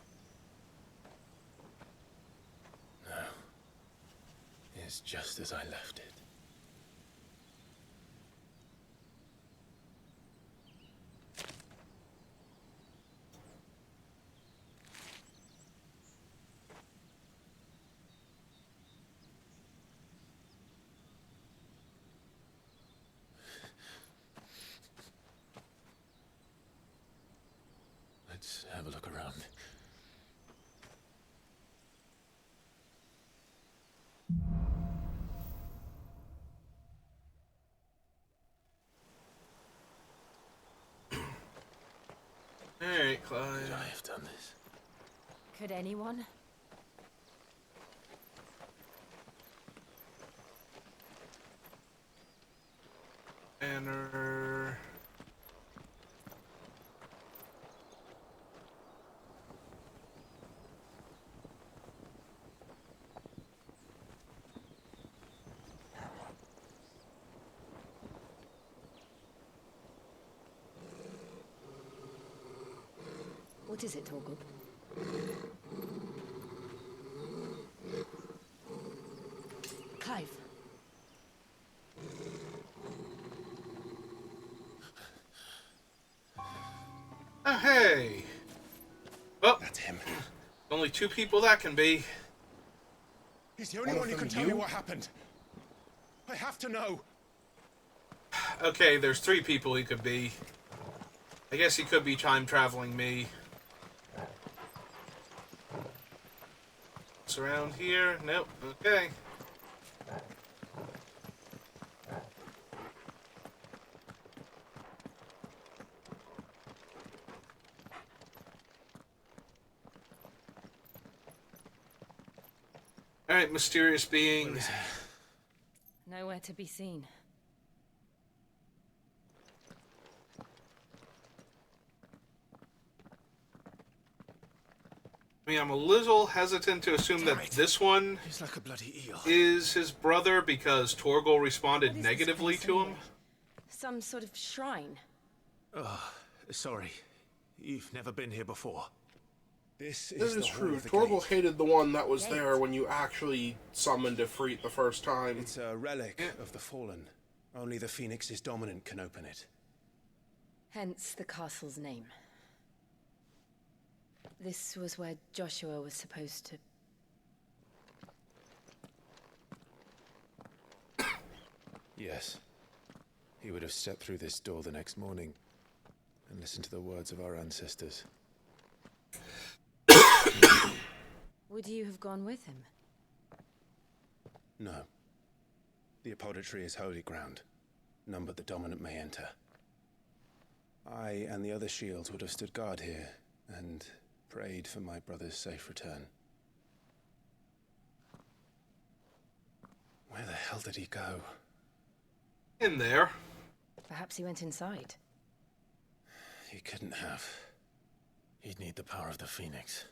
No. It's just as I left it. Let's have a look around. Alright, Clive. Could I have done this? Could anyone? Banner. What is it, Torgub? Clive. Oh, hey! Well, that's him. Only two people that can be. He's the only one who can tell me what happened. I have to know. Okay, there's three people he could be. I guess he could be time-traveling me. It's around here? Nope. Okay. Alright, mysterious being. Nowhere to be seen. I mean, I'm a little hesitant to assume that this one He's like a bloody eel. is his brother because Torgal responded negatively to him. Some sort of shrine. Oh, sorry. You've never been here before. This That is true. Torgal hated the one that was there when you actually summoned Ifrit the first time. It's a relic of the Fallen. Only the Phoenix's dominant can open it. Hence the castle's name. This was where Joshua was supposed to... Yes. He would have stepped through this door the next morning and listened to the words of our ancestors. Would you have gone with him? No. The Apodatory is holy ground. None but the dominant may enter. I and the other shields would have stood guard here and prayed for my brother's safe return. Where the hell did he go? In there. Perhaps he went inside. He couldn't have. He'd need the power of the Phoenix.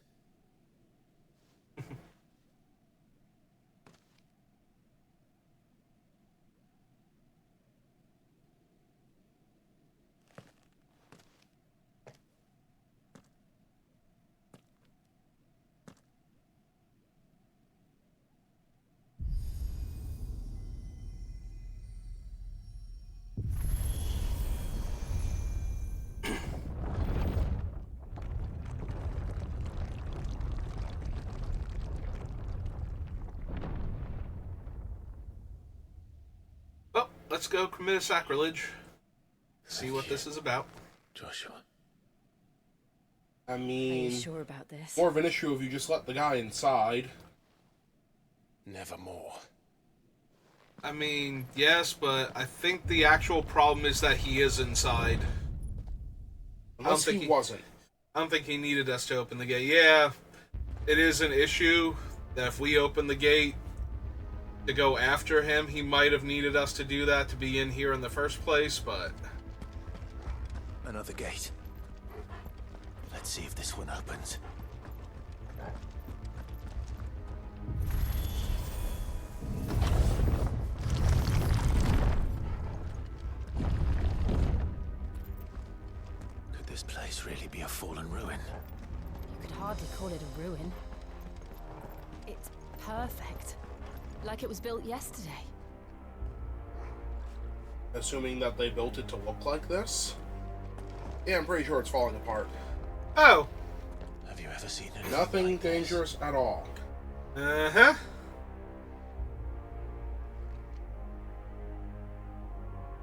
Well, let's go commit a sacrilege. See what this is about. Joshua. I Are mean, you sure about this? more of an issue if you just let the guy inside. Nevermore. I mean, yes, but I think the actual problem is that he is inside. Unless he wasn't. I don't think he needed us to open the gate. Yeah, it is an issue that if we open the gate to go after him, he might have needed us to do that to be in here in the first place, but... Another gate. Let's see if this one opens. Could this place really be a fallen ruin? You could hardly call it a ruin. It's perfect. Like it was built yesterday. Assuming that they built it to look like this? Yeah, I'm pretty sure it's falling apart. Oh! Have you ever seen anything Nothing like this? dangerous at all. Uh-huh.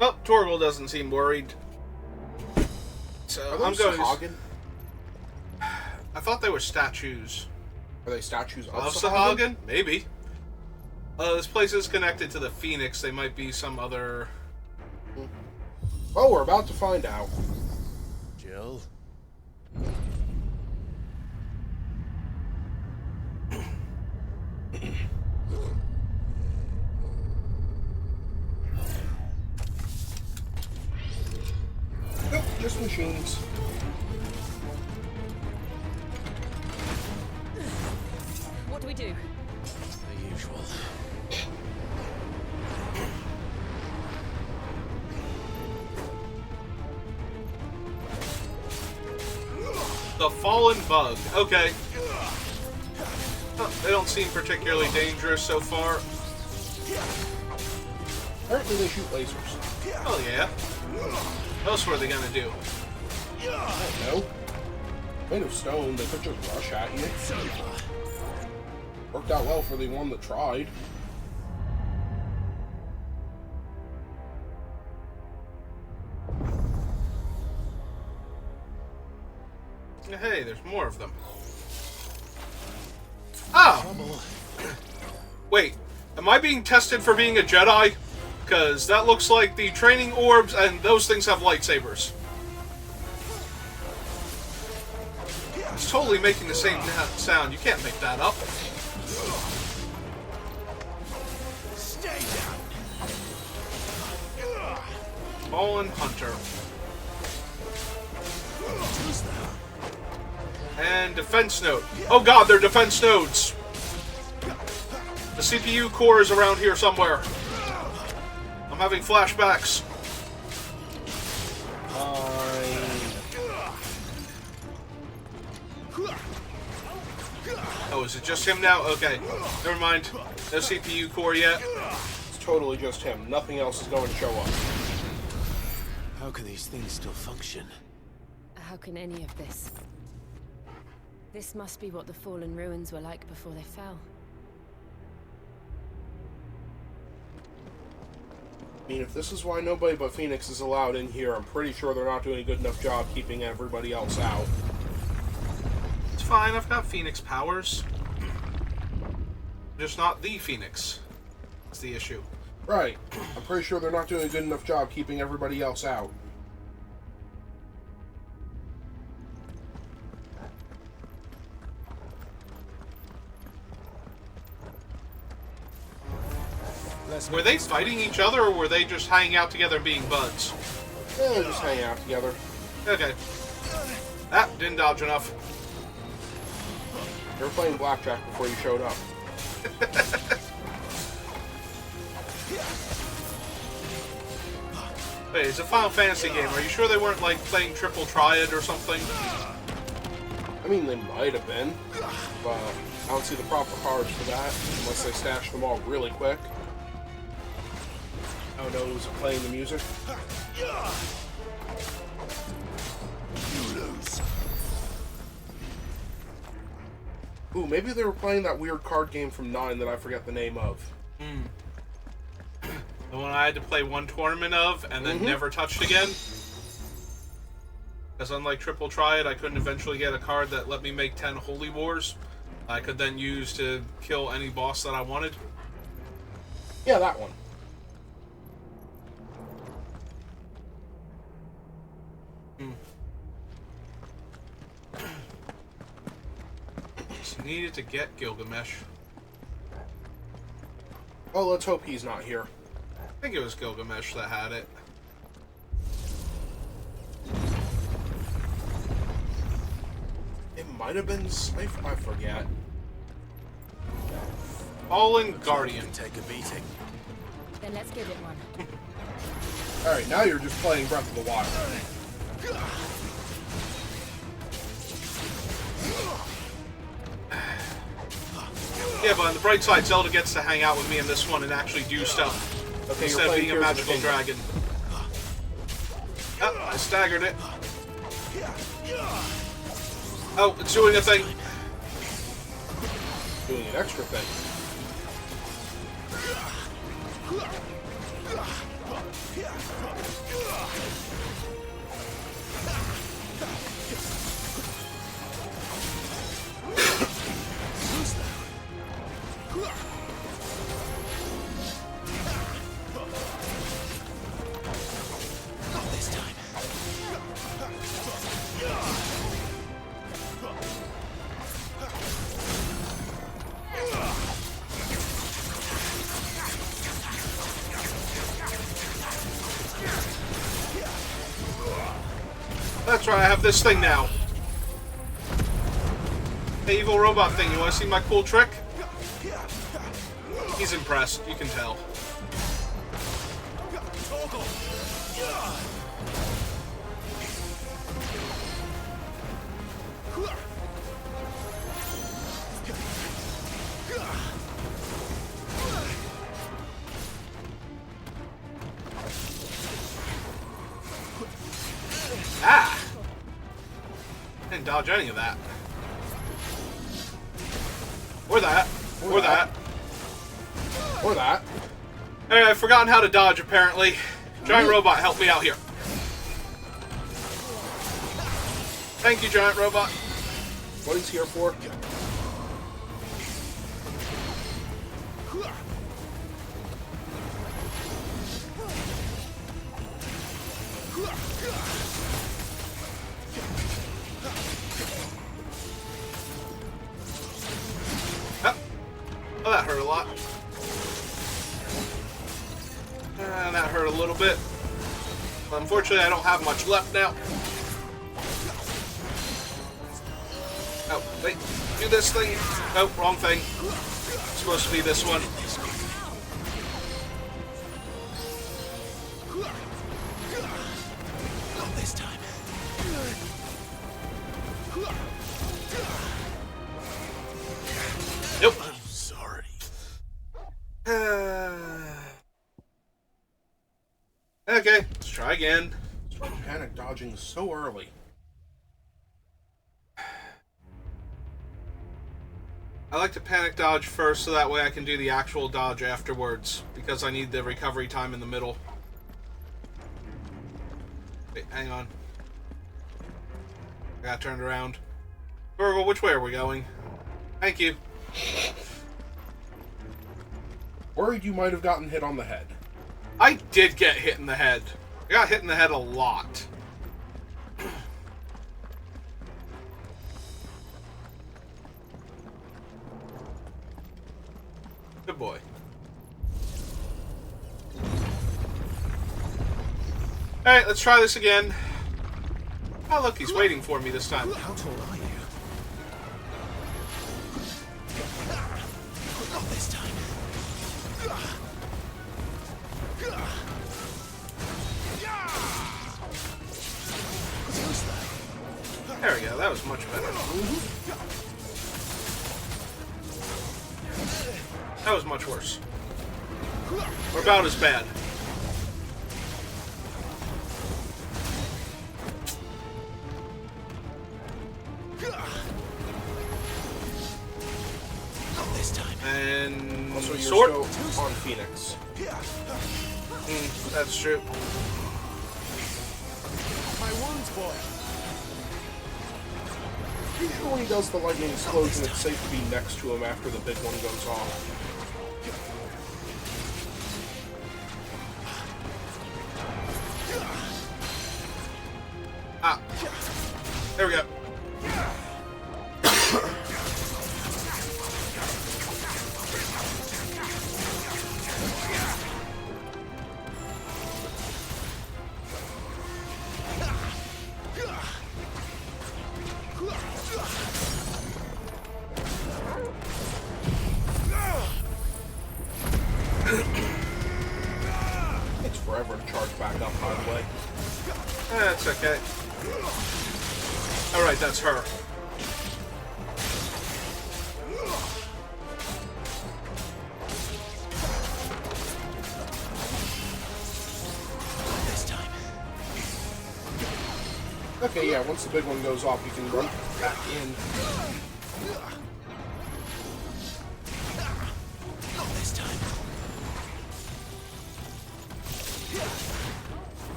Well, Torgal doesn't seem worried. So Are I'm those going. Sahagin? I thought they were statues. Are they statues of Of Sahagin? Sahagin? Maybe. This place is connected to the Phoenix. They might be some other. Well, we're about to find out. Jill? Nope, just machines. What do we do? The usual. The Fallen Bug. Okay. They don't seem particularly dangerous so far. Apparently they shoot lasers. Oh yeah. What else were they gonna do? I don't know. Made of stone, they could just rush at you. Worked out well for the one that tried. Hey, there's more of them. Oh! Wait, am I being tested for being a Jedi? Because that looks like the training orbs, and those things have lightsabers. It's totally making the same sound. You can't make that up. Fallen Hunter. And defense node. Oh god, they're defense nodes. The CPU core is around here somewhere. I'm having flashbacks. Oh, is it just him now? Okay, never mind. No CPU core yet. It's totally just him. Nothing else is going to show up. How can these things still function? How can any of this? This must be what the fallen ruins were like before they fell. I mean, if this is why nobody but Phoenix is allowed in here, I'm pretty sure they're not doing a good enough job keeping everybody else out. It's fine, I've got Phoenix powers. Just not the Phoenix. That's the issue. Right. I'm pretty sure they're not doing a good enough job keeping everybody else out. Were they fighting each other, or were they just hanging out together and being buds? Yeah, they're just hanging out together. Okay. Ah, didn't dodge enough. They were playing blackjack before you showed up. Wait, it's a Final Fantasy game. Are you sure they weren't, like, playing Triple Triad or something? I mean, they might have been, but I don't see the proper cards for that, unless they stash them all really quick. Oh no, was it playing the music? You lose. Ooh, maybe they were playing that weird card game from 9 that I forget the name of. The one I had to play one tournament of, and then never touched again? Because unlike Triple Triad, I couldn't eventually get a card that let me make 10 Holy Wars. I could then use to kill any boss that I wanted. Yeah, that one. Just needed to get Gilgamesh. Oh, let's hope he's not here. I think it was Gilgamesh that had it. It might have been Scythe, I forget. Fallen Guardian. Take a beating. Then let's give it one. Alright, now you're just playing Breath of the Wild. Yeah, but on the bright side, Zelda gets to hang out with me in this one and actually do stuff. Okay, instead of being a magical dragon. Oh, I staggered it. Oh, it's doing a thing. Doing an extra thing. Not this time. That's right, I have this thing now. Hey, evil robot thing, you want to see my cool trick? He's impressed, you can tell. Ah! Didn't dodge any of that. Or that. Or that. Or that. Hey, I've forgotten how to dodge, apparently. Giant robot, help me out here. Thank you, giant robot. What he's here for? Oh, that hurt a lot. That hurt a little bit. Unfortunately, I don't have much left now. Oh, wait. Do this thing. Oh, wrong thing. It's supposed to be this one. Not this time. Nope. I'm sorry. Okay, let's try again. Start panic dodging so early. I like to panic dodge first so that way I can do the actual dodge afterwards, because I need the recovery time in the middle. Wait, hang on. I got turned around. Virgil, which way are we going? Thank you. Worried you might have gotten hit on the head. I did get hit in the head. I got hit in the head a lot. Good boy. Alright, let's try this again. Oh, look, he's waiting for me this time. How tall are you? Not this time. There we go, that was much better. That was much worse. Or about as bad. Not this time. And Also, you're sword? still on Phoenix. That's true. My wounds, boy. Usually when he does the lightning explosion, it's safe to be next to him after the big one goes off. Ah. There we go. Takes forever to charge back up, by the way. That's okay. Alright, that's her. This time. Okay, yeah, once the big one goes off, you can run back in. Not this time.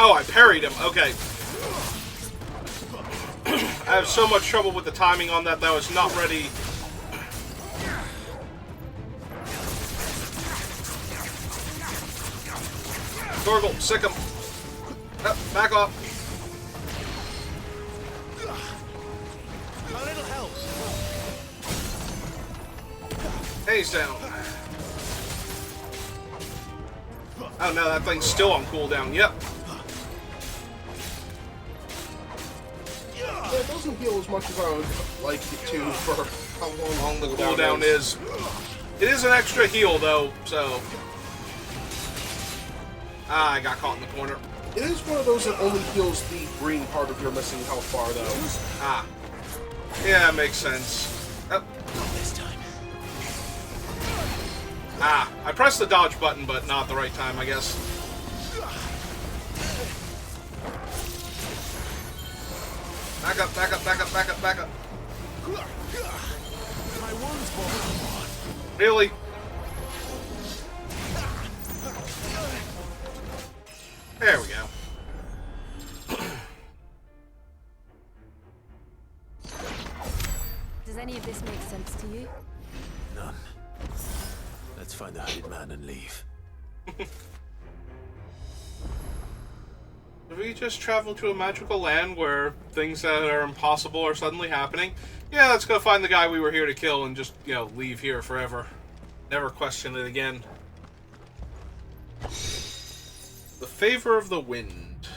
Oh, I parried him. Okay. I have so much trouble with the timing on that I was not ready. Torgal, sick him. Back off. A little help. Hey, he's down. Oh no, that thing's still on cooldown. Yep. Yeah, it doesn't heal as much as I would like it to for how long The cooldown is. It is an extra heal though, so. Ah, I got caught in the corner. It is one of those that only heals the green part of your missing health bar, though. Ah. Yeah, makes sense. Oh. Not this time. Ah, I pressed the dodge button, but not the right time, I guess. Back up, back up, back up, back up, back up. My wounds, boy. Really? There we go. Does any of this make sense to you? None. Let's find the hooded man and leave. To we just travel to a magical land where things that are impossible are suddenly happening? Yeah, let's go find the guy we were here to kill and just, you know, leave here forever. Never question it again. The Favor of the Wind.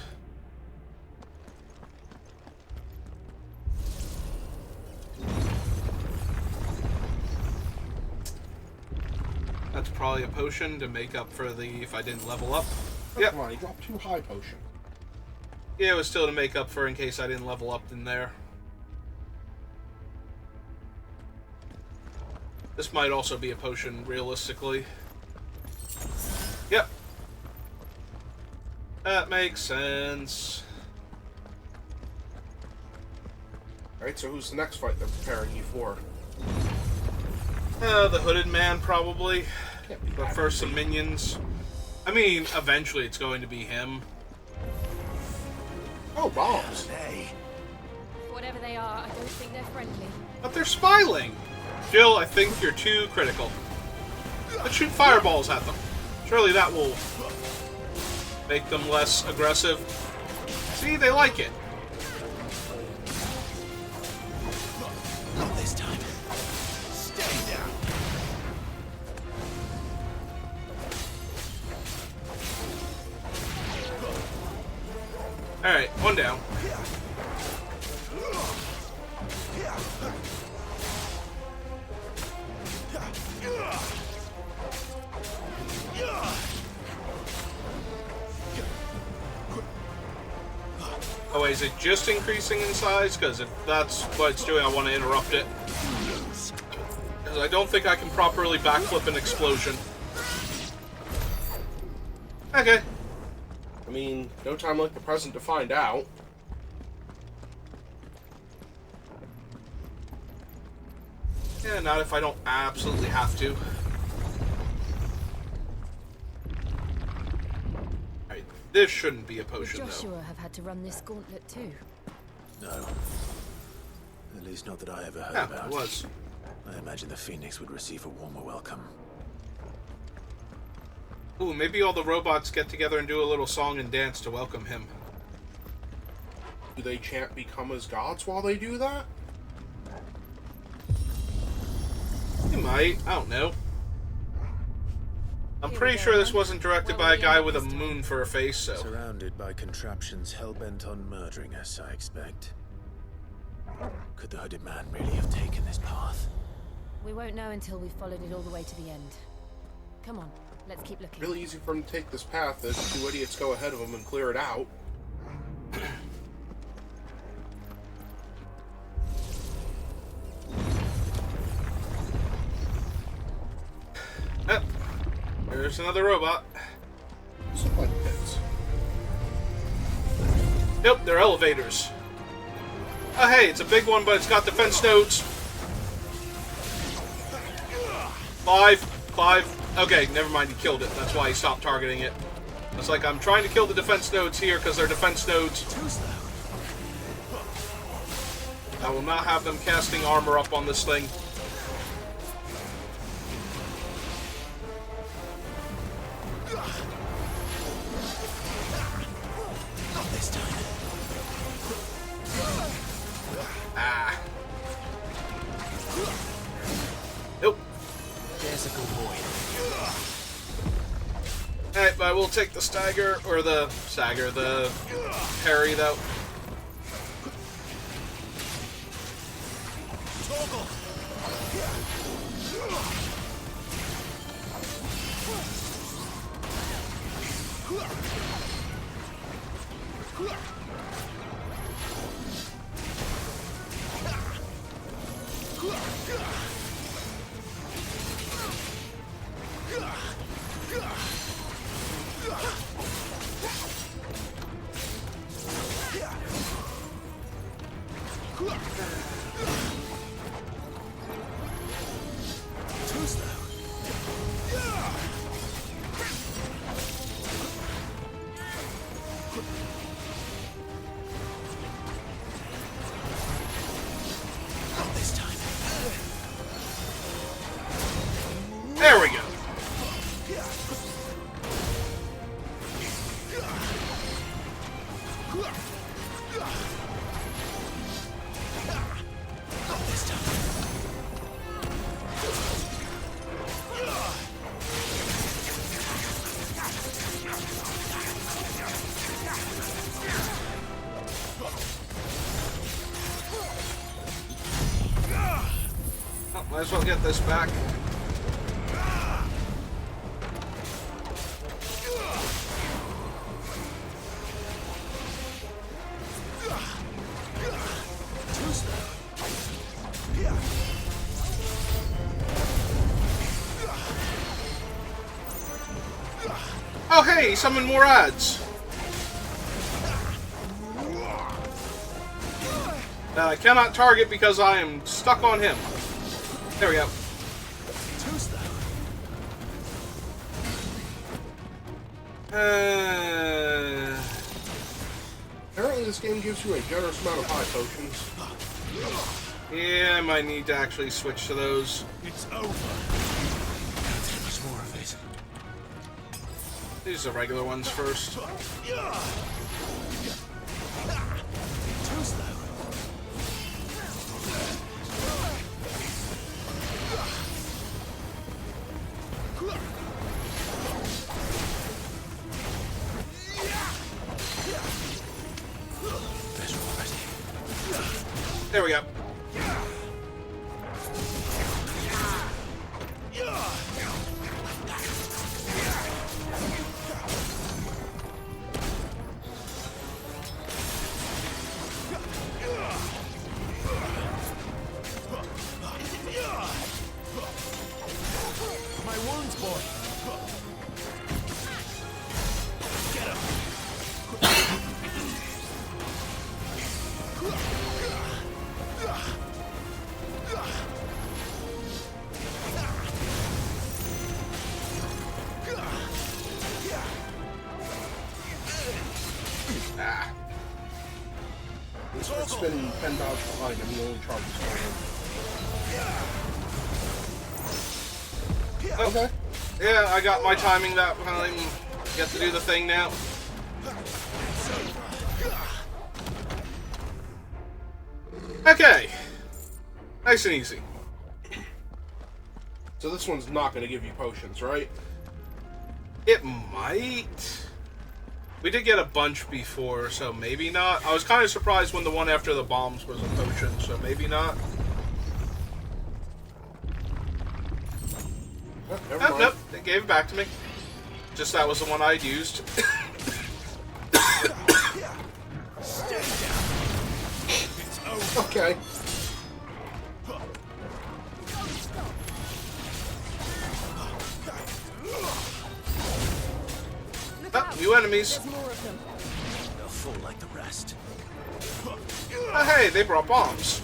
That's probably a potion to make up for the if I didn't level up. Yep. Come on, you dropped 2 high potion. Yeah, it was still to make up for in case I didn't level up in there. This might also be a potion, realistically. Yep. That makes sense. Alright, so who's the next fight they're preparing you for? The Hooded Man, probably. But first, some minions. I mean, eventually it's going to be him. Oh, bombs. Hey. Whatever they are, I don't think they're friendly. But they're smiling! Jill, I think you're too critical. Let's shoot fireballs at them. Surely that will make them less aggressive. See, they like it. Not this time. Stay down. Alright, one down. Oh wait, is it just increasing in size? Because if that's what it's doing, I want to interrupt it. Because I don't think I can properly backflip an explosion. Okay. I mean, no time like the present to find out. Yeah, not if I don't absolutely have to. Alright, this shouldn't be a potion, Would though. Joshua have had to run this gauntlet too? No. At least not that I ever heard Yeah, about. it was. I imagine the Phoenix would receive a warmer welcome. Ooh, maybe all the robots get together and do a little song and dance to welcome him. Do they chant "Become as gods" while they do that? You might. I don't know. I'm pretty sure this wasn't directed by a guy with a moon for a face, so... Surrounded by contraptions hell-bent on murdering us, I expect. Could the Hooded Man really have taken this path? We won't know until we've followed it all the way to the end. Come on, let's keep looking. Really easy for him to take this path as 2 idiots go ahead of him and clear it out. Yep. There's another robot. Supply pits. Nope, they're elevators. Oh hey, it's a big one, but it's got defense nodes. Clive. Okay, never mind, he killed it. That's why he stopped targeting it. It's like, I'm trying to kill the defense nodes here because they're defense nodes. I will not have them casting armor up on this thing. Not this time. Ah. Nope. There's a good boy. Alright, but I will take the stagger, or the stagger, the parry, though. There we go. Oh, might as well get this back. Oh hey, he summoned more ads. That I cannot target because I am stuck on him. There we go. Apparently this game gives you a generous amount of high potions. Yeah, I might need to actually switch to those. It's over. There's more of it. These are the regular ones first. Too slow. There we go. My wounds, boy. Get him. Ah. It's spinning 10 dodge behind him, he only charges for him. Okay. Yeah, I got my timing that time. Get to do the thing now. Okay. Nice and easy. So this one's not going to give you potions, right? It might. We did get a bunch before, so maybe not. I was kind of surprised when the one after the bombs was a potion, so maybe not. Oh, never Nope, mind. nope. They gave it back to me. Just that was the one I'd used. Okay. Oh, new enemies. They'll fall like the rest. Oh, hey, they brought bombs.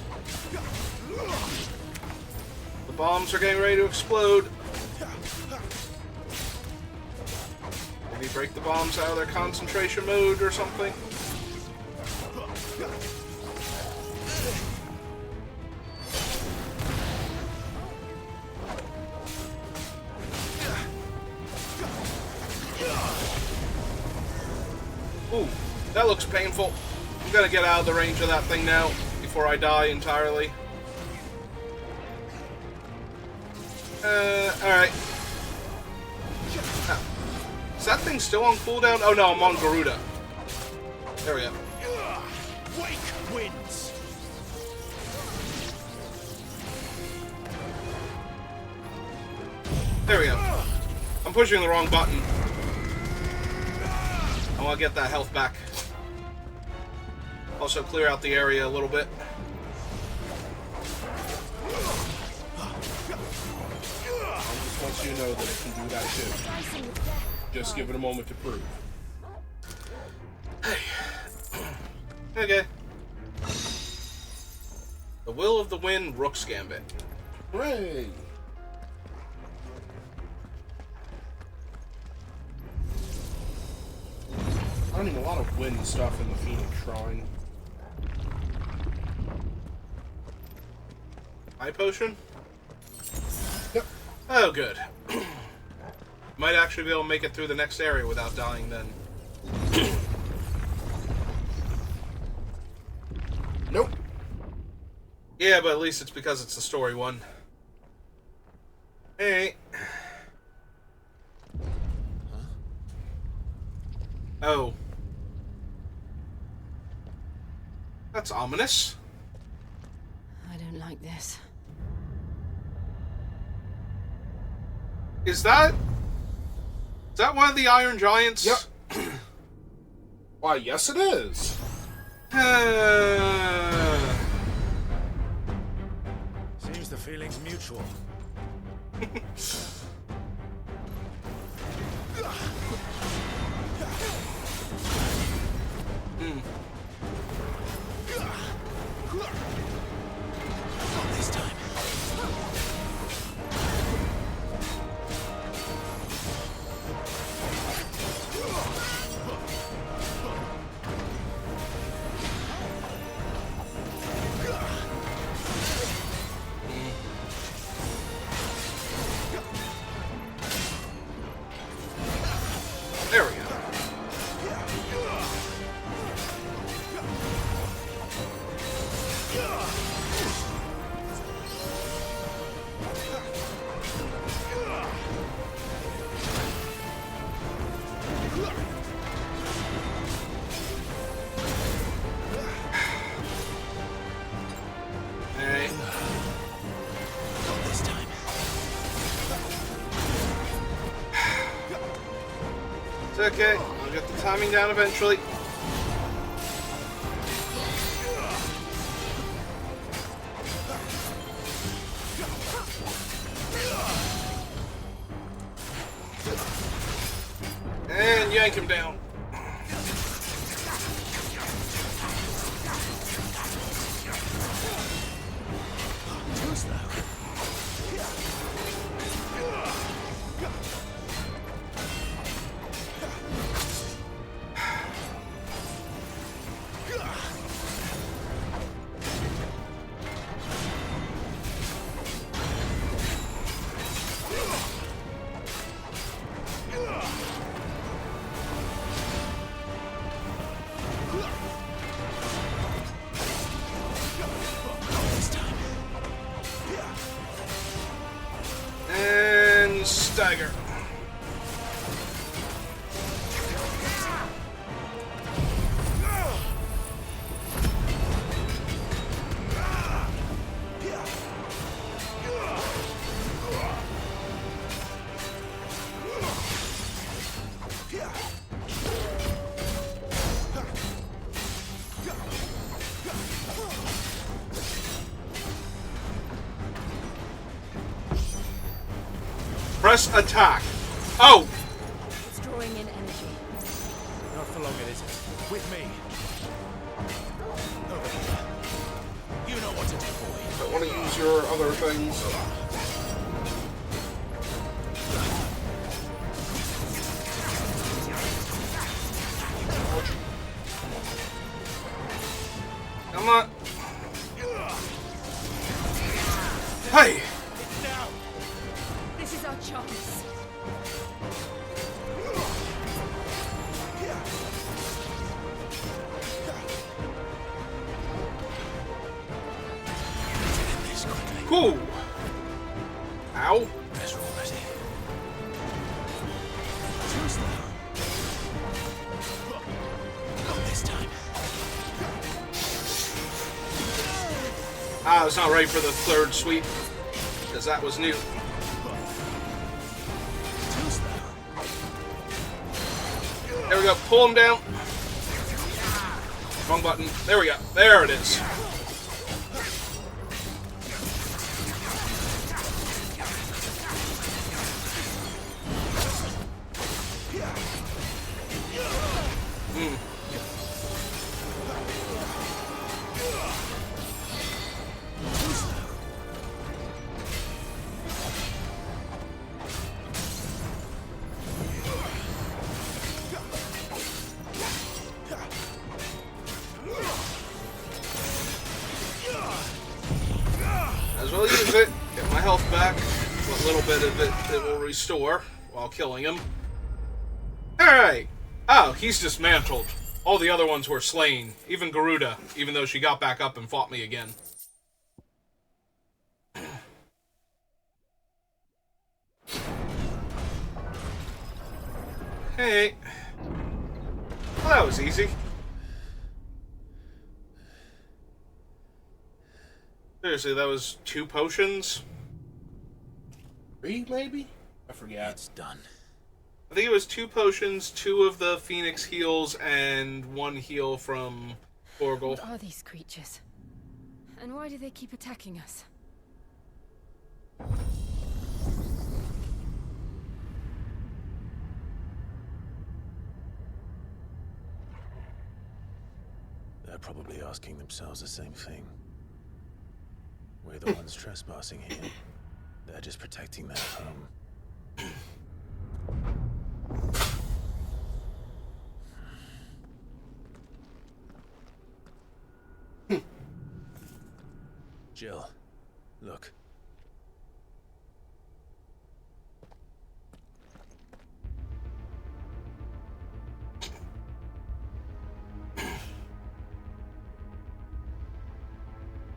The bombs are getting ready to explode. Maybe break the bombs out of their concentration mode or something. Ooh, that looks painful. I'm gonna get out of the range of that thing now before I die entirely. Alright. Oh. Is that thing still on cooldown? Oh no, I'm on Garuda. There we go. Wake wins. There we go. I'm pushing the wrong button. I want to get that health back. Also clear out the area a little bit. Just wants you to know that it can do that too. Just give it a moment to prove. Okay. The Will of the Wind, Rook's Gambit. Hooray! Finding a lot of wind stuff in the Phoenix Shrine. Eye potion? Yep. Oh, good. Might actually be able to make it through the next area without dying then. Yeah, but at least it's because it's the story one. Hey. Oh. That's ominous. I don't like this. Is that one of the Iron Giants? Yep. Why, yes it is. Seems the feeling's mutual. Not this time. There we go. Alright. Not this time. It's okay. I'll get the timing down eventually. And yank him down. Too slow. And stagger. Press attack. Oh! It's drawing in energy. Not for long, it isn't. With me. Over here. You know what to do, boy. Don't want to use your other things. Come on. Hey! This is our chance. Cool. Ow. Better already. Too slow. Not this time. I was not ready for the third sweep, because that was new. There we go. Pull him down. Wrong button. There we go. There it is. As well use it. Get my health back. What little bit of it will restore while killing him. Alright. Oh, he's dismantled. All the other ones were slain. Even Garuda, even though she got back up and fought me again. Hey. Well, that was easy. Seriously, that was 2 potions? 3, maybe? I forget. It's done. I think it was 2 potions, 2 of the Phoenix heals, and 1 heal from Torgal. What are these creatures? And why do they keep attacking us? They're probably asking themselves the same thing. We're the ones trespassing here. They're just protecting their home. Jill, look.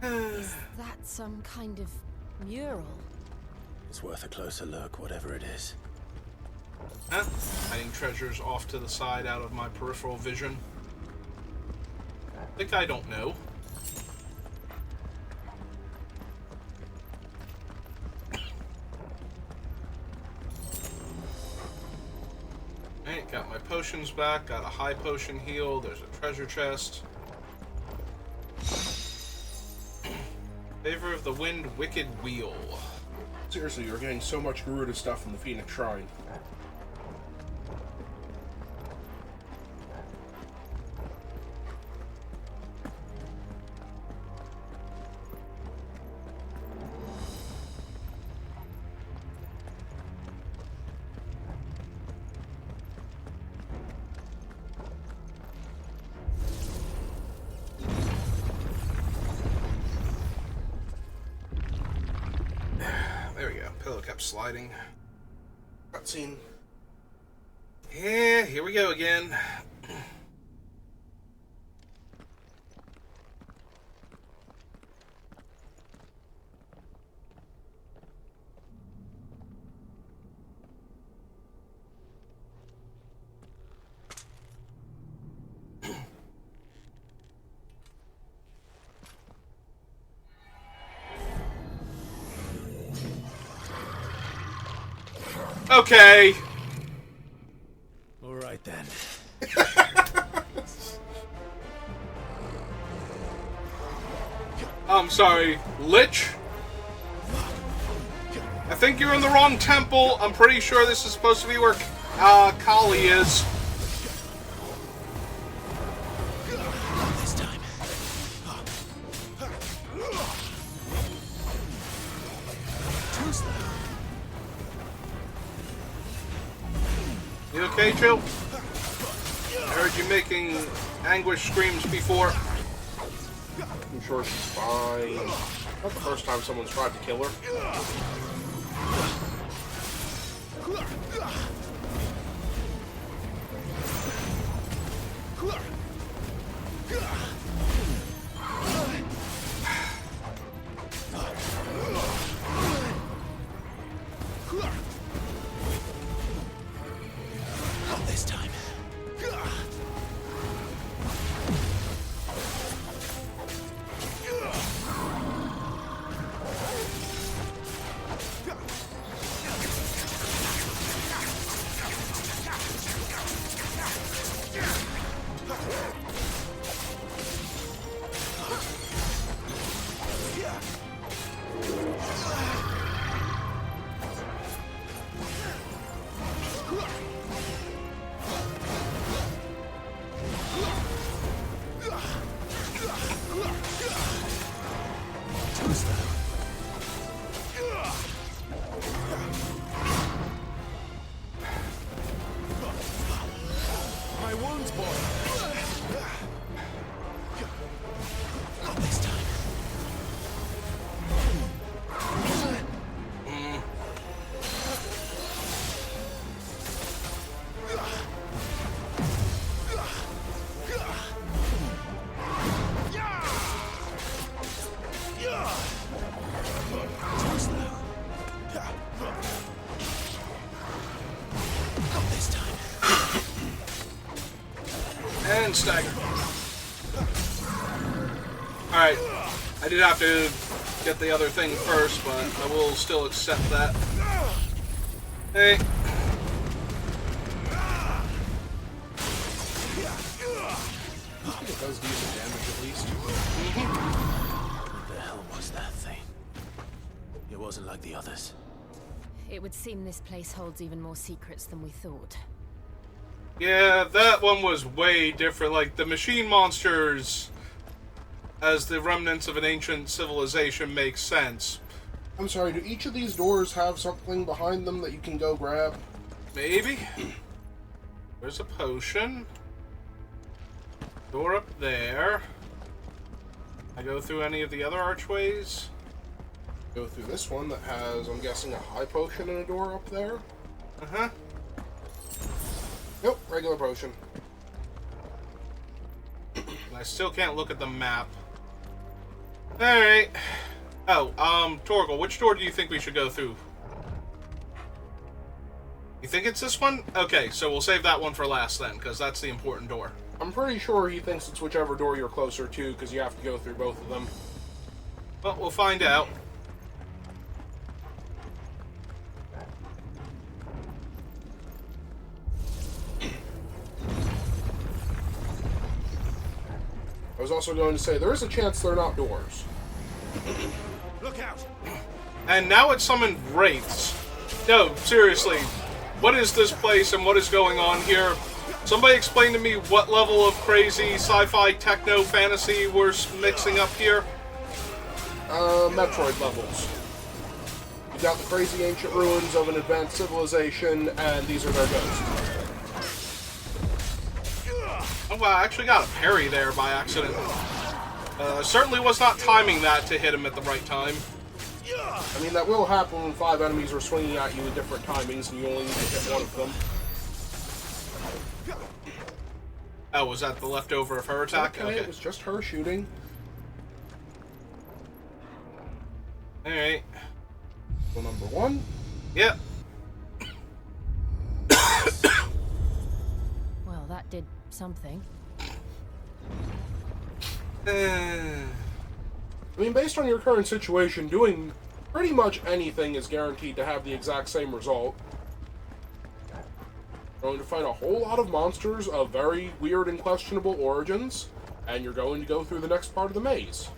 Is that some kind of mural? It's worth a closer look, whatever it is. Huh? Hiding treasures off to the side out of my peripheral vision. Think I don't know. Alright, got my potions back, got a high potion heal, there's a treasure chest. Favor of the Wind Wicked Wheel. Seriously, you're getting so much Garuda stuff from the Phoenix Shrine. There we go. Pillow kept sliding. Cutscene. Yeah, here we go again. Okay. All right then. I'm sorry, Lich? I think you're in the wrong temple. I'm pretty sure this is supposed to be where Kali is. This time. Too slow. You okay, Jill? I heard you making anguish screams before. I'm sure she's fine. Not the first time someone's tried to kill her. Not this time. My wounds, boy. Not this time. Too slow. Not this time. And stagger. Alright. I did have to get the other thing first, but I will still accept that. Hey. I think it does decent damage at least. What the hell was that thing? It wasn't like the others. It would seem this place holds even more secrets than we thought. Yeah, that one was way different. Like, the machine monsters, as the remnants of an ancient civilization, makes sense. I'm sorry, do each of these doors have something behind them that you can go grab? Maybe. There's a potion. Door up there. I go through any of the other archways? Go through this one that has, I'm guessing, a high potion and a door up there. Uh-huh. Nope, regular potion. And I still can't look at the map. Alright. Oh, Torgal, which door do you think we should go through? You think it's this one? Okay, so we'll save that one for last then, because that's the important door. I'm pretty sure he thinks it's whichever door you're closer to, because you have to go through both of them. Well, we'll find out. I was also going to say, there is a chance they're not doors. Look out! And now it's summoned wraiths. No, seriously, what is this place and what is going on here? Somebody explain to me what level of crazy sci-fi techno fantasy we're mixing up here. Metroid levels. You got the crazy ancient ruins of an advanced civilization, and these are their ghosts. Oh wow, I actually got a parry there by accident. Certainly was not timing that to hit him at the right time. I mean, that will happen when 5 enemies are swinging at you at different timings, and you only need to hit one of them. Oh, was that the leftover of her attack? Okay, it was just her shooting. Alright. So number 1? Yep. Well, that did something. I mean, based on your current situation, doing pretty much anything is guaranteed to have the exact same result. You're going to find a whole lot of monsters of very weird and questionable origins, and you're going to go through the next part of the maze.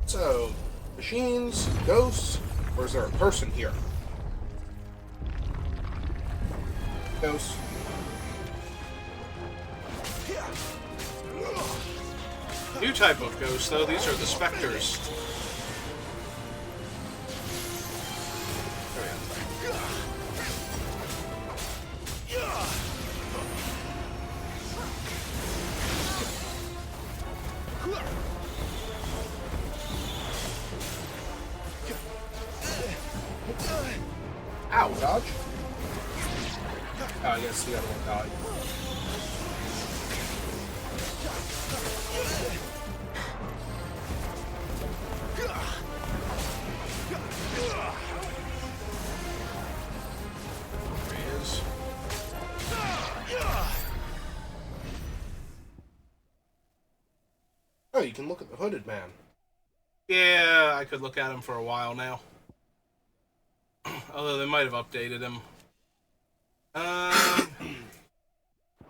So, machines, ghosts, or is there a person here? Ghosts. New type of ghost, though. These are the specters. Ow, dodge. Oh, I guess the other one died. There he is. Oh, you can look at the hooded man. Yeah, I could look at him for a while now. Although they might have updated him.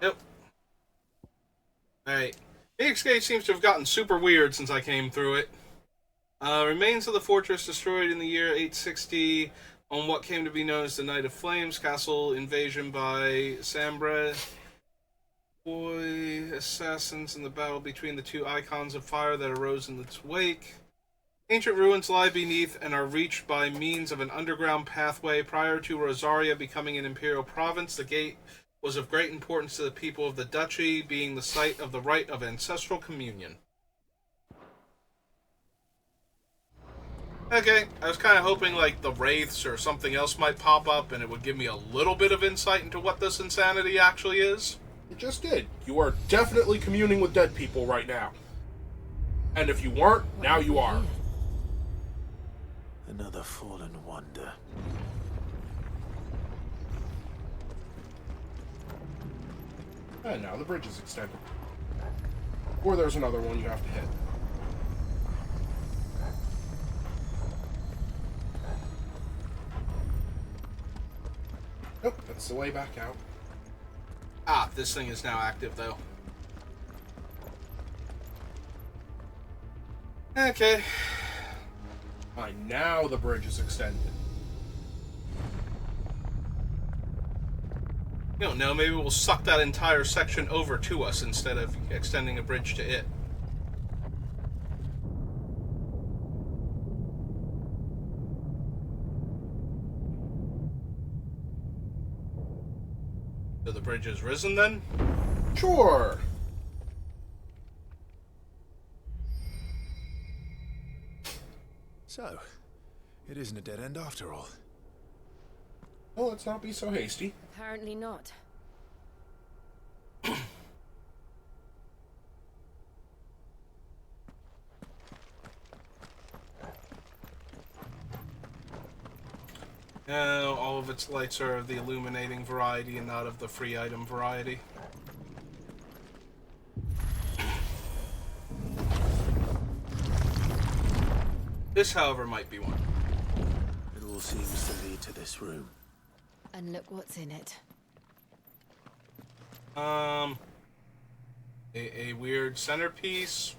Yep. Alright. Phoenix Gate seems to have gotten super weird since I came through it. Remains of the fortress destroyed in the year 860 on what came to be known as the Night of Flames. Castle invasion by Sambra. Boy assassins in the battle between the two icons of fire that arose in its wake. Ancient ruins lie beneath and are reached by means of an underground pathway. Prior to Rosaria becoming an imperial province, the gate was of great importance to the people of the duchy, being the site of the rite of ancestral communion. Okay, I was kind of hoping like the wraiths or something else might pop up and it would give me a little bit of insight into what this insanity actually is. It just did. You are definitely communing with dead people right now. And if you weren't, now you are. Another fallen wonder. And now the bridge is extended. Or there's another one you have to hit. Nope, that's the way back out. Ah, this thing is now active, though. Okay. Now the bridge is extended. You don't know, maybe we'll suck that entire section over to us instead of extending a bridge to it. So the bridge has risen then? Sure. So, it isn't a dead end after all. Well, let's not be so hasty. Apparently not. No, all of its lights are of the illuminating variety and not of the free item variety. This, however, might be one. It all seems to lead to this room. And look what's in it. A weird centerpiece.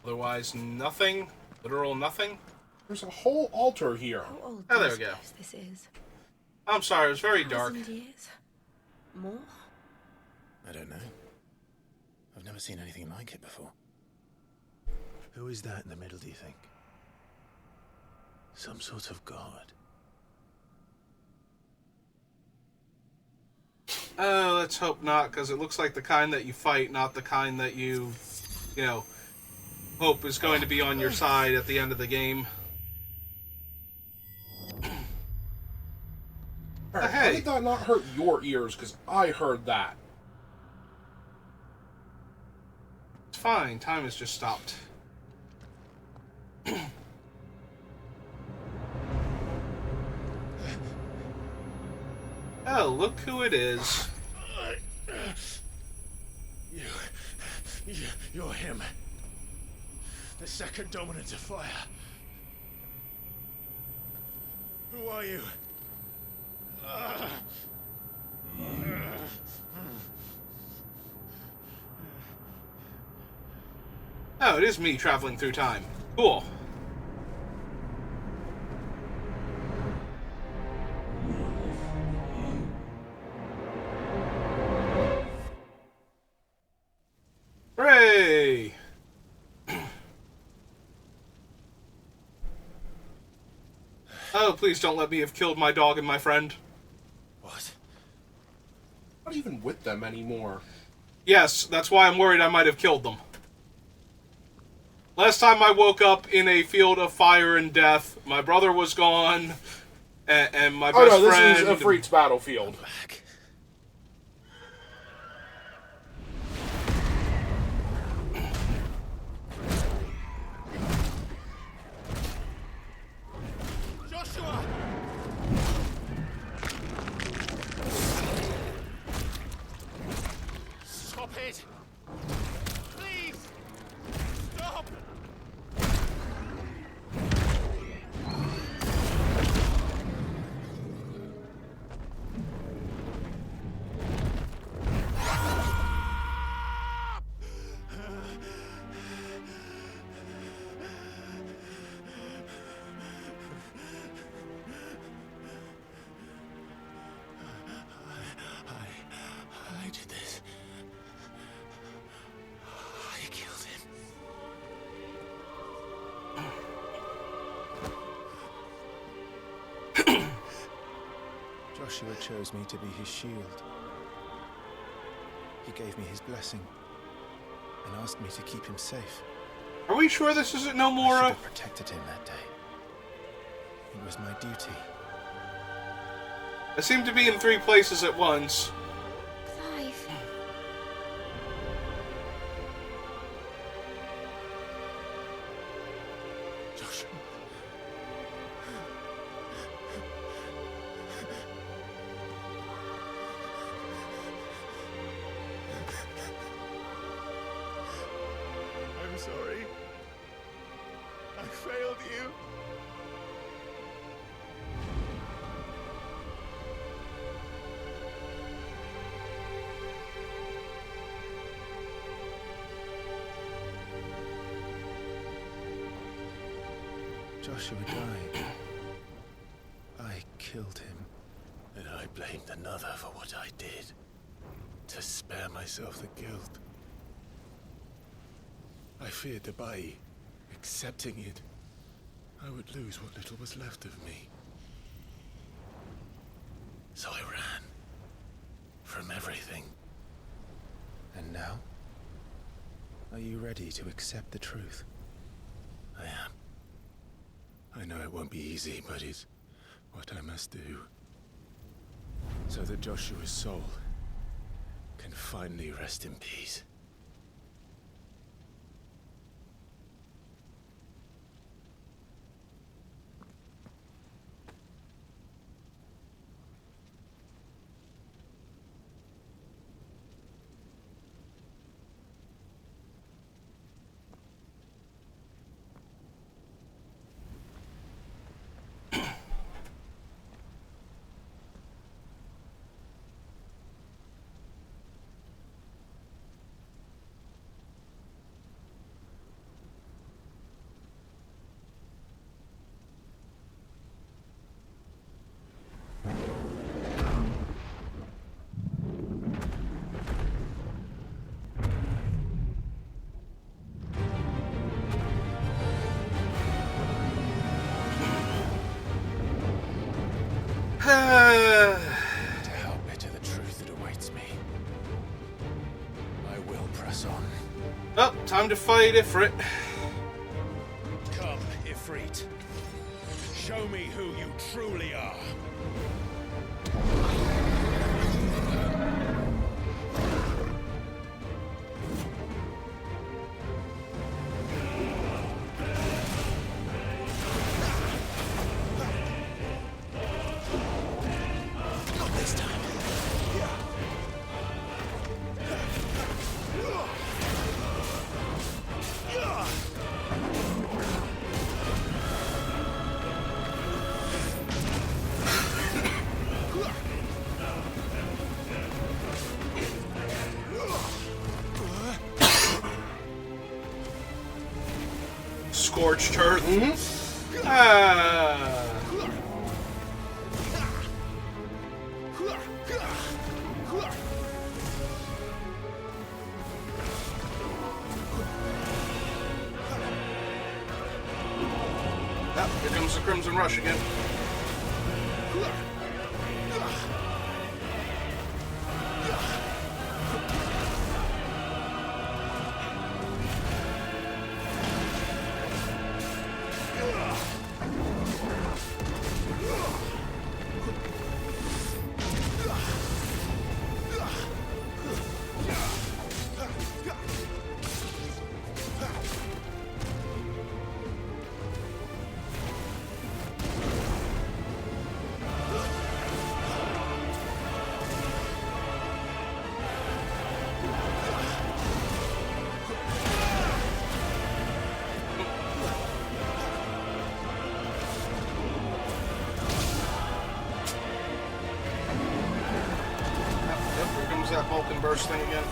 Otherwise, nothing. Literal nothing. There's a whole altar here. How old Oh, do there you we go. suppose this is? I'm sorry, it was very dark. 1,000 years? More? I don't know. I've never seen anything like it before. Who is that in the middle, do you think? Some sort of god. Oh, let's hope not, because it looks like the kind that you fight, not the kind that you know, hope is going to be on your side at the end of the game. Alright, how did that not hurt your ears? Because I heard that. It's fine, time has just stopped. Oh, look who it is. You're him. The second dominant of fire. Who are you? Oh, it is me traveling through time. Cool. Hooray! Oh, please don't let me have killed my dog and my friend. What? Not even with them anymore. Yes, that's why I'm worried I might have killed them. Last time I woke up in a field of fire and death, my brother was gone, and my best friend... this is a Freak's battlefield. Joshua! Stop it! Please! Stop! I did this. I killed him. Joshua chose me to be his shield. He gave me his blessing and asked me to keep him safe. Are we sure this isn't I Nomura? should have protected him that day. It was my duty. I seem to be in 3 places at once. Clive. Joshua. sorry. I failed you. Joshua died. I killed him. And I blamed another for what I did. To spare myself the guilt. I feared that by accepting it, I would lose what little was left of me. So I ran. From everything. And now? Are you ready to accept the truth? I am. I know it won't be easy, but it's what I must do. So that Joshua's soul can finally rest in peace. To how bitter the truth that awaits me. I will press on. Oh, time to fight Ifrit. Come, Ifrit. Show me who you truly are. Scorched earth. Ah. Here comes the Crimson Rush again. That Vulcan burst thing again.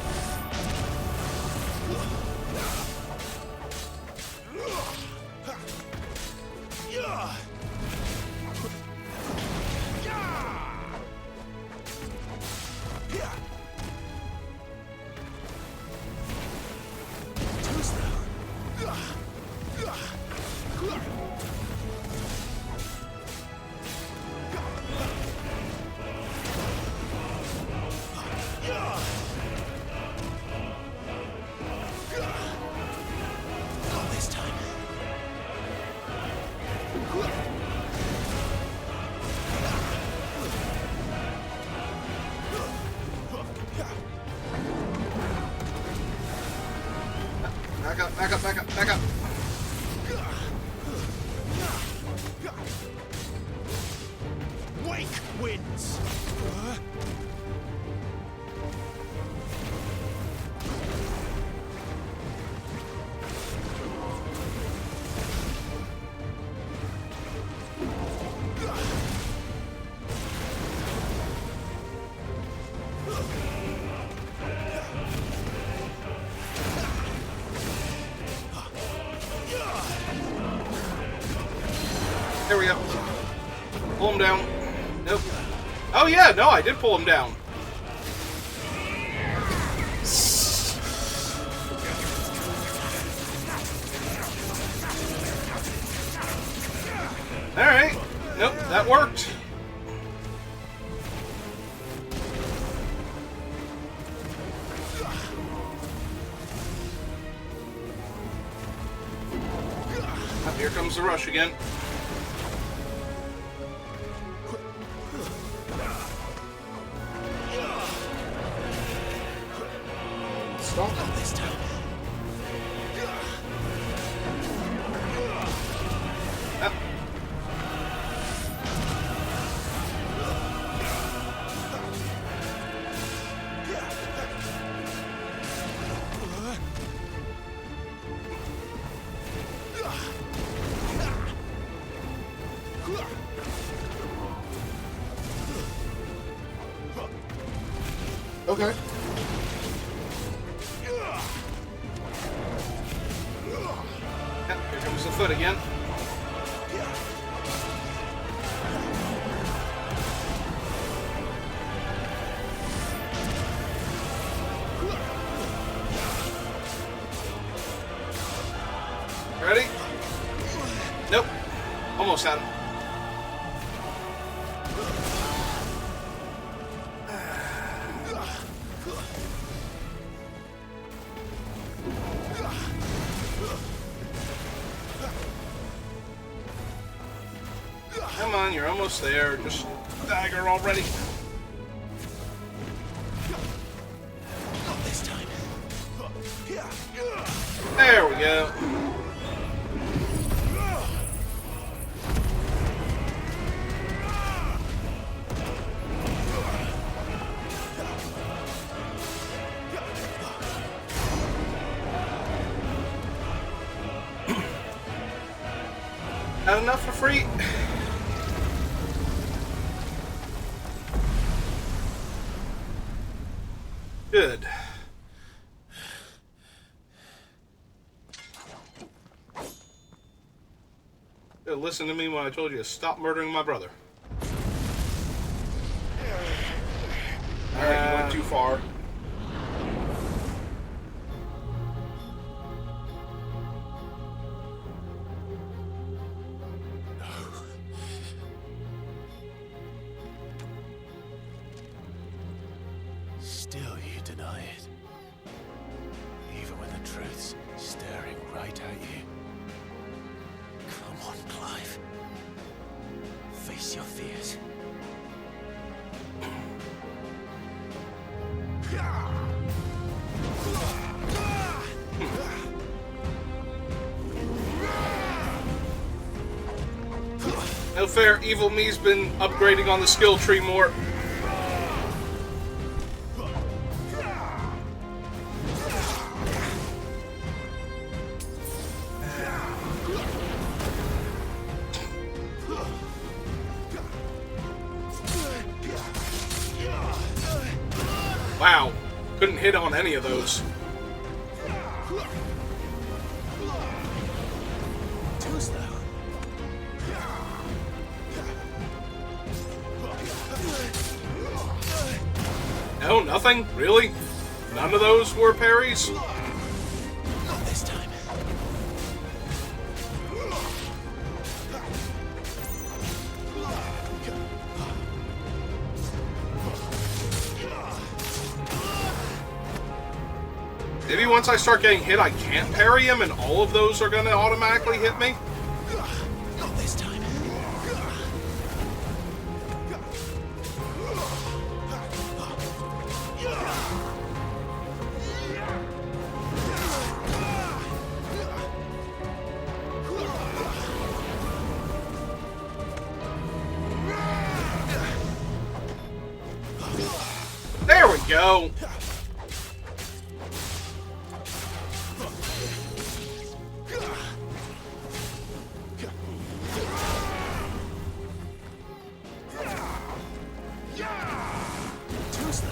Back up, back up, back up. Wake wins. There we go. Pull him down. Nope. Oh yeah, no, I did pull him down. Alright. Nope, that worked. Oh, here comes the rush again. Stop them this time. Okay. Yep, here comes the foot again. Ready? Nope. Almost had him. Come on, you're almost there. Just dagger already. Not this time. There we go. Not enough for free. Good. Listen to me when I told you to stop murdering my brother. Alright, you went too far. Still you deny it. Even when the truth's staring right at you. Come on, Clive. Face your fears. No fair, evil me's been upgrading on the skill tree more. Wow, couldn't hit on any of those. Too slow. No, nothing? Really? None of those were parries? Not this time. Maybe once I start getting hit, I can't parry him, and all of those are going to automatically hit me? Not this time. There we go. Too slow.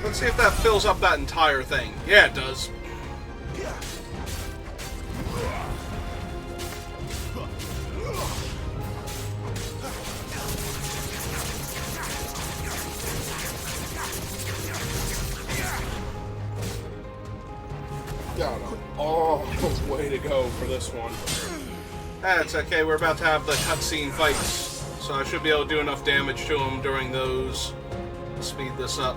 Let's see if that fills up that entire thing. Yeah, it does. Got him. Oh, way to go for this one. That's okay, we're about to have the cutscene fights, so I should be able to do enough damage to him during those. Speed this up.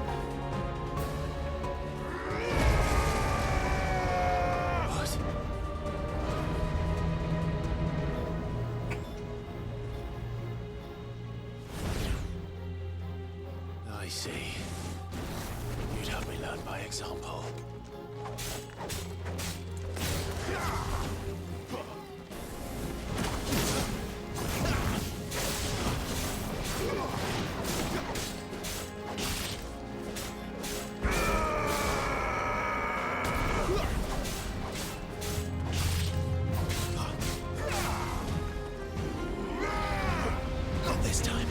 I see. You'd have me learn by example. Not this time.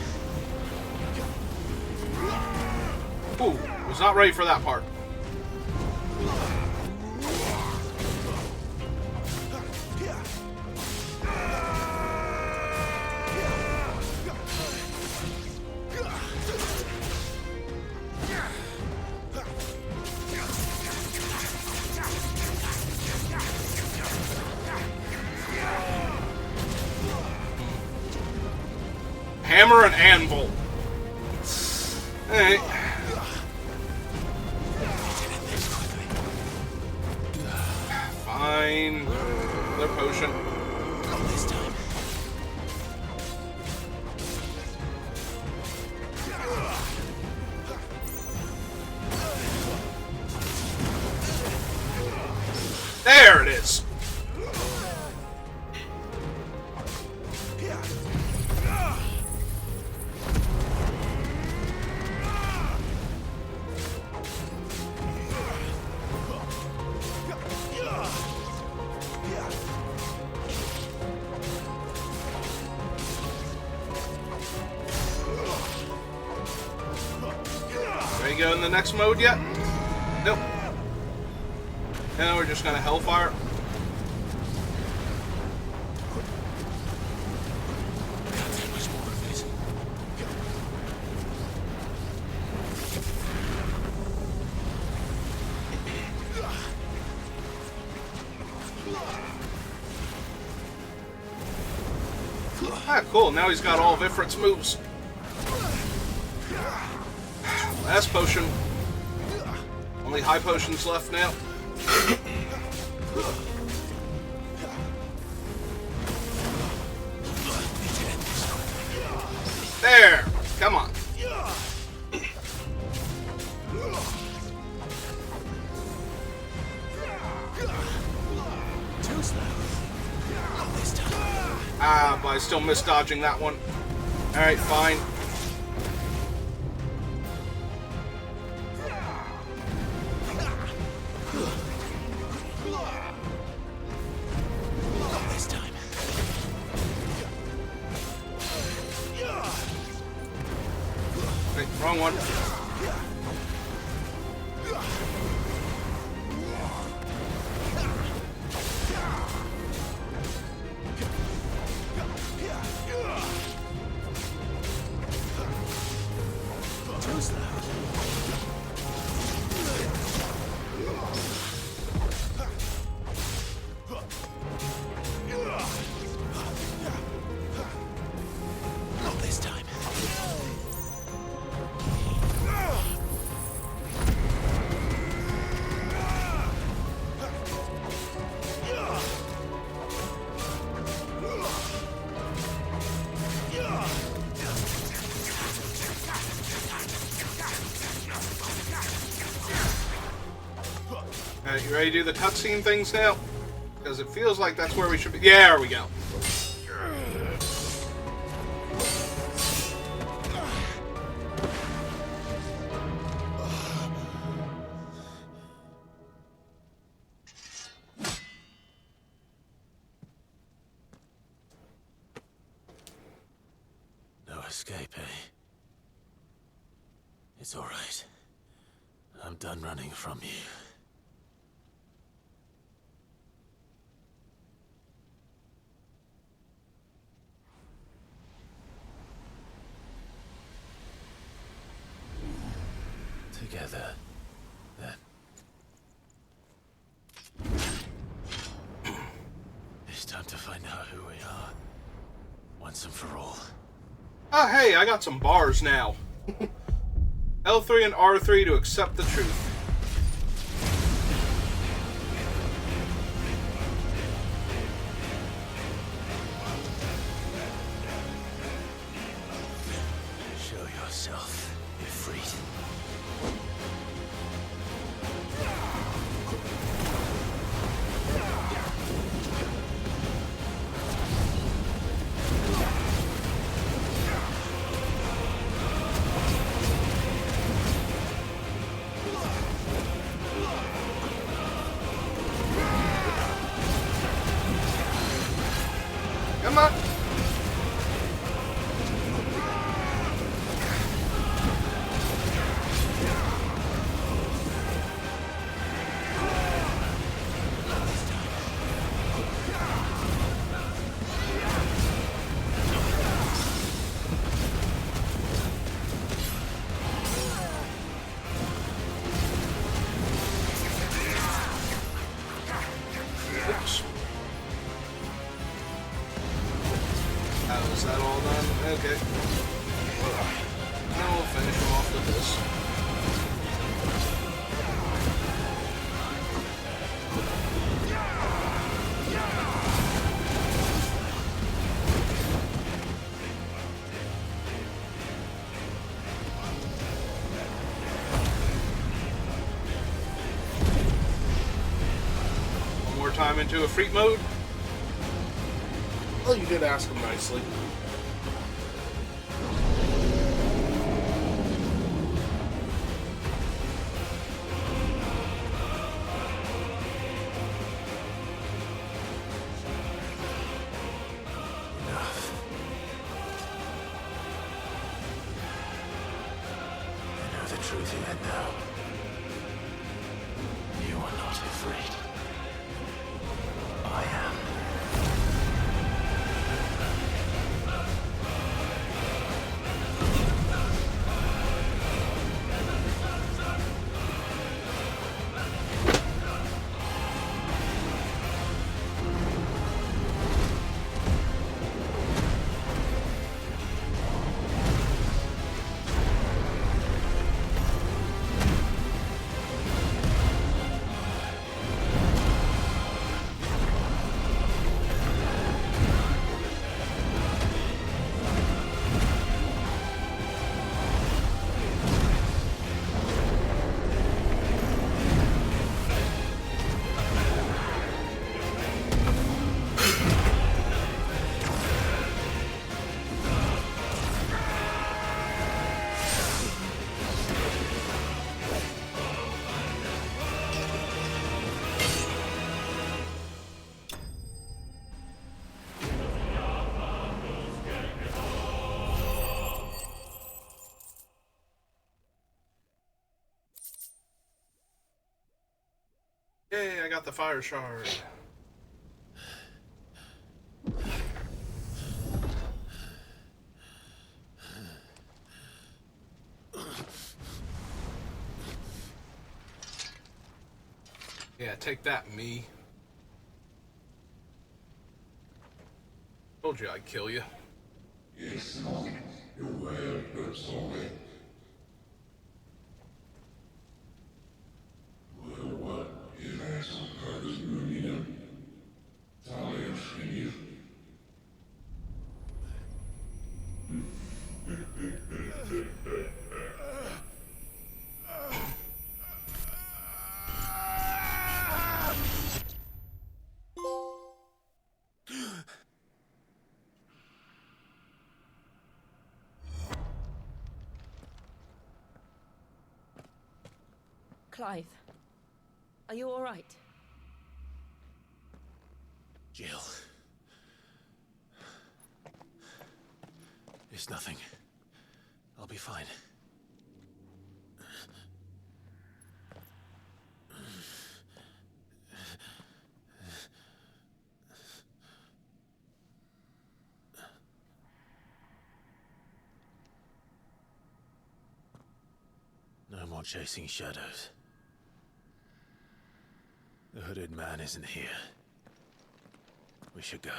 Ooh, was not ready for that part. Hammer and anvil. Alright. Fine. Another potion. Not this time. There it is. Ready to go in the next mode yet? Nope. Now we're just gonna Hellfire. Ah, cool. Now he's got all of Ifrit's moves. Last potion. Only high potions left now. There! Come on. Too slow. Not this time. Ah, but I still missed dodging that one. Alright, fine. Not this time. Wait, wrong one. Too slow. Not this time. Alright, you ready to do the cutscene things now? Because it feels like that's where we should be. Yeah, there we go. No escape, eh? It's all right. I'm done running from you. Together, then. It's time to find out who we are, once and for all. Oh, hey, I got some bars now. L3 and R3 to accept the truth. Show yourself, Ifrit. Come on. Oops. Oh, is that all done? Okay. Now we'll finish him off with this. One more time into a freak mode. Well, you did ask him nicely. Enough. I know the truth in it now. You are not afraid. I am. Yay, I got the fire shard. Yeah, take that, me. Told you I'd kill you. Yes, no. You were sorry. Clive, are you all right? Jill. It's nothing. I'll be fine. more chasing shadows. The hooded man isn't here. We should go.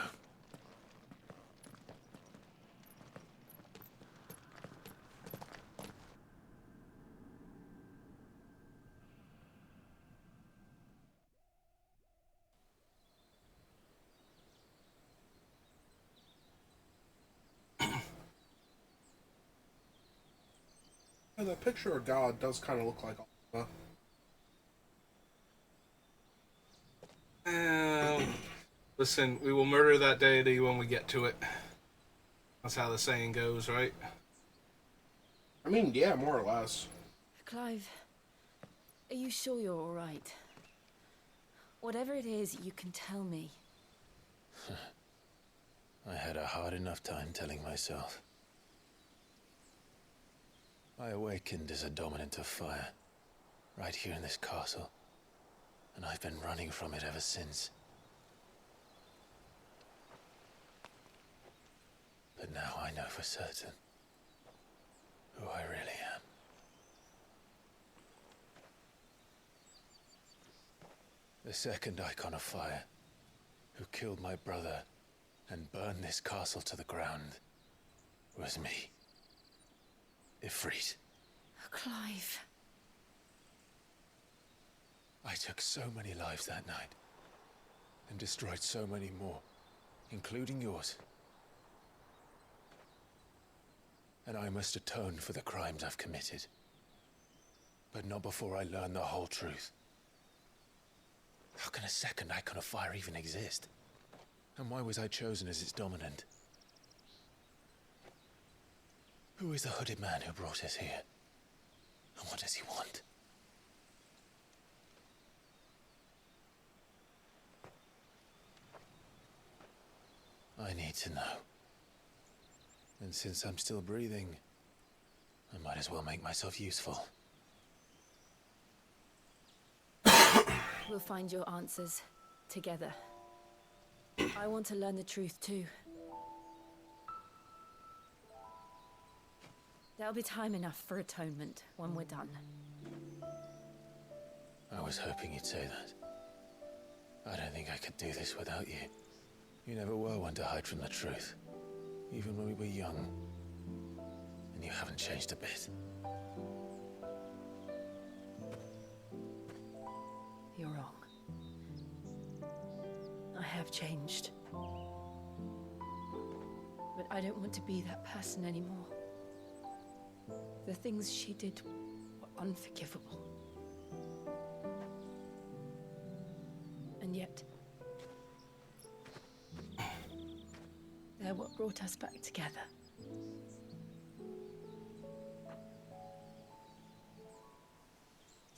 Yeah, that picture of God does kind of look like Alma. Listen, we will murder that deity when we get to it. That's how the saying goes, right? I mean, yeah, more or less. Clive, are you sure you're all right? Whatever it is, you can tell me. I had a hard enough time telling myself. I awakened as a dominant of fire, right here in this castle, and I've been running from it ever since. But now I know for certain who I really am. The second icon of fire, who killed my brother and burned this castle to the ground, was me. Ifrit. Clive. I took so many lives that night, and destroyed so many more, including yours. And I must atone for the crimes I've committed. But not before I learn the whole truth. How can a second icon of fire even exist? And why was I chosen as its dominant? Who is the hooded man who brought us here? And what does he want? I need to know. And since I'm still breathing, I might as well make myself useful. We'll find your answers together. I want to learn the truth too. There'll be time enough for atonement when we're done. I was hoping you'd say that. I don't think I could do this without you. You never were one to hide from the truth, even when we were young. And you haven't changed a bit. You're wrong. I have changed. But I don't want to be that person anymore. The things she did were unforgivable. And yet, they're what brought us back together.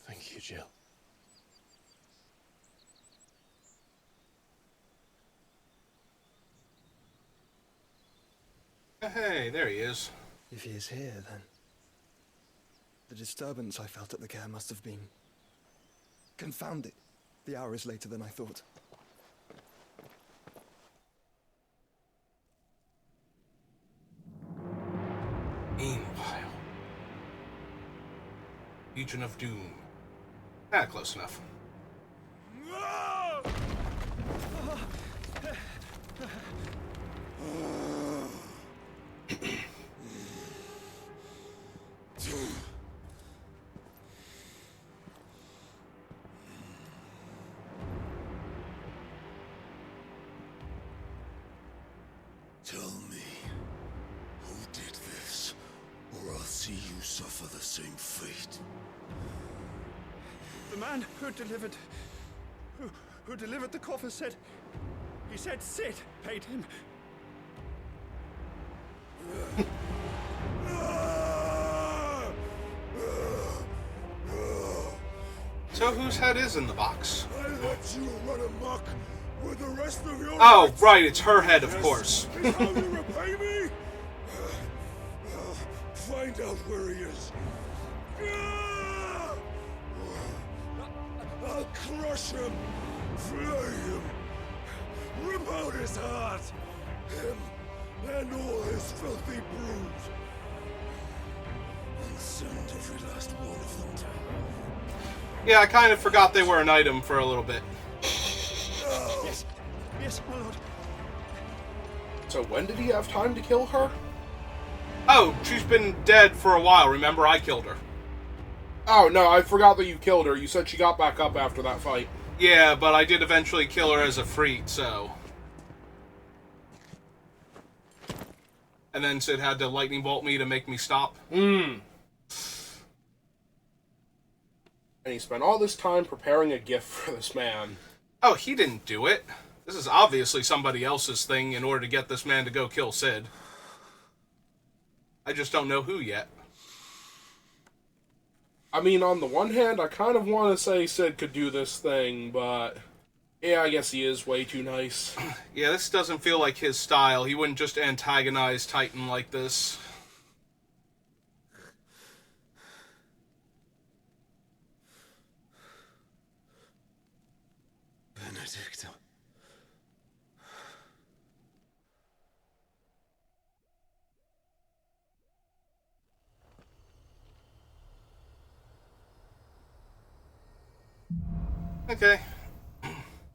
Thank you, Jill. Hey, there he is. If he is here, then the disturbance I felt at the care must have been confounded. The hour is later than I thought. Meanwhile, Legion of Doom. Ah, close enough. Tell me, who did this, or I'll see you suffer the same fate. The man who delivered the coffer said Sid paid him. So whose head is in the box? I let you run amok with the rest of your Oh, life. right, it's her head, of course. Is how you repay me? Find out where he is. I'll crush him, flay him, rip out his heart, him and all his filthy brood, and concerned if we lost one of them to... Yeah, I kind of forgot they were an item for a little bit. Yes, yes, my lord. So when did he have time to kill her? Oh, she's been dead for a while. Remember, I killed her. Oh, no, I forgot that you killed her. You said she got back up after that fight. Yeah, but I did eventually kill her as a freak, so... And then Sid had to lightning bolt me to make me stop. And he spent all this time preparing a gift for this man. Oh, he didn't do it. This is obviously somebody else's thing in order to get this man to go kill Sid. I just don't know who yet. I mean, on the one hand, I kind of want to say Sid could do this thing, but... yeah, I guess he is way too nice. Yeah, this doesn't feel like his style. He wouldn't just antagonize Titan like this. Benedicta. Okay.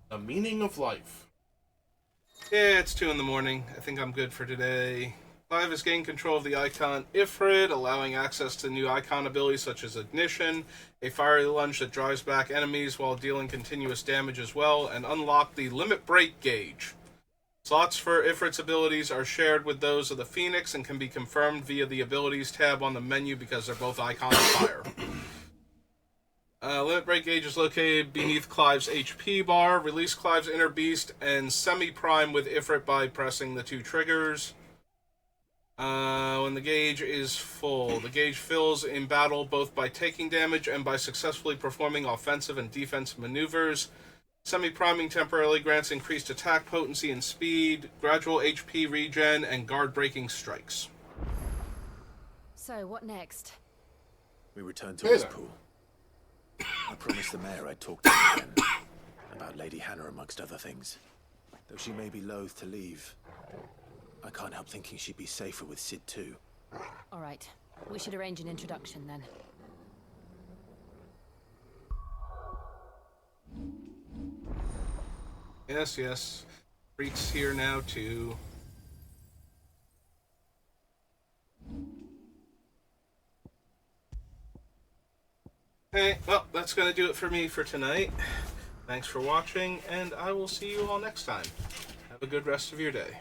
The meaning of life. Yeah, it's 2 in the morning. I think I'm good for today. Clive has gained control of the Icon Ifrit, allowing access to new Icon abilities such as Ignition, a fiery lunge that drives back enemies while dealing continuous damage as well, and unlock the Limit Break gauge. Slots for Ifrit's abilities are shared with those of the Phoenix and can be confirmed via the Abilities tab on the menu because they're both Icon of Fire. Limit Break gauge is located beneath Clive's HP bar. Release Clive's Inner Beast and Semi-Prime with Ifrit by pressing the 2 triggers. When the gauge is full, the gauge fills in battle both by taking damage and by successfully performing offensive and defensive maneuvers. Semi-priming temporarily grants increased attack potency and speed, gradual HP regen, and guard-breaking strikes. So, what next? We return to Eastpool. I promised the mayor I'd talk to him again, about Lady Hannah amongst other things. Though she may be loath to leave, I can't help thinking she'd be safer with Sid too. All right. We should arrange an introduction then. Yes, yes. Freak's here now too. Okay, well, that's going to do it for me for tonight. Thanks for watching, and I will see you all next time. Have a good rest of your day.